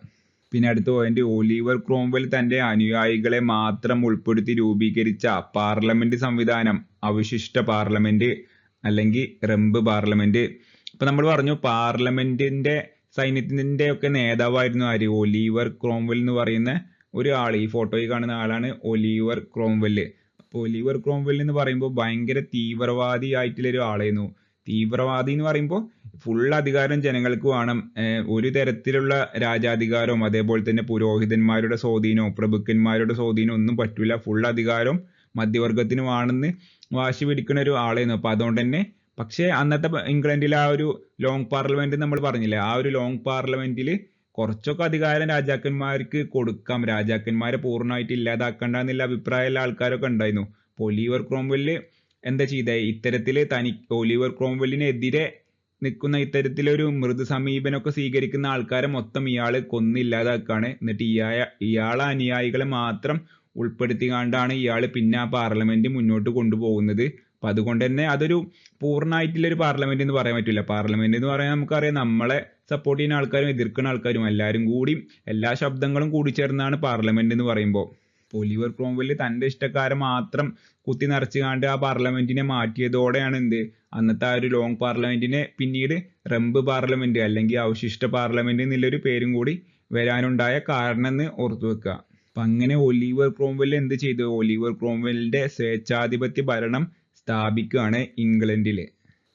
പിന്നെ അടുത്ത പോയിന്റ്, ഒലിവർ ക്രോംവെൽ തന്റെ അനുയായികളെ മാത്രം ഉൾപ്പെടുത്തി രൂപീകരിച്ച പാർലമെന്റ് സംവിധാനം അവശിഷ്ട പാർലമെന്റ് അല്ലെങ്കിൽ റംബ് പാർലമെന്റ്. ഇപ്പൊ നമ്മൾ പറഞ്ഞു പാർലമെന്റിന്റെ സൈന്യത്തിന്റെ ഒക്കെ നേതാവായിരുന്നു ആര്? ഒലിവർ ക്രോംവെൽ എന്ന് പറയുന്ന ഒരാൾ. ഈ ഫോട്ടോയിൽ കാണുന്ന ആളാണ് ഒലിവർ ക്രോംവെൽ. അപ്പോൾ ഒലിവർ ക്രോംവെൽ എന്ന് പറയുമ്പോൾ ഭയങ്കര തീവ്രവാദി ആയിട്ടുള്ള ഒരു ആളായിരുന്നു. തീവ്രവാദി എന്ന് പറയുമ്പോൾ ഫുൾ അധികാരം ജനങ്ങൾക്ക് വേണം. ഒരു തരത്തിലുള്ള രാജാധികാരവും അതേപോലെ തന്നെ പുരോഹിതന്മാരുടെ സ്വാധീനവും പ്രഭുക്കന്മാരുടെ സ്വാധീനവും ഒന്നും പറ്റൂല. ഫുൾ അധികാരം മധ്യവർഗത്തിന് വേണമെന്ന് വാശി പിടിക്കുന്ന ഒരു ആളായിരുന്നു. അപ്പൊ അതുകൊണ്ട് തന്നെ പക്ഷേ അന്നത്തെ ഇംഗ്ലണ്ടിലെ ആ ഒരു ലോങ് പാർലമെന്റ് നമ്മൾ പറഞ്ഞില്ലേ, ആ ഒരു ലോങ് പാർലമെന്റിൽ കുറച്ചൊക്കെ അധികാരം രാജാക്കന്മാർക്ക് കൊടുക്കാം, രാജാക്കന്മാരെ പൂർണ്ണമായിട്ട് ഇല്ലാതാക്കണ്ട എന്നുള്ള അഭിപ്രായമുള്ള ആൾക്കാരൊക്കെ ഉണ്ടായിരുന്നു. ഒലിവർ ക്രോംവെല് എന്താ ചെയ്തേ, ഇത്തരത്തില് ഒലിവർ ക്രോംവെല്ലിനെതിരെ നിൽക്കുന്ന ഇത്തരത്തിലൊരു മൃദു സമീപനമൊക്കെ സ്വീകരിക്കുന്ന ആൾക്കാരെ മൊത്തം ഇയാള് കൊന്നില്ലാതാക്കാണ്. എന്നിട്ട് ഇയാളെ അനുയായികളെ മാത്രം ഉൾപ്പെടുത്തിക്കാണ്ടാണ് ഇയാള് പിന്നെ ആ പാർലമെന്റ് മുന്നോട്ട് കൊണ്ടുപോകുന്നത്. അപ്പൊ അതുകൊണ്ട് തന്നെ അതൊരു പൂർണ്ണമായിട്ടുള്ള ഒരു പാർലമെന്റ് എന്ന് പറയാൻ പറ്റില്ല. പാർലമെന്റ് എന്ന് പറയാൻ നമുക്കറിയാം നമ്മളെ സപ്പോർട്ട് ചെയ്യുന്ന ആൾക്കാരും എതിർക്കുന്ന ആൾക്കാരും എല്ലാവരും കൂടി എല്ലാ ശബ്ദങ്ങളും കൂടിച്ചേർന്നാണ് പാർലമെന്റ് എന്ന് പറയുമ്പോൾ. ഒലിവർ ക്രോംവെൽ തന്റെ ഇഷ്ടക്കാരെ മാത്രം കുത്തി നിറച്ചുകാണ്ട് ആ പാർലമെന്റിനെ മാറ്റിയതോടെയാണ് അന്നത്തെ ആ ഒരു ലോങ് പാർലമെന്റിനെ പിന്നീട് റംബ് പാർലമെന്റ് അല്ലെങ്കിൽ അവശിഷ്ട പാർലമെന്റ് എന്നുള്ളൊരു പേരും കൂടി വരാനുണ്ടായ കാരണം എന്ന് ഓർത്തു വെക്കുക. അപ്പൊ അങ്ങനെ ഒലിവർ ക്രോംവെൽ എന്ത് ചെയ്തു? ഒലിവർ ക്രോംവെലിന്റെ സ്വേച്ഛാധിപത്യ ഭരണം സ്ഥാപിക്കുകയാണ് ഇംഗ്ലണ്ടില്.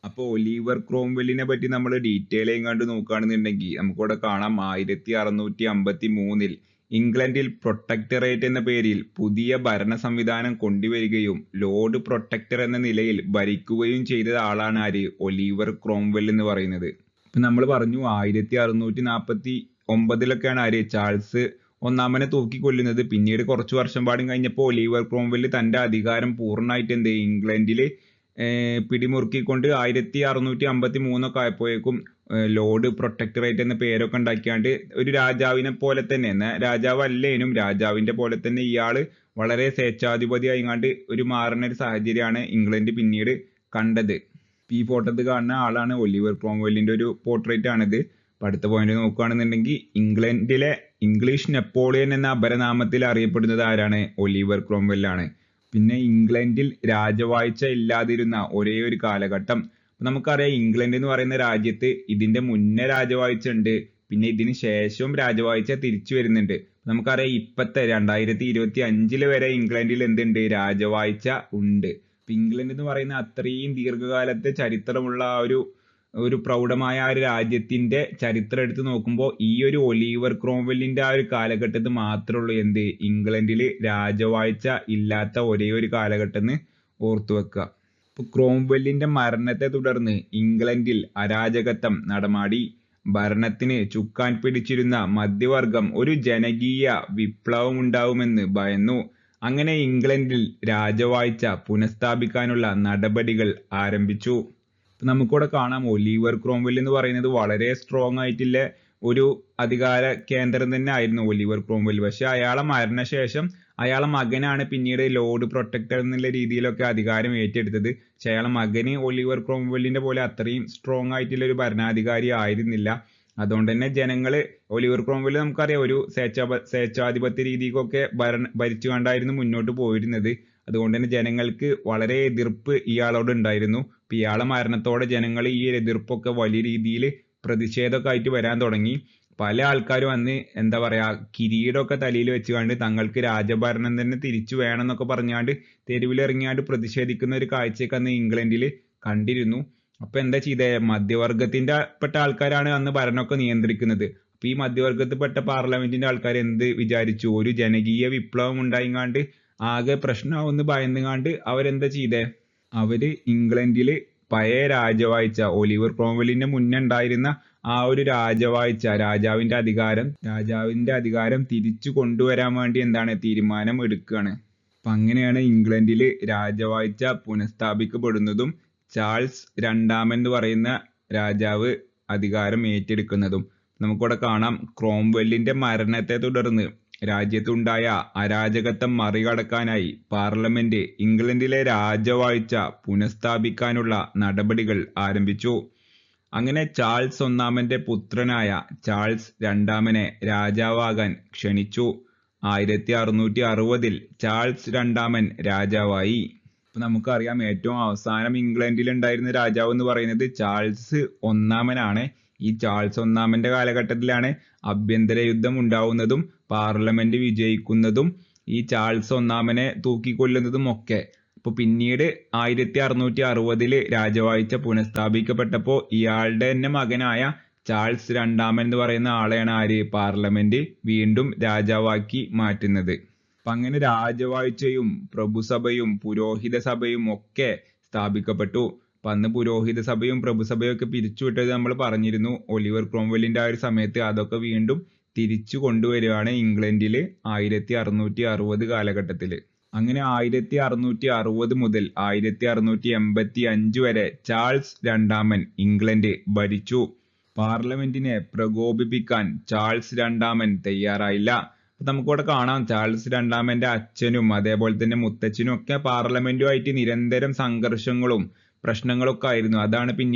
അപ്പോൾ ഒലിവർ ക്രോംവെല്ലിനെ പറ്റി നമ്മൾ ഡീറ്റെയിൽ കണ്ട് നോക്കുകയാണെന്നുണ്ടെങ്കിൽ നമുക്കിവിടെ കാണാം 1653 ഇംഗ്ലണ്ടിൽ പ്രൊട്ടക്ടറേറ്റ് എന്ന പേരിൽ പുതിയ ഭരണ സംവിധാനം കൊണ്ടുവരികയും ലോർഡ് പ്രൊട്ടക്ടർ എന്ന നിലയിൽ ഭരിക്കുകയും ചെയ്ത ആളാണ് ആര്? ഒലിവർ ക്രോംവെൽ എന്ന് പറയുന്നത്. ഇപ്പൊ നമ്മൾ പറഞ്ഞു 1649 ആര് ചാൾസ് ഒന്നാമനെ തൂക്കിക്കൊല്ലുന്നത്. പിന്നീട് കുറച്ചു വർഷം പാടും കഴിഞ്ഞപ്പോൾ ഒലിവർ ക്രോംവെൽ തന്റെ അധികാരം പൂർണ്ണമായിട്ട് ഇംഗ്ലണ്ടിൽ പിടിമുറുക്കിക്കൊണ്ട് 1653 ആയപ്പോഴേക്കും ലോർഡ് പ്രൊട്ടക്ടറേറ്റ് എന്ന പേരൊക്കെ ഉണ്ടാക്കിയാണ്ട് ഒരു രാജാവിനെ പോലെ തന്നെ, എന്നാൽ രാജാവല്ലേനും രാജാവിന്റെ പോലെ തന്നെ ഇയാള് വളരെ സ്വേച്ഛാധിപതി ആയിങ്ങാണ്ട് ഒരു മാറുന്ന ഒരു സാഹചര്യമാണ് ഇംഗ്ലണ്ട് പിന്നീട് കണ്ടത്. ഈ ഫോട്ടോത്തിൽ കാണുന്ന ആളാണ് ഒലിവർ ക്രോംവെല്ലിന്റെ ഒരു പോർട്രേറ്റ് ആണിത്. അടുത്ത പോയിന്റ് നോക്കുകയാണെന്നുണ്ടെങ്കിൽ ഇംഗ്ലണ്ടിലെ ഇംഗ്ലീഷ് നെപ്പോളിയൻ എന്ന അപരനാമത്തിൽ അറിയപ്പെടുന്നത് ആരാണ്? ഒലിവർ ക്രോംവെൽ ആണ്. പിന്നെ ഇംഗ്ലണ്ടിൽ രാജവാഴ്ച ഇല്ലാതിരുന്ന ഒരേ ഒരു കാലഘട്ടം. നമുക്കറിയാം ഇംഗ്ലണ്ട് എന്ന് പറയുന്ന രാജ്യത്ത് ഇതിന്റെ മുന്നേ രാജവാഴ്ച ഉണ്ട്, പിന്നെ ഇതിന് ശേഷവും രാജവാഴ്ച തിരിച്ചു വരുന്നുണ്ട്. നമുക്കറിയാം ഇപ്പത്തെ 2025 വരെ ഇംഗ്ലണ്ടിൽ എന്തുണ്ട്? രാജവാഴ്ച ഉണ്ട്. ഇംഗ്ലണ്ട് എന്ന് പറയുന്ന അത്രയും ദീർഘകാലത്തെ ചരിത്രമുള്ള ഒരു പ്രൗഢമായ ആ ഒരു രാജ്യത്തിന്റെ ചരിത്രം എടുത്ത് നോക്കുമ്പോൾ ഈ ഒരു ഒലിവർ ക്രോംവെല്ലിന്റെ ആ ഒരു കാലഘട്ടത്തിൽ മാത്രമേ ഉള്ളൂ ഇംഗ്ലണ്ടിൽ രാജവാഴ്ച ഇല്ലാത്ത ഒരേ ഒരു കാലഘട്ടം എന്ന് ഓർത്തു വെക്കുക. ഇപ്പൊ ക്രോംവെല്ലിന്റെ മരണത്തെ തുടർന്ന് ഇംഗ്ലണ്ടിൽ അരാജകത്വം നടമാടി. ഭരണത്തിന് ചുക്കാൻ പിടിച്ചിരുന്ന മധ്യവർഗം ഒരു ജനകീയ വിപ്ലവം ഉണ്ടാവുമെന്ന് ഭയന്നു. അങ്ങനെ ഇംഗ്ലണ്ടിൽ രാജവാഴ്ച പുനഃസ്ഥാപിക്കാനുള്ള നടപടികൾ ആരംഭിച്ചു. നമുക്കിവിടെ കാണാം ഒലിവർ ക്രോംവെൽ എന്ന് പറയുന്നത് വളരെ സ്ട്രോങ് ആയിട്ടുള്ള ഒരു അധികാര കേന്ദ്രം തന്നെ ആയിരുന്നു ഒലിവർ ക്രോംവെൽ. പക്ഷെ അയാളെ മരണശേഷം അയാളെ മകനാണ് പിന്നീട് ലോർഡ് പ്രൊട്ടക്ടർ എന്നുള്ള രീതിയിലൊക്കെ അധികാരം ഏറ്റെടുത്തത്. പക്ഷെ അയാളെ മകന് ഒലിവർ ക്രോംവെല്ലിന്റെ പോലെ അത്രയും സ്ട്രോങ് ആയിട്ടുള്ള ഒരു ഭരണാധികാരി ആയിരുന്നില്ല. അതുകൊണ്ട് തന്നെ ജനങ്ങള് ഒലിവർ ക്രോംവെൽ നമുക്കറിയാം ഒരു സ്വേച്ഛാധിപത്യ രീതിക്കൊക്കെ ഭരിച്ചു കണ്ടായിരുന്നു മുന്നോട്ട് പോയിരുന്നത്. അതുകൊണ്ട് തന്നെ ജനങ്ങൾക്ക് വളരെ എതിർപ്പ് ഇയാളോട് ഉണ്ടായിരുന്നു. അപ്പൊ ഇയാളെ മരണത്തോടെ ജനങ്ങൾ ഈ എതിർപ്പൊക്കെ വലിയ രീതിയിൽ പ്രതിഷേധമൊക്കെ ആയിട്ട് വരാൻ തുടങ്ങി. പല ആൾക്കാരും അന്ന് എന്താ പറയാ കിരീടമൊക്കെ തലയിൽ വെച്ചുകൊണ്ട് തങ്ങൾക്ക് രാജഭരണം തന്നെ തിരിച്ചു വേണം എന്നൊക്കെ പറഞ്ഞാണ്ട് തെരുവിലിറങ്ങിയാണ്ട് പ്രതിഷേധിക്കുന്ന ഒരു കാഴ്ചയൊക്കെ അന്ന് ഇംഗ്ലണ്ടിൽ കണ്ടിരുന്നു. അപ്പൊ എന്താ ചെയ്തേ, മധ്യവർഗത്തിന്റെ പെട്ട ആൾക്കാരാണ് അന്ന് ഭരണമൊക്കെ നിയന്ത്രിക്കുന്നത്. അപ്പൊ ഈ മധ്യവർഗത്തിൽപ്പെട്ട പാർലമെന്റിന്റെ ആൾക്കാർ എന്ത് വിചാരിച്ചു? ഒരു ജനകീയ വിപ്ലവം ഉണ്ടായിങ്ങാണ്ട് ആകെ പ്രശ്നമാവുമെന്ന് ഭയന്നുകാണ്ട് അവരെന്താ ചെയ്തേ, അവര് ഇംഗ്ലണ്ടില് പഴയ രാജവാഴ്ച ഒലിവർ ക്രോംവെല്ലിന്റെ മുന്നേ ഉണ്ടായിരുന്ന ആ ഒരു രാജാവിന്റെ അധികാരം തിരിച്ചു കൊണ്ടുവരാൻ വേണ്ടി എന്താണ് തീരുമാനം എടുക്കുകയാണ്. അപ്പൊ അങ്ങനെയാണ് ഇംഗ്ലണ്ടില് രാജവാഴ്ച പുനഃസ്ഥാപിക്കപ്പെടുന്നതും ചാൾസ് രണ്ടാമൻ എന്ന് പറയുന്ന രാജാവ് അധികാരം ഏറ്റെടുക്കുന്നതും. നമുക്കിവിടെ കാണാം, ക്രോംവെല്ലിന്റെ മരണത്തെ തുടർന്ന് രാജ്യത്തുണ്ടായ അരാജകത്വം മറികടക്കാനായി പാർലമെന്റ് ഇംഗ്ലണ്ടിലെ രാജവാഴ്ച പുനഃസ്ഥാപിക്കാനുള്ള നടപടികൾ ആരംഭിച്ചു. അങ്ങനെ ചാൾസ് ഒന്നാമന്റെ പുത്രനായ ചാൾസ് രണ്ടാമനെ രാജാവാകാൻ ക്ഷണിച്ചു. 1660 ചാൾസ് രണ്ടാമൻ രാജാവായി. ഇപ്പൊ നമുക്കറിയാം, ഏറ്റവും അവസാനം ഇംഗ്ലണ്ടിൽ ഉണ്ടായിരുന്ന രാജാവ് എന്ന് പറയുന്നത് ചാൾസ് ഒന്നാമനാണ്. ഈ ചാൾസ് ഒന്നാമന്റെ കാലഘട്ടത്തിലാണ് ആഭ്യന്തര യുദ്ധം ഉണ്ടാവുന്നതും പാർലമെന്റ് വിജയിക്കുന്നതും ഈ ചാൾസ് ഒന്നാമനെ തൂക്കിക്കൊല്ലുന്നതും ഒക്കെ. അപ്പൊ പിന്നീട് 1660 രാജവാഴ്ച പുനഃസ്ഥാപിക്കപ്പെട്ടപ്പോ ഇയാളുടെ തന്നെ മകനായ ചാൾസ് രണ്ടാമൻ എന്ന് പറയുന്ന ആളെയാണ് പാർലമെന്റ് വീണ്ടും രാജാവാക്കി മാറ്റുന്നത്. അപ്പൊ അങ്ങനെ രാജവാഴ്ചയും പ്രഭുസഭയും പുരോഹിത സഭയും ഒക്കെ സ്ഥാപിക്കപ്പെട്ടു. അപ്പൊ അന്ന് പുരോഹിത സഭയും പ്രഭുസഭയും ഒക്കെ പിരിച്ചുവിട്ടത് നമ്മൾ പറഞ്ഞിരുന്നു. ഒലിവർ ക്രോംവെല്ലിന്റെ ആ ഒരു സമയത്ത് അതൊക്കെ വീണ്ടും തിരിച്ചു കൊണ്ടുവരികയാണ് ഇംഗ്ലണ്ടില് 1660 കാലഘട്ടത്തില്. അങ്ങനെ 1660 മുതൽ 1685 വരെ ചാൾസ് രണ്ടാമൻ ഇംഗ്ലണ്ട് ഭരിച്ചു. പാർലമെന്റിനെ പ്രകോപിപ്പിക്കാൻ ചാൾസ് രണ്ടാമൻ തയ്യാറായില്ല. നമുക്കിവിടെ കാണാം, ചാൾസ് രണ്ടാമന്റെ അച്ഛനും അതേപോലെ തന്നെ മുത്തച്ഛനും ഒക്കെ പാർലമെന്റുമായിട്ട് നിരന്തരം സംഘർഷങ്ങളും പ്രശ്നങ്ങളൊക്കെ ആയിരുന്നു.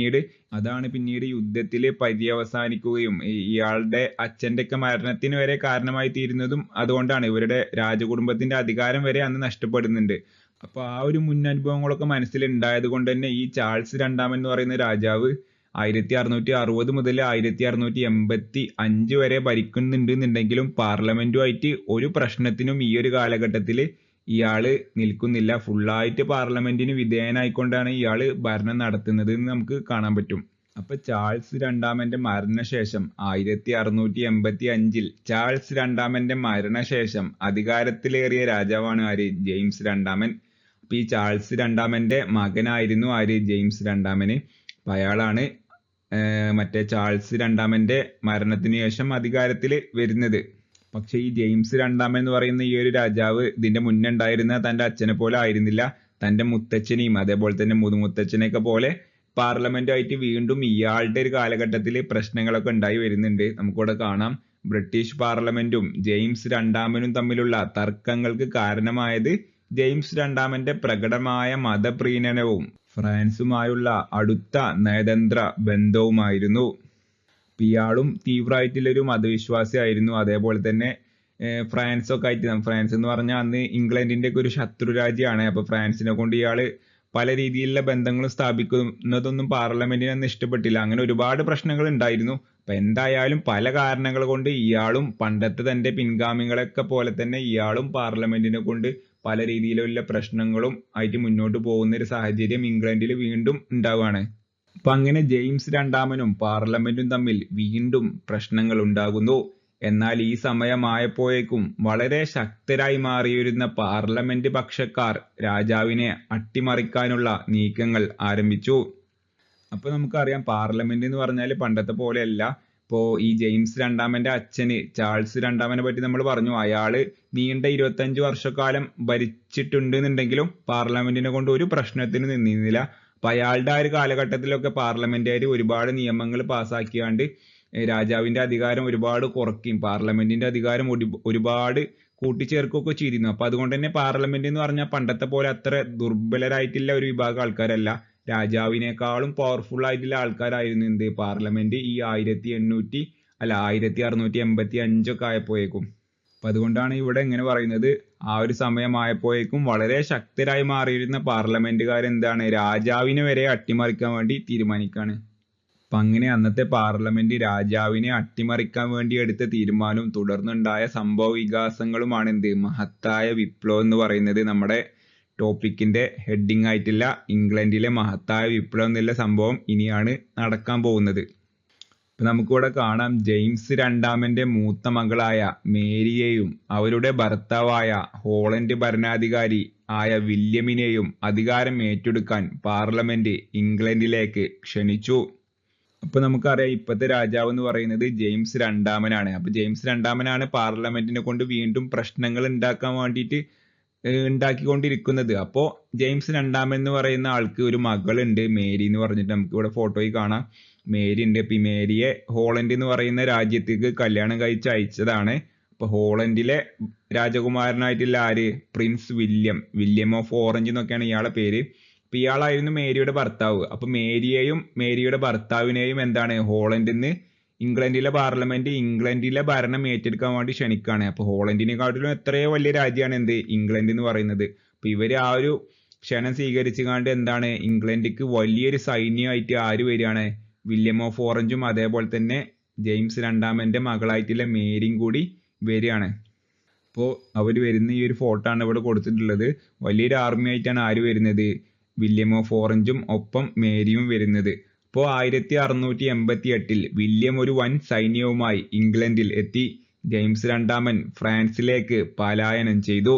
അതാണ് പിന്നീട് യുദ്ധത്തില് പര്യവസാനിക്കുകയും ഇയാളുടെ അച്ഛന്റെ ഒക്കെ മരണത്തിന് വരെ കാരണമായി തീരുന്നതും അതുകൊണ്ടാണ്. ഇവരുടെ രാജകുടുംബത്തിന്റെ അധികാരം വരെ അന്ന് നഷ്ടപ്പെടുന്നുണ്ട്. അപ്പൊ ആ ഒരു മുന്നനുഭവങ്ങളൊക്കെ മനസ്സിലുണ്ടായത് കൊണ്ട് തന്നെ ഈ ചാൾസ് രണ്ടാമൻ എന്ന് പറയുന്ന രാജാവ് 1660 മുതൽ 1685 വരെ ഭരിക്കുന്നുണ്ടെങ്കിലും പാർലമെന്റുമായിട്ട് ഒരു പ്രശ്നത്തിനും ഈ ഒരു കാലഘട്ടത്തിൽ ഇയാള് നിൽക്കുന്നില്ല. ഫുള്ളായിട്ട് പാർലമെന്റിന് വിധേയനായിക്കൊണ്ടാണ് ഇയാള് ഭരണം നടത്തുന്നത് എന്ന് നമുക്ക് കാണാൻ പറ്റും. അപ്പൊ ചാൾസ് രണ്ടാമന്റെ മരണശേഷം 1685 ചാൾസ് രണ്ടാമന്റെ മരണശേഷം അധികാരത്തിലേറിയ രാജാവാണ് ജെയിംസ് രണ്ടാമൻ. അപ്പൊ ഈ ചാൾസ് രണ്ടാമന്റെ മകനായിരുന്നു ജെയിംസ് രണ്ടാമന്. അപ്പൊ അയാളാണ് മറ്റേ ചാൾസ് രണ്ടാമന്റെ മരണത്തിന് ശേഷം അധികാരത്തിൽ വരുന്നത്. പക്ഷെ ഈ ജെയിംസ് രണ്ടാമൻ എന്ന് പറയുന്ന ഈ ഒരു രാജാവ് ഇതിന്റെ മുന്നേ ഉണ്ടായിരുന്ന തന്റെ അച്ഛനെ പോലെ ആയിരുന്നില്ല. തന്റെ മുത്തച്ഛനെയും അതേപോലെ തന്നെ മുതുമുത്തച്ഛനെയൊക്കെ പോലെ പാർലമെന്റുമായിട്ട് വീണ്ടും ഇയാളുടെ ഒരു കാലഘട്ടത്തിൽ പ്രശ്നങ്ങളൊക്കെ ഉണ്ടായി വരുന്നുണ്ട്. നമുക്കിവിടെ കാണാം, ബ്രിട്ടീഷ് പാർലമെന്റും ജെയിംസ് രണ്ടാമനും തമ്മിലുള്ള തർക്കങ്ങൾക്ക് കാരണമായത് ജെയിംസ് രണ്ടാമന്റെ പ്രകടമായ മതപ്രീണനവും ഫ്രാൻസുമായുള്ള അടുത്ത നയതന്ത്ര ബന്ധവുമായിരുന്നു. ഇയാളും തീവ്രമായിട്ടുള്ളൊരു മതവിശ്വാസി ആയിരുന്നു. അതേപോലെ തന്നെ ഫ്രാൻസ് ഒക്കെ ആയിട്ട്, ഫ്രാൻസ് എന്ന് പറഞ്ഞാൽ അന്ന് ഇംഗ്ലണ്ടിന്റെ ഒക്കെ ഒരു ശത്രു രാജ്യമാണ്. അപ്പൊ ഫ്രാൻസിനെ കൊണ്ട് ഇയാള് പല രീതിയിലുള്ള ബന്ധങ്ങളും സ്ഥാപിക്കുന്നതൊന്നും പാർലമെന്റിന് അന്ന് ഇഷ്ടപ്പെട്ടില്ല. അങ്ങനെ ഒരുപാട് പ്രശ്നങ്ങൾ ഉണ്ടായിരുന്നു. അപ്പൊ എന്തായാലും പല കാരണങ്ങൾ കൊണ്ട് ഇയാളും പണ്ടത്തെ തന്റെ പിൻഗാമികളൊക്കെ പോലെ തന്നെ ഇയാളും പാർലമെന്റിനെ കൊണ്ട് പല രീതിയിലുള്ള പ്രശ്നങ്ങളും ആയിട്ട് മുന്നോട്ട് പോകുന്ന ഒരു സാഹചര്യം ഇംഗ്ലണ്ടിൽ വീണ്ടും ഉണ്ടാവുകയാണ്. അപ്പൊ അങ്ങനെ ജെയിംസ് രണ്ടാമനും പാർലമെന്റും തമ്മിൽ വീണ്ടും പ്രശ്നങ്ങൾ ഉണ്ടാകുന്നു. എന്നാൽ ഈ സമയമായപ്പോഴേക്കും വളരെ ശക്തരായി മാറിയിരുന്ന പാർലമെന്റ് പക്ഷക്കാർ രാജാവിനെ അട്ടിമറിക്കാനുള്ള നീക്കങ്ങൾ ആരംഭിച്ചു. അപ്പൊ നമുക്കറിയാം, പാർലമെന്റ് എന്ന് പറഞ്ഞാൽ പണ്ടത്തെ പോലെയല്ല. ഇപ്പോ ഈ ജെയിംസ് രണ്ടാമന്റെ അച്ഛന് ചാൾസ് രണ്ടാമനെ പറ്റി നമ്മൾ പറഞ്ഞു. അയാള് നീണ്ട 25 വർഷക്കാലം ഭരിച്ചിട്ടുണ്ടെന്നുണ്ടെങ്കിലും പാർലമെന്റിനെ കൊണ്ട് ഒരു പ്രശ്നത്തിന് നിന്നിരുന്നില്ല. അപ്പൊ അയാളുടെ ആ ഒരു കാലഘട്ടത്തിലൊക്കെ പാർലമെന്റുകാർ ഒരുപാട് നിയമങ്ങൾ പാസ്സാക്കിയാണ്ട് രാജാവിന്റെ അധികാരം ഒരുപാട് കുറയ്ക്കുകയും പാർലമെന്റിന്റെ അധികാരം ഒരുപാട് കൂട്ടിച്ചേർക്കുകയൊക്കെ ചെയ്തിരുന്നു. അപ്പൊ അതുകൊണ്ട് തന്നെ പാർലമെന്റ് എന്ന് പറഞ്ഞാൽ പണ്ടത്തെ പോലെ അത്ര ദുർബലരായിട്ടുള്ള ഒരു വിഭാഗം ആൾക്കാരല്ല. രാജാവിനേക്കാളും പവർഫുൾ ആയിട്ടുള്ള ആൾക്കാരായിരുന്നു പാർലമെന്റ് ഈ 1685 ഒക്കെ ആയപ്പോഴേക്കും. അപ്പൊ അതുകൊണ്ടാണ് ഇവിടെ ഇങ്ങനെ പറയുന്നത്, ആ ഒരു സമയമായപ്പോഴേക്കും വളരെ ശക്തരായി മാറിയിരുന്ന പാർലമെന്റുകാരെന്താണ് രാജാവിനെ വരെ അട്ടിമറിക്കാൻ വേണ്ടി തീരുമാനിക്കാണ്. അപ്പൊ അങ്ങനെ അന്നത്തെ പാർലമെന്റ് രാജാവിനെ അട്ടിമറിക്കാൻ വേണ്ടി എടുത്ത തീരുമാനവും തുടർന്നുണ്ടായ സംഭവ വികാസങ്ങളുമാണ് മഹത്തായ വിപ്ലവം എന്ന് പറയുന്നത്. നമ്മുടെ ടോപ്പിക്കിന്റെ ഹെഡിങ് ആയിട്ടുള്ള ഇംഗ്ലണ്ടിലെ മഹത്തായ വിപ്ലവം എന്നുള്ള സംഭവം ഇനിയാണ് നടക്കാൻ പോകുന്നത്. ഇപ്പൊ നമുക്കിവിടെ കാണാം ജെയിംസ് രണ്ടാമന്റെ മൂത്ത മകളായ മേരിയെയും അവരുടെ ഭർത്താവായ ഹോളണ്ട് ഭരണാധികാരി ആയ വില്യമിനെയും അധികാരം ഏറ്റെടുക്കാൻ പാർലമെന്റ് ഇംഗ്ലണ്ടിലേക്ക് ക്ഷണിച്ചു. അപ്പൊ നമുക്കറിയാം ഇപ്പോഴത്തെ രാജാവ് എന്ന് പറയുന്നത് ജെയിംസ് രണ്ടാമനാണ്. അപ്പൊ ജെയിംസ് രണ്ടാമനാണ് പാർലമെന്റിനെ കൊണ്ട് വീണ്ടും പ്രശ്നങ്ങൾ ഉണ്ടാക്കാൻ വേണ്ടിയിട്ട് ഉണ്ടാക്കിക്കൊണ്ടിരിക്കുന്നത്. അപ്പോ ജെയിംസ് രണ്ടാമൻ എന്ന് പറയുന്ന ആൾക്ക് ഒരു മകളുണ്ട്, മേരി എന്ന് പറഞ്ഞിട്ട്. നമുക്ക് ഇവിടെ ഫോട്ടോയിൽ കാണാം മേരി ഉണ്ട്. ഇപ്പൊ ഈ മേരിയെ ഹോളണ്ട് എന്ന് പറയുന്ന രാജ്യത്തേക്ക് കല്യാണം കഴിച്ച് അയച്ചതാണ്. അപ്പൊ ഹോളണ്ടിലെ രാജകുമാരനായിട്ടുള്ള ആര്, പ്രിൻസ് വില്യം ഓഫ് ഓറഞ്ച് എന്നൊക്കെയാണ് ഇയാളെ പേര്. അപ്പൊ ഇയാളായിരുന്നു മേരിയുടെ ഭർത്താവ്. അപ്പൊ മേരിയെയും മേരിയുടെ ഭർത്താവിനെയും എന്താണ് ഹോളണ്ടിൽ നിന്ന് ഇംഗ്ലണ്ടിലെ പാർലമെന്റ് ഇംഗ്ലണ്ടിലെ ഭരണം ഏറ്റെടുക്കാൻ വേണ്ടി ക്ഷണിക്കാണ്. അപ്പൊ ഹോളണ്ടിനെക്കാട്ടിലും എത്രയോ വലിയ രാജ്യമാണ് ഇംഗ്ലണ്ട് എന്ന് പറയുന്നത്. അപ്പൊ ഇവര് ആ ഒരു ക്ഷണം സ്വീകരിച്ചുകൊണ്ട് എന്താണ് ഇംഗ്ലണ്ടിക്ക് വലിയൊരു സൈന്യമായിട്ട് ആര് വരികയാണ്, വില്യം ഓഫ് ഓറഞ്ചും അതേപോലെ തന്നെ ജെയിംസ് രണ്ടാമന്റെ മകളായിട്ടുള്ള മേരിയും കൂടി വരികയാണ്. അപ്പോൾ അവർ വരുന്ന ഈ ഒരു ഫോട്ടോ ആണ് ഇവിടെ കൊടുത്തിട്ടുള്ളത്. വലിയൊരു ആർമി ആയിട്ടാണ് ആര് വരുന്നത്, വില്യം ഓഫ് ഓറഞ്ചും ഒപ്പം മേരിയും വരുന്നത്. അപ്പോൾ 1688 വില്യം ഒരു വൻ സൈന്യവുമായി ഇംഗ്ലണ്ടിൽ എത്തി ജെയിംസ് രണ്ടാമൻ ഫ്രാൻസിലേക്ക് പലായനം ചെയ്തു.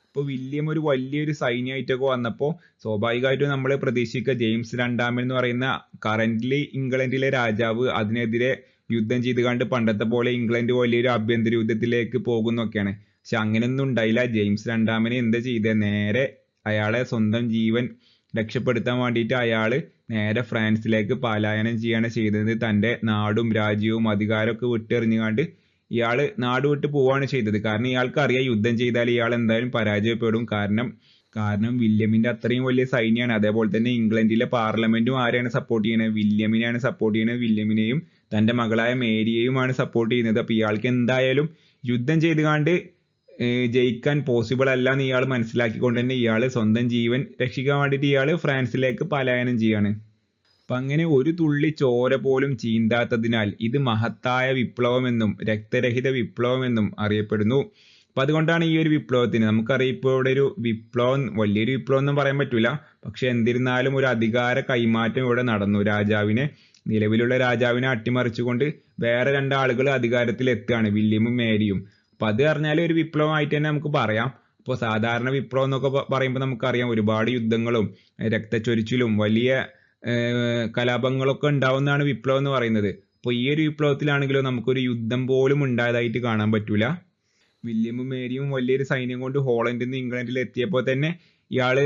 അപ്പോൾ വില്യം ഒരു വലിയൊരു സൈന്യമായിട്ടൊക്കെ വന്നപ്പോൾ സ്വാഭാവികമായിട്ടും നമ്മൾ പ്രതീക്ഷിക്കുക ജെയിംസ് രണ്ടാമൻ എന്ന് പറയുന്ന കറന്റ്ലി ഇംഗ്ലണ്ടിലെ രാജാവ് അതിനെതിരെ യുദ്ധം ചെയ്ത് കണ്ട് പണ്ടത്തെ പോലെ ഇംഗ്ലണ്ട് വലിയൊരു ആഭ്യന്തര യുദ്ധത്തിലേക്ക് പോകുന്നൊക്കെയാണ്. പക്ഷെ അങ്ങനെയൊന്നും ഉണ്ടായില്ല. ജെയിംസ് രണ്ടാമനെ എന്താ ചെയ്തത്, നേരെ അയാളെ സ്വന്തം ജീവൻ രക്ഷപ്പെടുത്താൻ വേണ്ടിയിട്ട് അയാള് നേരെ ഫ്രാൻസിലേക്ക് പലായനം ചെയ്യാണ് ചെയ്തത്. തൻ്റെ നാടും രാജ്യവും അധികാരമൊക്കെ വിട്ടെറിഞ്ഞുകൊണ്ട് ഇയാള് നാട് വിട്ട് പോവാണ് ചെയ്തത്. കാരണം ഇയാൾക്ക് അറിയാം യുദ്ധം ചെയ്താൽ ഇയാൾ എന്തായാലും പരാജയപ്പെടും. കാരണം വില്യമിന്റെ അത്രയും വലിയ സൈന്യമാണ്. അതേപോലെ തന്നെ ഇംഗ്ലണ്ടിലെ പാർലമെന്റും ആരെയാണ് സപ്പോർട്ട് ചെയ്യുന്നത്, വില്യമിനെയാണ് സപ്പോർട്ട് ചെയ്യുന്നത്. വില്യമിനെയും തൻ്റെ മകളായ മേരിയെയുമാണ് സപ്പോർട്ട് ചെയ്യുന്നത്. അപ്പൊ ഇയാൾക്ക് എന്തായാലും യുദ്ധം ചെയ്തുകൊണ്ട് ജയിക്കാൻ പോസിബിൾ അല്ല എന്ന് ഇയാൾ മനസ്സിലാക്കിക്കൊണ്ട് തന്നെ ഇയാൾ സ്വന്തം ജീവൻ രക്ഷിക്കാൻ വേണ്ടിയിട്ട് ഇയാൾ ഫ്രാൻസിലേക്ക് പലായനം ചെയ്യാണ്. അപ്പൊ അങ്ങനെ ഒരു തുള്ളി ചോര പോലും ചീന്താത്തതിനാൽ ഇത് മഹത്തായ വിപ്ലവമെന്നും രക്തരഹിത വിപ്ലവമെന്നും അറിയപ്പെടുന്നു. അപ്പൊ അതുകൊണ്ടാണ് ഈ ഒരു വിപ്ലവത്തിന്, നമുക്കറിയാം ഇപ്പോൾ ഇവിടെ ഒരു വിപ്ലവം, വലിയൊരു വിപ്ലവം ഒന്നും പറയാൻ പറ്റൂല, പക്ഷെ എന്നിരുന്നാലും ഒരു അധികാര കൈമാറ്റം ഇവിടെ നടന്നു. നിലവിലുള്ള രാജാവിനെ അട്ടിമറിച്ചുകൊണ്ട് വേറെ രണ്ടാളുകൾ അധികാരത്തിൽ എത്തുകയാണ്, വില്യമും മേരിയും. അപ്പൊ അത് പറഞ്ഞാൽ ഒരു വിപ്ലവമായിട്ട് തന്നെ നമുക്ക് പറയാം. അപ്പോൾ സാധാരണ വിപ്ലവം എന്നൊക്കെ പറയുമ്പോൾ നമുക്കറിയാം ഒരുപാട് യുദ്ധങ്ങളും രക്തച്ചൊരിച്ചിലും വലിയ കലാപങ്ങളൊക്കെ ഉണ്ടാവുന്നതാണ് വിപ്ലവം എന്ന് പറയുന്നത്. അപ്പോൾ ഈ ഒരു വിപ്ലവത്തിലാണെങ്കിലോ നമുക്കൊരു യുദ്ധം പോലും ഉണ്ടായതായിട്ട് കാണാൻ പറ്റൂല. വില്യമും മേരിയും വലിയൊരു സൈന്യം കൊണ്ട് ഹോളണ്ടിൽ നിന്ന് ഇംഗ്ലണ്ടിൽ എത്തിയപ്പോൾ തന്നെ ഇയാള്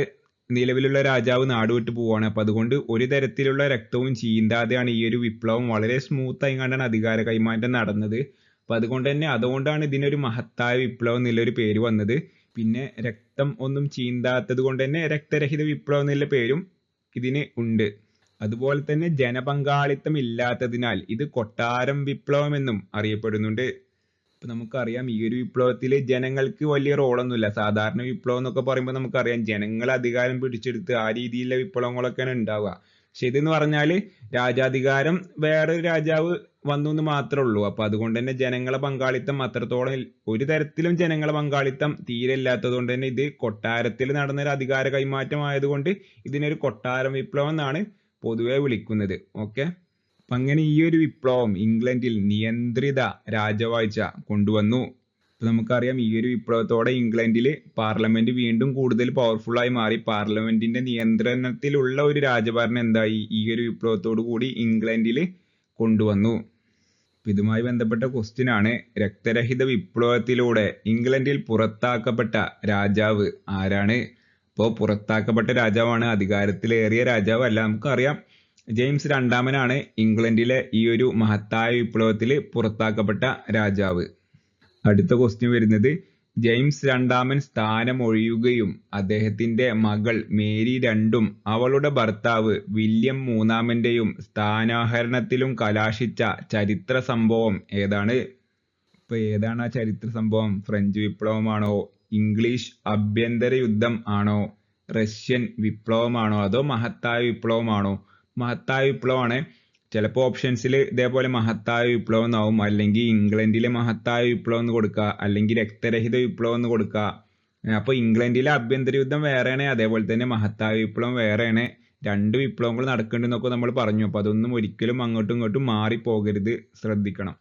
നിലവിലുള്ള രാജാവ് നാടുവിട്ട് പോവാണ്. അപ്പൊ അതുകൊണ്ട് ഒരു തരത്തിലുള്ള രക്തവും ചീന്താതെയാണ് ഈ ഒരു വിപ്ലവം വളരെ സ്മൂത്ത് ആയിക്കൊണ്ടാണ് അധികാര കൈമാറ്റം നടന്നത്. അപ്പൊ അതുകൊണ്ടാണ് ഇതിനൊരു മഹത്തായ വിപ്ലവം എന്നുള്ളൊരു പേര് വന്നത്. പിന്നെ രക്തം ഒന്നും ചീന്താത്തത് കൊണ്ട് തന്നെ രക്തരഹിത വിപ്ലവം എന്നുള്ള പേരും ഇതിന് ഉണ്ട്. അതുപോലെ തന്നെ ജനപങ്കാളിത്തം ഇല്ലാത്തതിനാൽ ഇത് കൊട്ടാരം വിപ്ലവം എന്നും അറിയപ്പെടുന്നുണ്ട്. ഇപ്പൊ നമുക്കറിയാം ഈ ഒരു വിപ്ലവത്തിൽ ജനങ്ങൾക്ക് വലിയ റോളൊന്നുമില്ല. സാധാരണ വിപ്ലവം എന്നൊക്കെ പറയുമ്പോൾ നമുക്കറിയാം ജനങ്ങൾ അധികാരം പിടിച്ചെടുത്ത് ആ രീതിയിലുള്ള വിപ്ലവങ്ങളൊക്കെയാണ് ഉണ്ടാവുക. പക്ഷെ ഇതെന്ന് പറഞ്ഞാൽ രാജാധികാരം വേറൊരു രാജാവ് വന്നു എന്ന് മാത്രമേ ഉള്ളൂ. അപ്പൊ അതുകൊണ്ട് തന്നെ ജനങ്ങളെ പങ്കാളിത്തം അത്രത്തോളം, ഒരു തരത്തിലും ജനങ്ങളെ പങ്കാളിത്തം തീരെ ഇല്ലാത്തത് കൊണ്ട് തന്നെ ഇത് കൊട്ടാരത്തിൽ നടന്ന ഒരു അധികാര കൈമാറ്റം ആയതുകൊണ്ട് ഇതിനൊരു കൊട്ടാരം വിപ്ലവം എന്നാണ് പൊതുവെ വിളിക്കുന്നത്. ഓക്കെ, അപ്പൊ അങ്ങനെ ഈ ഒരു വിപ്ലവം ഇംഗ്ലണ്ടിൽ നിയന്ത്രിത രാജവാഴ്ച കൊണ്ടുവന്നു. ഇപ്പൊ നമുക്കറിയാം ഈ ഒരു വിപ്ലവത്തോടെ ഇംഗ്ലണ്ടിൽ പാർലമെന്റ് വീണ്ടും കൂടുതൽ പവർഫുൾ ആയി മാറി. പാർലമെന്റിന്റെ നിയന്ത്രണത്തിലുള്ള ഒരു രാജഭരണം എന്തായി ഈ ഒരു വിപ്ലവത്തോടു കൂടി ഇംഗ്ലണ്ടിൽ കൊണ്ടുവന്നു. ഇതുമായി ബന്ധപ്പെട്ട ക്വസ്റ്റ്യൻ ആണ്, രക്തരഹിത വിപ്ലവത്തിലൂടെ ഇംഗ്ലണ്ടിൽ പുറത്താക്കപ്പെട്ട രാജാവ് ആരാണ്? അപ്പോൾ പുറത്താക്കപ്പെട്ട രാജാവാണ്, അധികാരത്തിലേറിയ രാജാവ് അല്ല. നമുക്കറിയാം ജെയിംസ് രണ്ടാമനാണ് ഇംഗ്ലണ്ടിലെ ഈ ഒരു മഹത്തായ വിപ്ലവത്തിൽ പുറത്താക്കപ്പെട്ട രാജാവ്. അടുത്ത ക്വസ്റ്റ്യൻ വരുന്നത്, ജെയിംസ് രണ്ടാമൻ സ്ഥാനമൊഴിയുകയും അദ്ദേഹത്തിന്റെ മകൾ മേരി രണ്ടും അവളുടെ ഭർത്താവ് വില്യം മൂന്നാമന്റെയും സ്ഥാനാഹരണത്തിലും കലാശിച്ച ചരിത്ര സംഭവം ഏതാണ്? ഇപ്പൊ ഏതാണ് ആ ചരിത്ര സംഭവം? ഫ്രഞ്ച് വിപ്ലവമാണോ, ഇംഗ്ലീഷ് ആഭ്യന്തര യുദ്ധം ആണോ, റഷ്യൻ വിപ്ലവമാണോ, അതോ മഹത്തായ വിപ്ലവമാണോ? മഹത്തായ വിപ്ലവമാണ്. ചിലപ്പോൾ ഓപ്ഷൻസിൽ ഇതേപോലെ മഹത്തായ വിപ്ലവം എന്നാവും, അല്ലെങ്കിൽ ഇംഗ്ലണ്ടിലെ മഹത്തായ വിപ്ലവം എന്ന് കൊടുക്കുക, അല്ലെങ്കിൽ രക്തരഹിത വിപ്ലവം എന്ന് കൊടുക്കുക. അപ്പൊ ഇംഗ്ലണ്ടിലെ ആഭ്യന്തര യുദ്ധം വേറെയാണ്, അതേപോലെ തന്നെ മഹത്തായ വിപ്ലവം വേറെയാണ്. രണ്ട് വിപ്ലവങ്ങൾ നടക്കുന്നുണ്ടെന്നൊക്കെ നമ്മൾ പറഞ്ഞു. അപ്പോൾ അതൊന്നും ഒരിക്കലും അങ്ങോട്ടും ഇങ്ങോട്ടും മാറിപ്പോകരുത്, ശ്രദ്ധിക്കണം.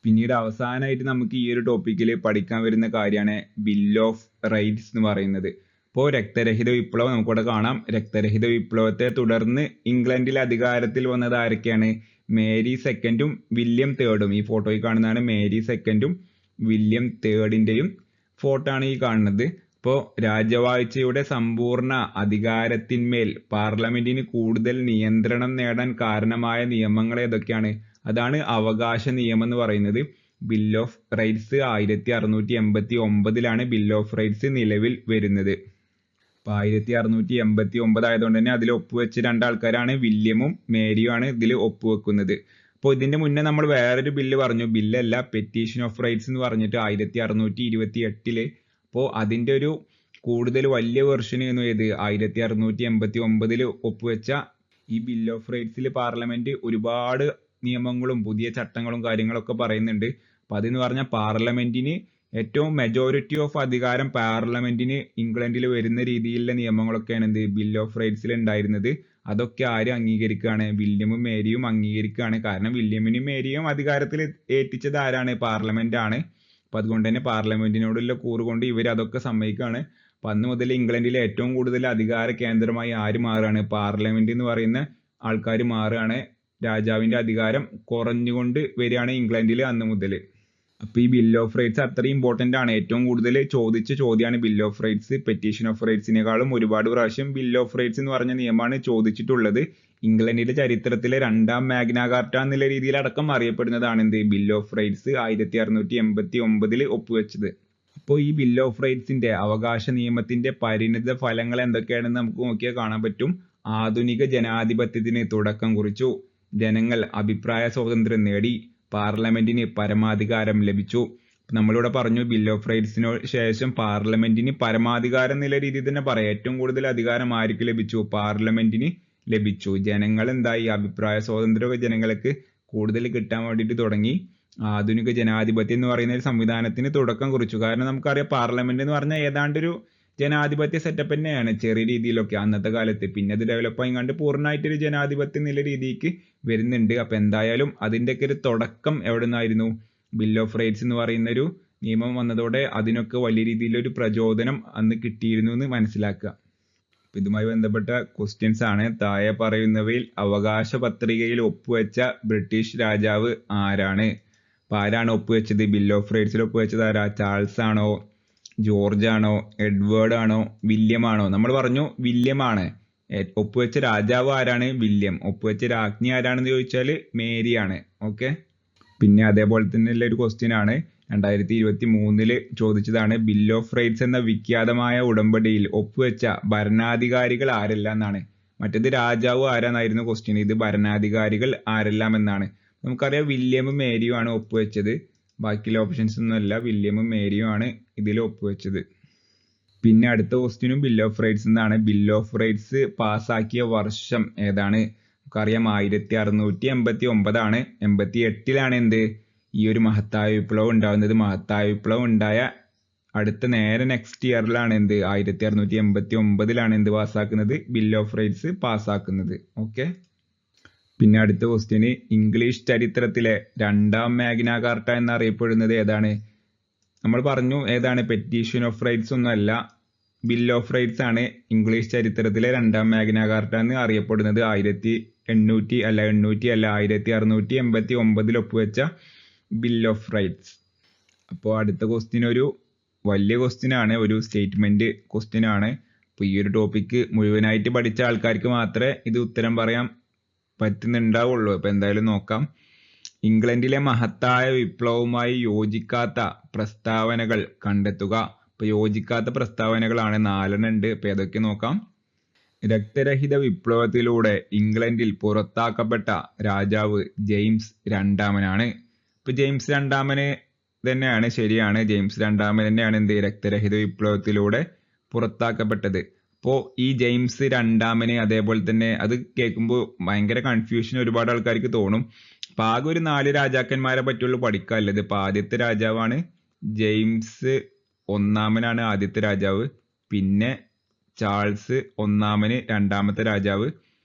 പിന്നീട് അവസാനമായിട്ട് നമുക്ക് ഈ ഒരു ടോപ്പിക്കിൽ പഠിക്കാൻ വരുന്ന കാര്യമാണ് ബിൽ ഓഫ് റൈറ്റ്സ് എന്ന് പറയുന്നത്. അപ്പോൾ രക്തരഹിത വിപ്ലവം നമുക്കിവിടെ കാണാം. രക്തരഹിത വിപ്ലവത്തെ തുടർന്ന് ഇംഗ്ലണ്ടിൽ അധികാരത്തിൽ വന്നത് ആരൊക്കെയാണ്? മേരി സെക്കൻഡും വില്യം തേർഡും. ഈ ഫോട്ടോയിൽ കാണുന്നതാണ് മേരി സെക്കൻഡും വില്യം തേർഡിൻ്റെയും ഫോട്ടോ ആണ് ഈ കാണുന്നത്. അപ്പോൾ രാജവാഴ്ചയുടെ സമ്പൂർണ്ണ അധികാരത്തിന്മേൽ പാർലമെന്റിന് കൂടുതൽ നിയന്ത്രണം നേടാൻ കാരണമായ നിയമങ്ങൾ ഏതൊക്കെയാണ്? അതാണ് അവകാശ നിയമം എന്ന് പറയുന്നത്. Bill of rights 1689 bill of rights നിലവിൽ വരുന്നത്. അപ്പോൾ 1689 ആയതുകൊണ്ട് തന്നെ അതിൽ ഒപ്പുവെച്ച രണ്ടാൾക്കാരാണ് വില്യമും മേരിയും ആണ് ഇതിൽ ഒപ്പുവെക്കുന്നത്. അപ്പോൾ ഇതിന്റെ മുന്നേ നമ്മൾ വേറൊരു ബില്ല് പറഞ്ഞു, ബില്ലല്ല, പെറ്റീഷൻ ഓഫ് റൈറ്റ്സ് എന്ന് പറഞ്ഞിട്ട് 1628. അപ്പോൾ അതിന്റെ ഒരു കൂടുതൽ വലിയ വെർഷൻ എന്ന് ഏത് 1689 ഒപ്പുവെച്ച ഈ ബിൽ ഓഫ് റൈറ്റ്സിൽ പാർലമെന്റ് ഒരുപാട് നിയമങ്ങളും പുതിയ ചട്ടങ്ങളും കാര്യങ്ങളൊക്കെ പറയുന്നുണ്ട്. അപ്പൊ അതെന്ന് പറഞ്ഞാൽ പാർലമെന്റിന് ഏറ്റവും മെജോറിറ്റി ഓഫ് അധികാരം പാർലമെന്റിന് ഇംഗ്ലണ്ടിൽ വരുന്ന രീതിയിലുള്ള നിയമങ്ങളൊക്കെയാണ് എന്ത് ബിൽ ഓഫ് റൈറ്റ്സിൽ ഉണ്ടായിരുന്നത്. അതൊക്കെ ആര് അംഗീകരിക്കുകയാണ്? വില്യമും മേരിയും അംഗീകരിക്കുകയാണ്. കാരണം വില്യമിനും മേരിയും അധികാരത്തിൽ ഏൽപ്പിച്ചത് ആരാണ്? പാർലമെന്റ് ആണ്. അപ്പൊ അതുകൊണ്ട് തന്നെ പാർലമെന്റിനോടുള്ള കൂറ് കൊണ്ട് ഇവർ അതൊക്കെ സമ്മതിക്കുകയാണ്. അപ്പൊ അന്ന് മുതൽ ഇംഗ്ലണ്ടിലെ ഏറ്റവും കൂടുതൽ അധികാര കേന്ദ്രമായി ആര് മാറുകയാണ്? പാർലമെന്റ് എന്ന് പറയുന്ന ആൾക്കാർ മാറുകയാണ്. രാജാവിന്റെ അധികാരം കുറഞ്ഞുകൊണ്ട് വരികയാണ് ഇംഗ്ലണ്ടിൽ അന്ന് മുതൽ. അപ്പൊ ഈ ബിൽ ഓഫ് റൈറ്റ്സ് അത്രയും ഇമ്പോർട്ടന്റ് ആണ്. ഏറ്റവും കൂടുതൽ ചോദിച്ച ചോദ്യമാണ് bill of rights. Petition of റൈറ്റ്സിനേക്കാളും ഒരുപാട് പ്രാവശ്യം ബിൽ ഓഫ് റൈറ്റ്സ് എന്ന് പറഞ്ഞ നിയമമാണ് ചോദിച്ചിട്ടുള്ളത്. ഇംഗ്ലണ്ടിന്റെ ചരിത്രത്തിലെ രണ്ടാം മാഗ്ന കാർട്ട എന്നുള്ള രീതിയിൽ അടക്കം അറിയപ്പെടുന്നതാണ് എന്ത് ബിൽ ഓഫ് റൈറ്റ്സ് 1689 ഒപ്പുവെച്ചത്. അപ്പോൾ ഈ ബിൽ ഓഫ് റൈറ്റ്സിന്റെ അവകാശ നിയമത്തിന്റെ പരിണിത ഫലങ്ങൾ എന്തൊക്കെയാണെന്ന് നമുക്ക് നോക്കിയാൽ കാണാൻ പറ്റും. ആധുനിക ജനാധിപത്യത്തിന് തുടക്കം കുറിച്ചു. ജനങ്ങൾ അഭിപ്രായ സ്വാതന്ത്ര്യം നേടി. പാർലമെന്റിന് പരമാധികാരം ലഭിച്ചു. നമ്മളിവിടെ പറഞ്ഞു ബിൽ ഓഫ് റൈറ്റ്സിന് ശേഷം പാർലമെന്റിന് പരമാധികാരം എന്നുള്ള രീതിയിൽ തന്നെ പറയാം. ഏറ്റവും കൂടുതൽ അധികാരം ആർക്ക് ലഭിച്ചു? പാർലമെന്റിന് ലഭിച്ചു. ജനങ്ങൾ എന്തായി? അഭിപ്രായ സ്വാതന്ത്ര്യമൊക്കെ ജനങ്ങൾക്ക് കൂടുതൽ കിട്ടാൻ വേണ്ടിയിട്ട് തുടങ്ങി. ആധുനിക ജനാധിപത്യം എന്ന് പറയുന്ന ഒരു സംവിധാനത്തിന് തുടക്കം കുറിച്ചു. കാരണം നമുക്കറിയാം പാർലമെന്റ് എന്ന് പറഞ്ഞാൽ ഏതാണ്ടൊരു ജനാധിപത്യ സെറ്റപ്പ് തന്നെയാണ് ചെറിയ രീതിയിലൊക്കെ അന്നത്തെ കാലത്ത്. പിന്നെ അത് ഡെവലപ്പ് ആയിക്കാണ്ട് പൂർണ്ണമായിട്ടൊരു ജനാധിപത്യം എന്നുള്ള രീതിക്ക് വരുന്നുണ്ട്. അപ്പൊ എന്തായാലും അതിൻ്റെയൊക്കെ ഒരു തുടക്കം എവിടെ നിന്നായിരുന്നു? ബിൽ ഓഫ് റൈറ്റ്സ് എന്ന് പറയുന്ന ഒരു നിയമം വന്നതോടെ അതിനൊക്കെ വലിയ രീതിയിലൊരു പ്രചോദനം അന്ന് കിട്ടിയിരുന്നു എന്ന് മനസ്സിലാക്കുക. ഇതുമായി ബന്ധപ്പെട്ട ക്വസ്റ്റ്യൻസ് ആണ്. താഴെ പറയുന്നവയിൽ അവകാശ പത്രികയിൽ ഒപ്പുവെച്ച ബ്രിട്ടീഷ് രാജാവ് ആരാണ്? അപ്പൊ ആരാണ് ഒപ്പുവെച്ചത്? ബിൽ ഓഫ് റൈറ്റ്സിൽ ഒപ്പുവെച്ചത് ആരാ? ചാൾസ് ആണോ, ജോർജ് ആണോ, എഡ്വേർഡ് ആണോ, വില്യം ആണോ? നമ്മൾ പറഞ്ഞു വില്യം ആണ്. ഒപ്പുവെച്ച രാജാവ് ആരാണ്? വില്യം. ഒപ്പുവെച്ച രാജ്ഞി ആരാണെന്ന് ചോദിച്ചാൽ മേരി ആണ്. ഓക്കെ. പിന്നെ അതേപോലെ തന്നെ ഉള്ള ഒരു ക്വസ്റ്റ്യൻ ആണ് 2023 ചോദിച്ചതാണ്. ബിൽ ഓഫ് റൈറ്റ്സ് എന്ന വിഖ്യാതമായ ഉടമ്പടിയിൽ ഒപ്പുവെച്ച ഭരണാധികാരികൾ ആരെല്ലാം എന്നാണ്. മറ്റേത് രാജാവ് ആരാന്നായിരുന്നു ക്വസ്റ്റ്യൻ. ഇത് ഭരണാധികാരികൾ ആരെല്ലാം എന്നാണ്. നമുക്കറിയാം വില്യമും മേരിയും ആണ് ഒപ്പുവെച്ചത്. ബാക്കിയുള്ള ഓപ്ഷൻസ് ഒന്നുമല്ല, വില്യമും മേരിയും ആണ് ഇതിൽ ഒപ്പുവെച്ചത്. പിന്നെ അടുത്ത ക്വസ്റ്റ്യനും ബിൽ ഓഫ് റൈറ്റ്സ് എന്നാണ്. ബിൽ ഓഫ് റൈറ്റ്സ് പാസ്സാക്കിയ വർഷം ഏതാണ്? നമുക്കറിയാം 1689 ആണ്. 88 എന്ത് ഈ ഒരു മഹത്തായ വിപ്ലവം ഉണ്ടാകുന്നത്. മഹത്തായ വിപ്ലവം ഉണ്ടായ അടുത്ത നേരെ നെക്സ്റ്റ് ഇയറിലാണ് എന്ത് 1689 എന്ത് പാസ്സാക്കുന്നത്? ബിൽ ഓഫ് റൈറ്റ്സ് പാസ്സാക്കുന്നത്. ഓക്കെ. പിന്നെ അടുത്ത ക്വസ്റ്റ്യന് ഇംഗ്ലീഷ് ചരിത്രത്തിലെ രണ്ടാം മാഗ്ന കാർട്ട എന്നറിയപ്പെടുന്നത് ഏതാണ്? നമ്മൾ പറഞ്ഞു ഏതാണ്? പെറ്റീഷൻ ഓഫ് റൈറ്റ്സ് ഒന്നുമല്ല, ബിൽ ഓഫ് റൈറ്റ്സ് ആണ് ഇംഗ്ലീഷ് ചരിത്രത്തിലെ രണ്ടാം മാഗ്ന കാർട്ട എന്ന് അറിയപ്പെടുന്നത്. 1689 ഒപ്പുവെച്ച ബിൽ ഓഫ് റൈറ്റ്സ്. അപ്പോൾ അടുത്ത ക്വസ്റ്റ്യൻ ഒരു വലിയ ക്വസ്റ്റ്യൻ ആണ്, ഒരു സ്റ്റേറ്റ്മെന്റ് ക്വസ്റ്റ്യൻ ആണ്. അപ്പോൾ ഈ ഒരു ടോപ്പിക്ക് മുഴുവനായിട്ട് പഠിച്ച ആൾക്കാർക്ക് മാത്രമേ ഇത് ഉത്തരം പറയാൻ പറ്റുന്നുണ്ടാവുള്ളൂ. അപ്പൊ എന്തായാലും നോക്കാം. ഇംഗ്ലണ്ടിലെ മഹത്തായ വിപ്ലവവുമായി യോജിക്കാത്ത പ്രസ്താവനകൾ കണ്ടെത്തുക. അപ്പൊ യോജിക്കാത്ത പ്രസ്താവനകളാണ് 4 ഉണ്ട്. അപ്പൊ ഏതൊക്കെ നോക്കാം. രക്തരഹിത വിപ്ലവത്തിലൂടെ ഇംഗ്ലണ്ടിൽ പുറത്താക്കപ്പെട്ട രാജാവ് ജെയിംസ് രണ്ടാമനാണ്. ഇപ്പൊ ജെയിംസ് രണ്ടാമന് തന്നെയാണ്, ശരിയാണ്. ജെയിംസ് രണ്ടാമൻ തന്നെയാണ് എന്ത് രക്തരഹിത വിപ്ലവത്തിലൂടെ പുറത്താക്കപ്പെട്ടത്. അപ്പോൾ ഈ ജെയിംസ് രണ്ടാമന് അതേപോലെ തന്നെ അത് കേൾക്കുമ്പോൾ ഭയങ്കര കൺഫ്യൂഷൻ ഒരുപാട് ആൾക്കാർക്ക് തോന്നും. അപ്പൊ ആകെ ഒരു 4 രാജാക്കന്മാരെ പറ്റുള്ളൂ പഠിക്കാനുള്ളത്. ഇപ്പൊ ആദ്യത്തെ രാജാവാണ് ജെയിംസ് ഒന്നാമനാണ് ആദ്യത്തെ രാജാവ്. പിന്നെ ചാൾസ് ഒന്നാമന് രണ്ടാമത്തെ രാജാവ്.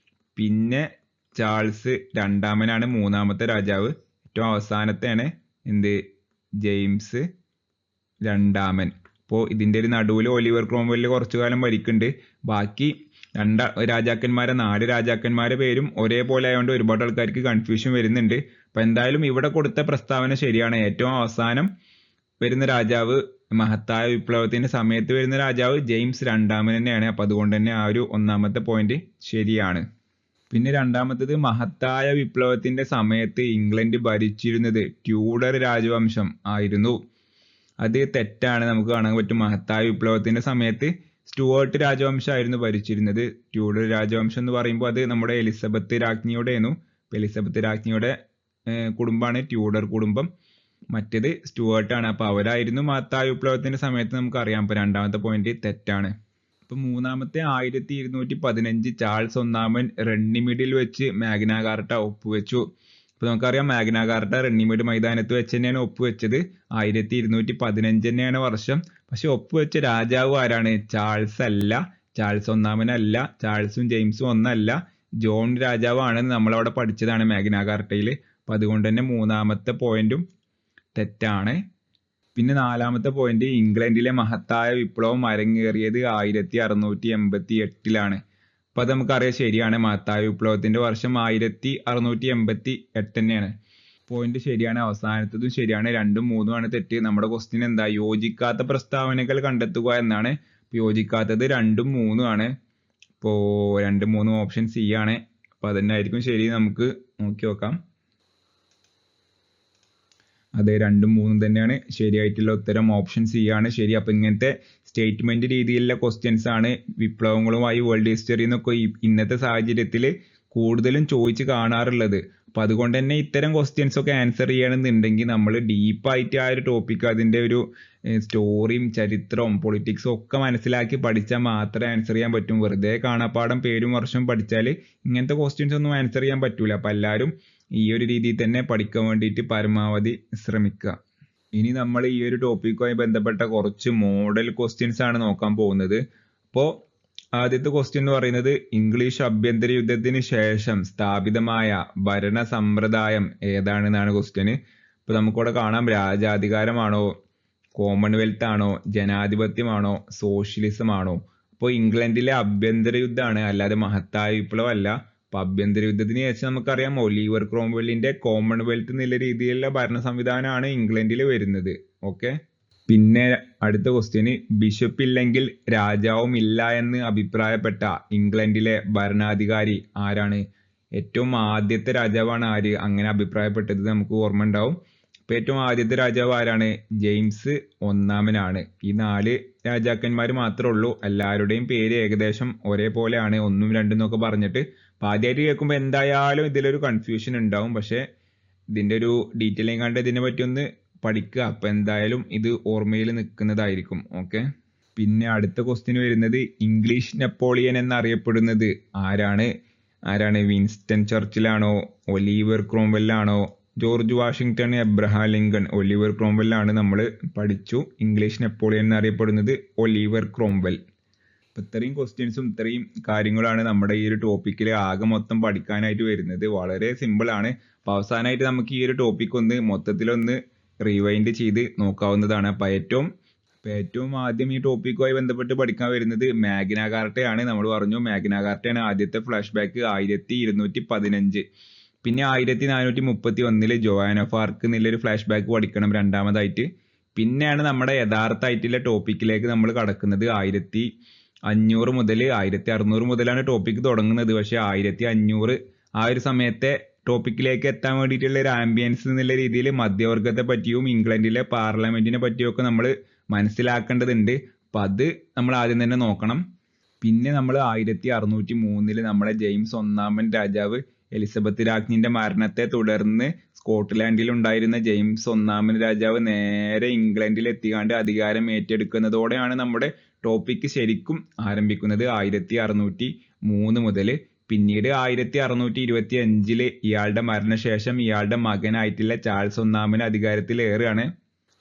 പിന്നെ ചാൾസ് രണ്ടാമനാണ് മൂന്നാമത്തെ രാജാവ്. ഏറ്റവും അവസാനത്തെയാണ് എന്ത് ജെയിംസ് രണ്ടാമൻ. അപ്പോൾ ഇതിൻ്റെ ഒരു നടുവിൽ ഒലിവർ ക്രോംവെൽ കുറച്ചു കാലം ഭരിക്കുന്നുണ്ട്. ബാക്കി നാല് രാജാക്കന്മാരെ പേരും ഒരേപോലെ ആയതുകൊണ്ട് ഒരുപാട് ആൾക്കാർക്ക് കൺഫ്യൂഷൻ വരുന്നുണ്ട്. അപ്പം എന്തായാലും ഇവിടെ കൊടുത്ത പ്രസ്താവന ശരിയാണ്. ഏറ്റവും അവസാനം വരുന്ന രാജാവ്, മഹത്തായ വിപ്ലവത്തിന്റെ സമയത്ത് വരുന്ന രാജാവ് ജെയിംസ് രണ്ടാമൻ തന്നെയാണ്. അപ്പം അതുകൊണ്ട് തന്നെ ആ ഒരു ഒന്നാമത്തെ പോയിന്റ് ശരിയാണ്. പിന്നെ രണ്ടാമത്തേത്, മഹത്തായ വിപ്ലവത്തിന്റെ സമയത്ത് ഇംഗ്ലണ്ട് ഭരിച്ചിരുന്നത് ട്യൂഡർ രാജവംശം ആയിരുന്നു. അത് തെറ്റാണ്. നമുക്ക് കാണാൻ പറ്റും മഹത്തായ വിപ്ലവത്തിന്റെ സമയത്ത് സ്റ്റുവർട്ട് രാജവംശമായിരുന്നു ഭരിച്ചിരുന്നത്. ട്യൂഡർ രാജവംശം എന്ന് പറയുമ്പോൾ അത് നമ്മുടെ എലിസബത്ത് രാജ്ഞിയുടെയായിരുന്നു. എലിസബത്ത് രാജ്ഞിയുടെ കുടുംബമാണ് ട്യൂഡർ കുടുംബം. മറ്റേത് സ്റ്റുവർട്ടാണ്. അപ്പൊ അവരായിരുന്നു മഹത്തായ വിപ്ലവത്തിന്റെ സമയത്ത് നമുക്ക് അറിയാം. അപ്പൊ രണ്ടാമത്തെ പോയിന്റ് തെറ്റാണ്. അപ്പൊ മൂന്നാമത്തെ 1215 ചാൾസ് ഒന്നാമൻ റണ്ണിമിഡിൽ വെച്ച് മാഗ്ന കാർട്ട ഒപ്പുവെച്ചു. അപ്പൊ നമുക്കറിയാം മാഗ്ന കാർട്ട റണ്ണിമിഡ് മൈതാനത്ത് വെച്ച് തന്നെയാണ് ഒപ്പുവെച്ചത്. 1215 തന്നെയാണ് വർഷം. പക്ഷെ ഒപ്പുവെച്ച രാജാവ് ആരാണ്? ചാൾസ് അല്ല, ചാൾസ് ഒന്നാമനല്ല, ചാൾസും ജെയിംസും ഒന്നല്ല, ജോൺ രാജാവാണെന്ന് നമ്മളവിടെ പഠിച്ചതാണ് മാഗ്ന കാർട്ടയിൽ. അപ്പൊ അതുകൊണ്ട് തന്നെ മൂന്നാമത്തെ പോയിന്റും തെറ്റാണ്. പിന്നെ നാലാമത്തെ പോയിന്റ്, ഇംഗ്ലണ്ടിലെ മഹത്തായ വിപ്ലവം അരങ്ങേറിയത് 1688 അപ്പൊ അത് നമുക്കറിയാം ശരിയാണ്. മഹത്തായ വിപ്ലവത്തിന്റെ വർഷം 1688 തന്നെയാണ്. പോയിന്റ് ശരിയാണ്. അവസാനത്തതും ശരിയാണ്. 2ഉം 3ഉമാണ് തെറ്റ്. നമ്മുടെ ക്വസ്റ്റ്യൻ എന്താ? യോജിക്കാത്ത പ്രസ്താവനകൾ കണ്ടെത്തുക എന്നാണ്. യോജിക്കാത്തത് 2ഉം 3ഉമാണ്. ഇപ്പോ 2ഉം 3ഉം ഓപ്ഷൻ സി ആണ്. അപ്പൊ അതന്നെ ആയിരിക്കും ശരി. നമുക്ക് നോക്കി നോക്കാം. അതെ, 2ഉം 3ഉം തന്നെയാണ് ശരിയായിട്ടുള്ള ഉത്തരം. ഓപ്ഷൻ സി ആണ് ശരി. അപ്പൊ ഇങ്ങനത്തെ സ്റ്റേറ്റ്മെന്റ് രീതിയിലുള്ള ക്വസ്റ്റ്യൻസ് ആണ് വിപ്ലവങ്ങളുമായി വേൾഡ് ഹിസ്റ്ററി എന്നൊക്കെ ഇന്നത്തെ സാഹചര്യത്തിൽ കൂടുതലും ചോദിച്ച് കാണാറുള്ളത്. അപ്പൊ അതുകൊണ്ട് തന്നെ ഇത്തരം ക്വസ്റ്റ്യൻസ് ഒക്കെ ആൻസർ ചെയ്യണമെന്നുണ്ടെങ്കിൽ നമ്മൾ ഡീപ്പായിട്ട് ആ ഒരു ടോപ്പിക്, അതിന്റെ ഒരു സ്റ്റോറിയും ചരിത്രവും പൊളിറ്റിക്സും ഒക്കെ മനസ്സിലാക്കി പഠിച്ചാൽ മാത്രമേ ആൻസർ ചെയ്യാൻ പറ്റും. വെറുതെ കാണാപ്പാടം പേരും വർഷവും പഠിച്ചാൽ ഇങ്ങനത്തെ ക്വസ്റ്റ്യൻസ് ഒന്നും ആൻസർ ചെയ്യാൻ പറ്റൂല. അപ്പൊ എല്ലാവരും ഈ ഒരു രീതിയിൽ തന്നെ പഠിക്കാൻ വേണ്ടിയിട്ട് പരമാവധി ശ്രമിക്കുക. ഇനി നമ്മൾ ഈ ഒരു ടോപ്പിക്കുമായി ബന്ധപ്പെട്ട കുറച്ച് മോഡൽ ക്വസ്റ്റ്യൻസ് ആണ് നോക്കാൻ പോകുന്നത്. അപ്പോൾ ആദ്യത്തെ ക്വസ്റ്റ്യൻ എന്ന് പറയുന്നത്, ഇംഗ്ലീഷ് ആഭ്യന്തര യുദ്ധത്തിന് ശേഷം സ്ഥാപിതമായ ഭരണ സമ്പ്രദായം ഏതാണെന്നാണ് ക്വസ്റ്റ്യന്. ഇപ്പൊ നമുക്കിവിടെ കാണാം, രാജാധികാരമാണോ, കോമൺവെൽത്ത് ആണോ, ജനാധിപത്യമാണോ, സോഷ്യലിസം ആണോ? അപ്പോൾ ഇംഗ്ലണ്ടിലെ ആഭ്യന്തര യുദ്ധമാണ്, അല്ലാതെ മഹത്തായ വിപ്ലവം അല്ല. അപ്പൊ ആഭ്യന്തര യുദ്ധത്തിന് ശേഷം നമുക്കറിയാം ഒലിവർ ക്രോംവെല്ലിന്റെ കോമൺവെൽത്ത് എന്നുള്ള രീതിയിലുള്ള ഭരണ സംവിധാനമാണ് ഇംഗ്ലണ്ടിൽ വരുന്നത്. ഓക്കെ. പിന്നെ അടുത്ത ക്വസ്റ്റ്യന്, ബിഷപ്പ് ഇല്ലെങ്കിൽ രാജാവും ഇല്ല എന്ന് അഭിപ്രായപ്പെട്ട ഇംഗ്ലണ്ടിലെ ഭരണാധികാരി ആരാണ്? ഏറ്റവും ആദ്യത്തെ രാജാവാണ് ആര് അങ്ങനെ അഭിപ്രായപ്പെട്ടത്? നമുക്ക് ഓർമ്മ ഉണ്ടാവും. അപ്പൊ ഏറ്റവും ആദ്യത്തെ രാജാവ് ആരാണ്? ജെയിംസ് ഒന്നാമനാണ്. ഈ 4 രാജാക്കന്മാർ മാത്രമേ ഉള്ളൂ. എല്ലാവരുടെയും പേര് ഏകദേശം ഒരേപോലെയാണ്, 1ഉം 2ഉം എന്നൊക്കെ പറഞ്ഞിട്ട്. അപ്പൊ ആദ്യമായിട്ട് കേൾക്കുമ്പോൾ എന്തായാലും ഇതിലൊരു കൺഫ്യൂഷൻ ഉണ്ടാവും. പക്ഷെ ഇതിന്റെ ഒരു ഡീറ്റെയിലിംഗ് കണ്ട് ഇതിനെ പറ്റി ഒന്ന് പഠിക്കുക. അപ്പൊ എന്തായാലും ഇത് ഓർമ്മയിൽ നിൽക്കുന്നതായിരിക്കും. ഓക്കെ. പിന്നെ അടുത്ത ക്വസ്റ്റ്യൻ വരുന്നത്, ഇംഗ്ലീഷ് നെപ്പോളിയൻ എന്നറിയപ്പെടുന്നത് ആരാണ്? വിൻസ്റ്റൺ ചർച്ചിലാണോ, ഒലിവർ ക്രോംവെല്ലാണോ, George Washington, Abraham Lincoln? Oliver ക്രോംവെല്ലാണ് നമ്മൾ പഠിച്ചു. ഇംഗ്ലീഷ് നെപ്പോളിയൻ എന്നറിയപ്പെടുന്നത് ഒലിവർ ക്രോംവെൽ. അപ്പൊ ഇത്രയും ക്വസ്റ്റ്യൻസും ഇത്രയും കാര്യങ്ങളാണ് നമ്മുടെ ഈ ഒരു ടോപ്പിക്കിൽ ആകെ മൊത്തം പഠിക്കാനായിട്ട് വരുന്നത്. വളരെ സിമ്പിൾ ആണ്. അപ്പൊ അവസാനമായിട്ട് നമുക്ക് ഈ ഒരു ടോപ്പിക് ഒന്ന് മൊത്തത്തിലൊന്ന് റിവൈൻഡ് ചെയ്ത് നോക്കാവുന്നതാണ്. അപ്പൊ ഏറ്റവും ആദ്യം ഈ ടോപ്പിക്കുമായി ബന്ധപ്പെട്ട് പഠിക്കാൻ വരുന്നത് മാഗ്ന കാർട്ടയാണ്. നമ്മൾ പറഞ്ഞു മാഗ്ന കാർട്ടയാണ് ആദ്യത്തെ ഫ്ലാഷ് ബാക്ക് 1215. പിന്നെ 1431 ജോആൻ ഓഫ് ആർക്ക് എന്നുള്ളൊരു ഫ്ലാഷ് ബാക്ക് പഠിക്കണം രണ്ടാമതായിട്ട്. പിന്നെയാണ് നമ്മുടെ യഥാർത്ഥമായിട്ടുള്ള ടോപ്പിക്കിലേക്ക് നമ്മൾ കടക്കുന്നത്. 1500 മുതൽ 1600 മുതലാണ് ടോപ്പിക് തുടങ്ങുന്നത്. പക്ഷെ 1500 ആ ഒരു സമയത്തെ ടോപ്പിക്കിലേക്ക് എത്താൻ വേണ്ടിയിട്ടുള്ള ഒരു ആംബിയൻസ് എന്നുള്ള രീതിയിൽ മധ്യവർഗത്തെ പറ്റിയും ഇംഗ്ലണ്ടിലെ പാർലമെന്റിനെ പറ്റിയും ഒക്കെ നമ്മൾ മനസ്സിലാക്കേണ്ടതുണ്ട്. അപ്പൊ അത് നമ്മൾ ആദ്യം തന്നെ നോക്കണം. പിന്നെ നമ്മൾ 1603 നമ്മുടെ ജെയിംസ് ഒന്നാമൻ രാജാവ് എലിസബത്ത് രാജ്ഞിന്റെ മരണത്തെ തുടർന്ന് സ്കോട്ട്ലാൻഡിൽ ഉണ്ടായിരുന്ന ജെയിംസ് ഒന്നാമൻ രാജാവ് നേരെ ഇംഗ്ലണ്ടിൽ എത്തിക്കാണ്ട് അധികാരം ഏറ്റെടുക്കുന്നതോടെയാണ് നമ്മുടെ ടോപ്പിക് ശരിക്കും ആരംഭിക്കുന്നത്. 1603 മുതൽ. പിന്നീട് 1625 ഇയാളുടെ മരണശേഷം ഇയാളുടെ മകനായിട്ടുള്ള ചാൾസ് ഒന്നാമൻ അധികാരത്തിൽ ഏറുകയാണ്.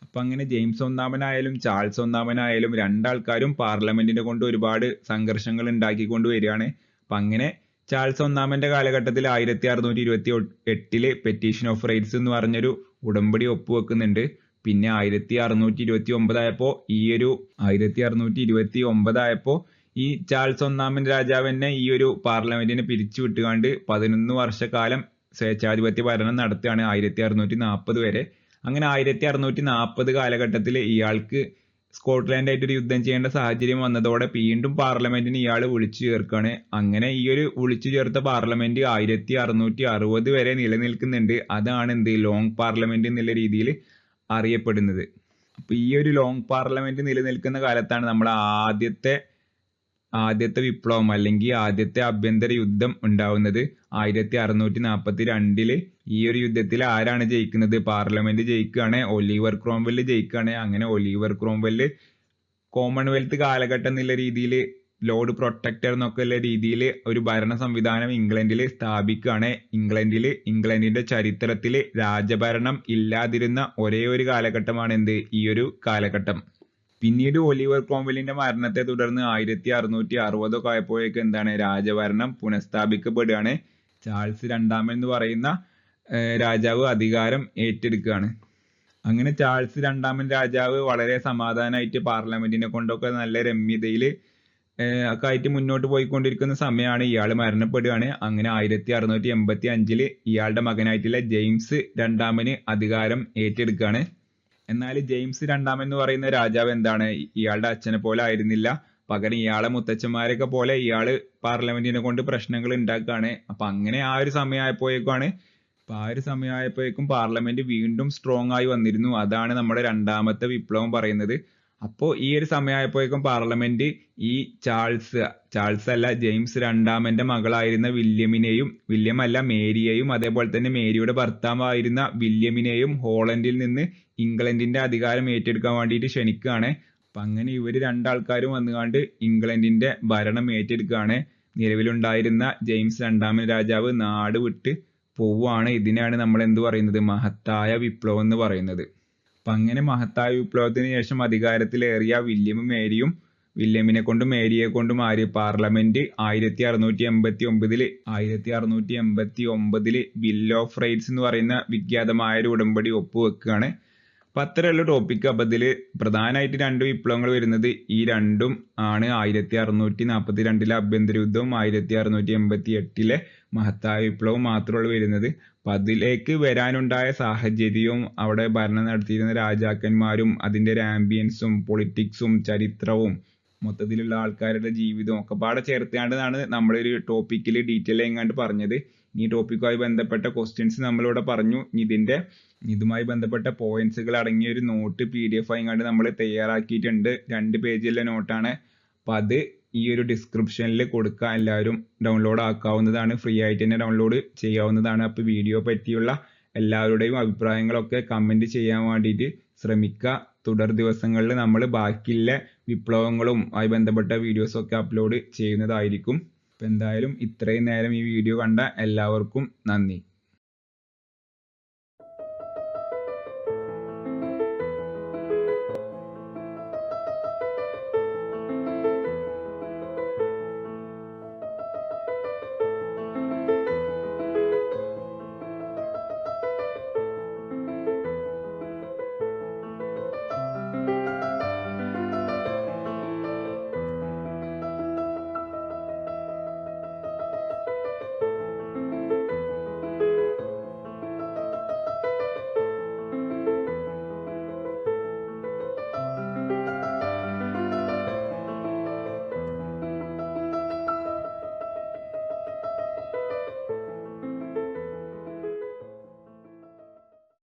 അപ്പൊ അങ്ങനെ ജെയിംസ് ഒന്നാമനായാലും ചാൾസ് ഒന്നാമനായാലും രണ്ടാൾക്കാരും പാർലമെന്റിനെ കൊണ്ട് ഒരുപാട് സംഘർഷങ്ങൾ ഉണ്ടാക്കിക്കൊണ്ട് വരികയാണ്. അപ്പൊ അങ്ങനെ ചാൾസ് ഒന്നാമന്റെ കാലഘട്ടത്തിൽ 1628 പെറ്റീഷൻ ഓഫ് റൈറ്റ്സ് എന്ന് പറഞ്ഞൊരു ഉടമ്പടി ഒപ്പുവെക്കുന്നുണ്ട്. പിന്നെ 1629 ആയപ്പോ 1629 ഈ ചാൾസ് ഒന്നാമൻ രാജാവ് തന്നെ ഈ ഒരു പാർലമെന്റിനെ പിരിച്ചു വിട്ടുകൊണ്ട് 11 വർഷക്കാലം സ്വേച്ഛാധിപത്യ ഭരണം നടത്തുകയാണ് 1640 വരെ. അങ്ങനെ 1640 കാലഘട്ടത്തിൽ ഇയാൾക്ക് സ്കോട്ട്ലാൻഡ് ആയിട്ട് ഒരു യുദ്ധം ചെയ്യേണ്ട സാഹചര്യം വന്നതോടെ വീണ്ടും പാർലമെന്റിന് ഇയാൾ വിളിച്ചു ചേർക്കാണ്. അങ്ങനെ ഈ ഒരു വിളിച്ചു ചേർത്ത പാർലമെന്റ് 1660 വരെ നിലനിൽക്കുന്നുണ്ട്. അതാണ് ലോങ് പാർലമെന്റ് എന്നുള്ള രീതിയിൽ അറിയപ്പെടുന്നത്. അപ്പൊ ഈ ഒരു ലോങ് പാർലമെന്റ് നിലനിൽക്കുന്ന കാലത്താണ് നമ്മുടെ ആദ്യത്തെ വിപ്ലവം അല്ലെങ്കിൽ ആദ്യത്തെ ആഭ്യന്തര യുദ്ധം ഉണ്ടാവുന്നത്. 1642 ഈ ഒരു യുദ്ധത്തിൽ ആരാണ് ജയിക്കുന്നത്? പാർലമെന്റ് ജയിക്കുകയാണ്, ഒലിവർ ക്രോംവെൽ ജയിക്കുകയാണ്. അങ്ങനെ ഒലിവർ ക്രോംവെൽ കോമൺവെൽത്ത് കാലഘട്ടം എന്നുള്ള രീതിയിൽ ലോർഡ് പ്രൊട്ടക്ടർ എന്നൊക്കെ ഉള്ള രീതിയിൽ ഒരു ഭരണ സംവിധാനം ഇംഗ്ലണ്ടിൽ സ്ഥാപിക്കുകയാണ്. ഇംഗ്ലണ്ടിന്റെ ചരിത്രത്തിൽ രാജഭരണം ഇല്ലാതിരുന്ന ഒരേ ഒരു കാലഘട്ടമാണ് ഈ ഒരു കാലഘട്ടം. പിന്നീട് ഒലിവർ ക്രോംവെല്ലിന്റെ മരണത്തെ തുടർന്ന് 1660 ഒക്കെ ആയപ്പോഴേക്ക് രാജഭരണം പുനഃസ്ഥാപിക്കപ്പെടുകയാണ്. ചാൾസ് രണ്ടാമൻ എന്ന് പറയുന്ന രാജാവ് അധികാരം ഏറ്റെടുക്കുകയാണ്. അങ്ങനെ ചാൾസ് രണ്ടാമൻ രാജാവ് വളരെ സമാധാനമായിട്ട് പാർലമെന്റിനെ കൊണ്ടൊക്കെ നല്ല രമ്യതയിൽ ഒക്കെ ആയിട്ട് മുന്നോട്ട് പോയിക്കൊണ്ടിരിക്കുന്ന സമയമാണ് ഇയാൾ മരണപ്പെടുകയാണ്. അങ്ങനെ 1685 ഇയാളുടെ മകനായിട്ടുള്ള ജെയിംസ് രണ്ടാമന് അധികാരം ഏറ്റെടുക്കുകയാണ്. എന്നാൽ ജെയിംസ് രണ്ടാമൻ എന്ന് പറയുന്ന രാജാവ് ഇയാളുടെ അച്ഛനെ പോലെ ആയിരുന്നില്ല. പകരം ഇയാളെ മുത്തച്ഛന്മാരൊക്കെ പോലെ ഇയാള് പാർലമെന്റിനെ കൊണ്ട് പ്രശ്നങ്ങൾ ഉണ്ടാക്കുകയാണ്. അപ്പൊ അങ്ങനെ ആ ഒരു സമയമായപ്പോഴേക്കും പാർലമെന്റ് വീണ്ടും സ്ട്രോങ് ആയി വന്നിരുന്നു. അതാണ് നമ്മുടെ രണ്ടാമത്തെ വിപ്ലവം പറയുന്നത്. അപ്പോ ഈ ഒരു സമയമായപ്പോഴേക്കും പാർലമെന്റ് ഈ ജെയിംസ് രണ്ടാമന്റെ മകളായിരുന്ന മേരിയെയും അതേപോലെ തന്നെ മേരിയുടെ ഭർത്താവായിരുന്ന വില്യമിനെയും ഹോളണ്ടിൽ നിന്ന് ഇംഗ്ലണ്ടിന്റെ അധികാരം ഏറ്റെടുക്കാൻ വേണ്ടിയിട്ട് ക്ഷണിക്കുകയാണ്. അപ്പൊ അങ്ങനെ ഇവര് രണ്ടാൾക്കാരും വന്നുകൊണ്ട് ഇംഗ്ലണ്ടിന്റെ ഭരണം ഏറ്റെടുക്കുകയാണ്. നിലവിലുണ്ടായിരുന്ന ജെയിംസ് രണ്ടാമൻ രാജാവ് നാട് വിട്ട് പോവുകയാണ്. ഇതിനെയാണ് നമ്മൾ പറയുന്നത്? മഹത്തായ വിപ്ലവം എന്ന് പറയുന്നത്. അപ്പൊ അങ്ങനെ മഹത്തായ വിപ്ലവത്തിന് ശേഷം അധികാരത്തിലേറിയ വില്യമിനെ കൊണ്ടും മേരിയെ കൊണ്ടും പാർലമെന്റ് 1689 ബിൽ ഓഫ് റൈറ്റ്സ് എന്ന് പറയുന്ന വിഖ്യാതമായ ഒരു ഉടമ്പടി ഒപ്പുവെക്കുകയാണ്. അപ്പൊ അത്രയുള്ള ടോപ്പിക്. അപ്പൊ ഇതില് പ്രധാനമായിട്ട് 2 വിപ്ലവങ്ങൾ വരുന്നത് ഈ രണ്ടും ആണ്. 1642 ആഭ്യന്തര യുദ്ധവും 1688 മഹത്തായ വിപ്ലവവും മാത്രമുള്ള വരുന്നത്. അപ്പൊ അതിലേക്ക് വരാനുണ്ടായ സാഹചര്യവും അവിടെ ഭരണം നടത്തിയിരുന്ന രാജാക്കന്മാരും അതിന്റെ ഒരു ആംബിയൻസും പൊളിറ്റിക്സും ചരിത്രവും മൊത്തത്തിലുള്ള ആൾക്കാരുടെ ജീവിതവും ഒക്കെ പാടെ ചേർത്താണ്ടാണ് നമ്മളൊരു ടോപ്പിക്കിൽ ഡീറ്റെയിൽ ആയിങ്ങാണ്ട് പറഞ്ഞത്. ഈ ടോപ്പിക്കുമായി ബന്ധപ്പെട്ട ക്വസ്റ്റ്യൻസ് നമ്മളിവിടെ പറഞ്ഞു. ഇതുമായി ബന്ധപ്പെട്ട പോയിന്റ്സുകൾ അടങ്ങിയ ഒരു നോട്ട് PDF ആയിങ്ങാണ്ട് നമ്മൾ തയ്യാറാക്കിയിട്ടുണ്ട്. 2 പേജിലെ നോട്ടാണ്. അപ്പൊ അത് ഈ ഒരു ഡിസ്ക്രിപ്ഷനിൽ കൊടുക്കുക. എല്ലാവരും ഡൗൺലോഡ് ആക്കാവുന്നതാണ്. ഫ്രീ ആയിട്ട് തന്നെ ഡൗൺലോഡ് ചെയ്യാവുന്നതാണ്. അപ്പൊ വീഡിയോ പറ്റിയുള്ള എല്ലാവരുടെയും അഭിപ്രായങ്ങളൊക്കെ കമന്റ് ചെയ്യാൻ വേണ്ടിയിട്ട് ശ്രമിക്കുക. തുടർ ദിവസങ്ങളിൽ നമ്മൾ ബാക്കിയുള്ള വിപ്ലവങ്ങളും ആയി ബന്ധപ്പെട്ട വീഡിയോസൊക്കെ അപ്ലോഡ് ചെയ്യുന്നതായിരിക്കും. അപ്പൊ എന്തായാലും ഇത്രയും നേരം ഈ വീഡിയോ കണ്ട എല്ലാവർക്കും നന്ദി.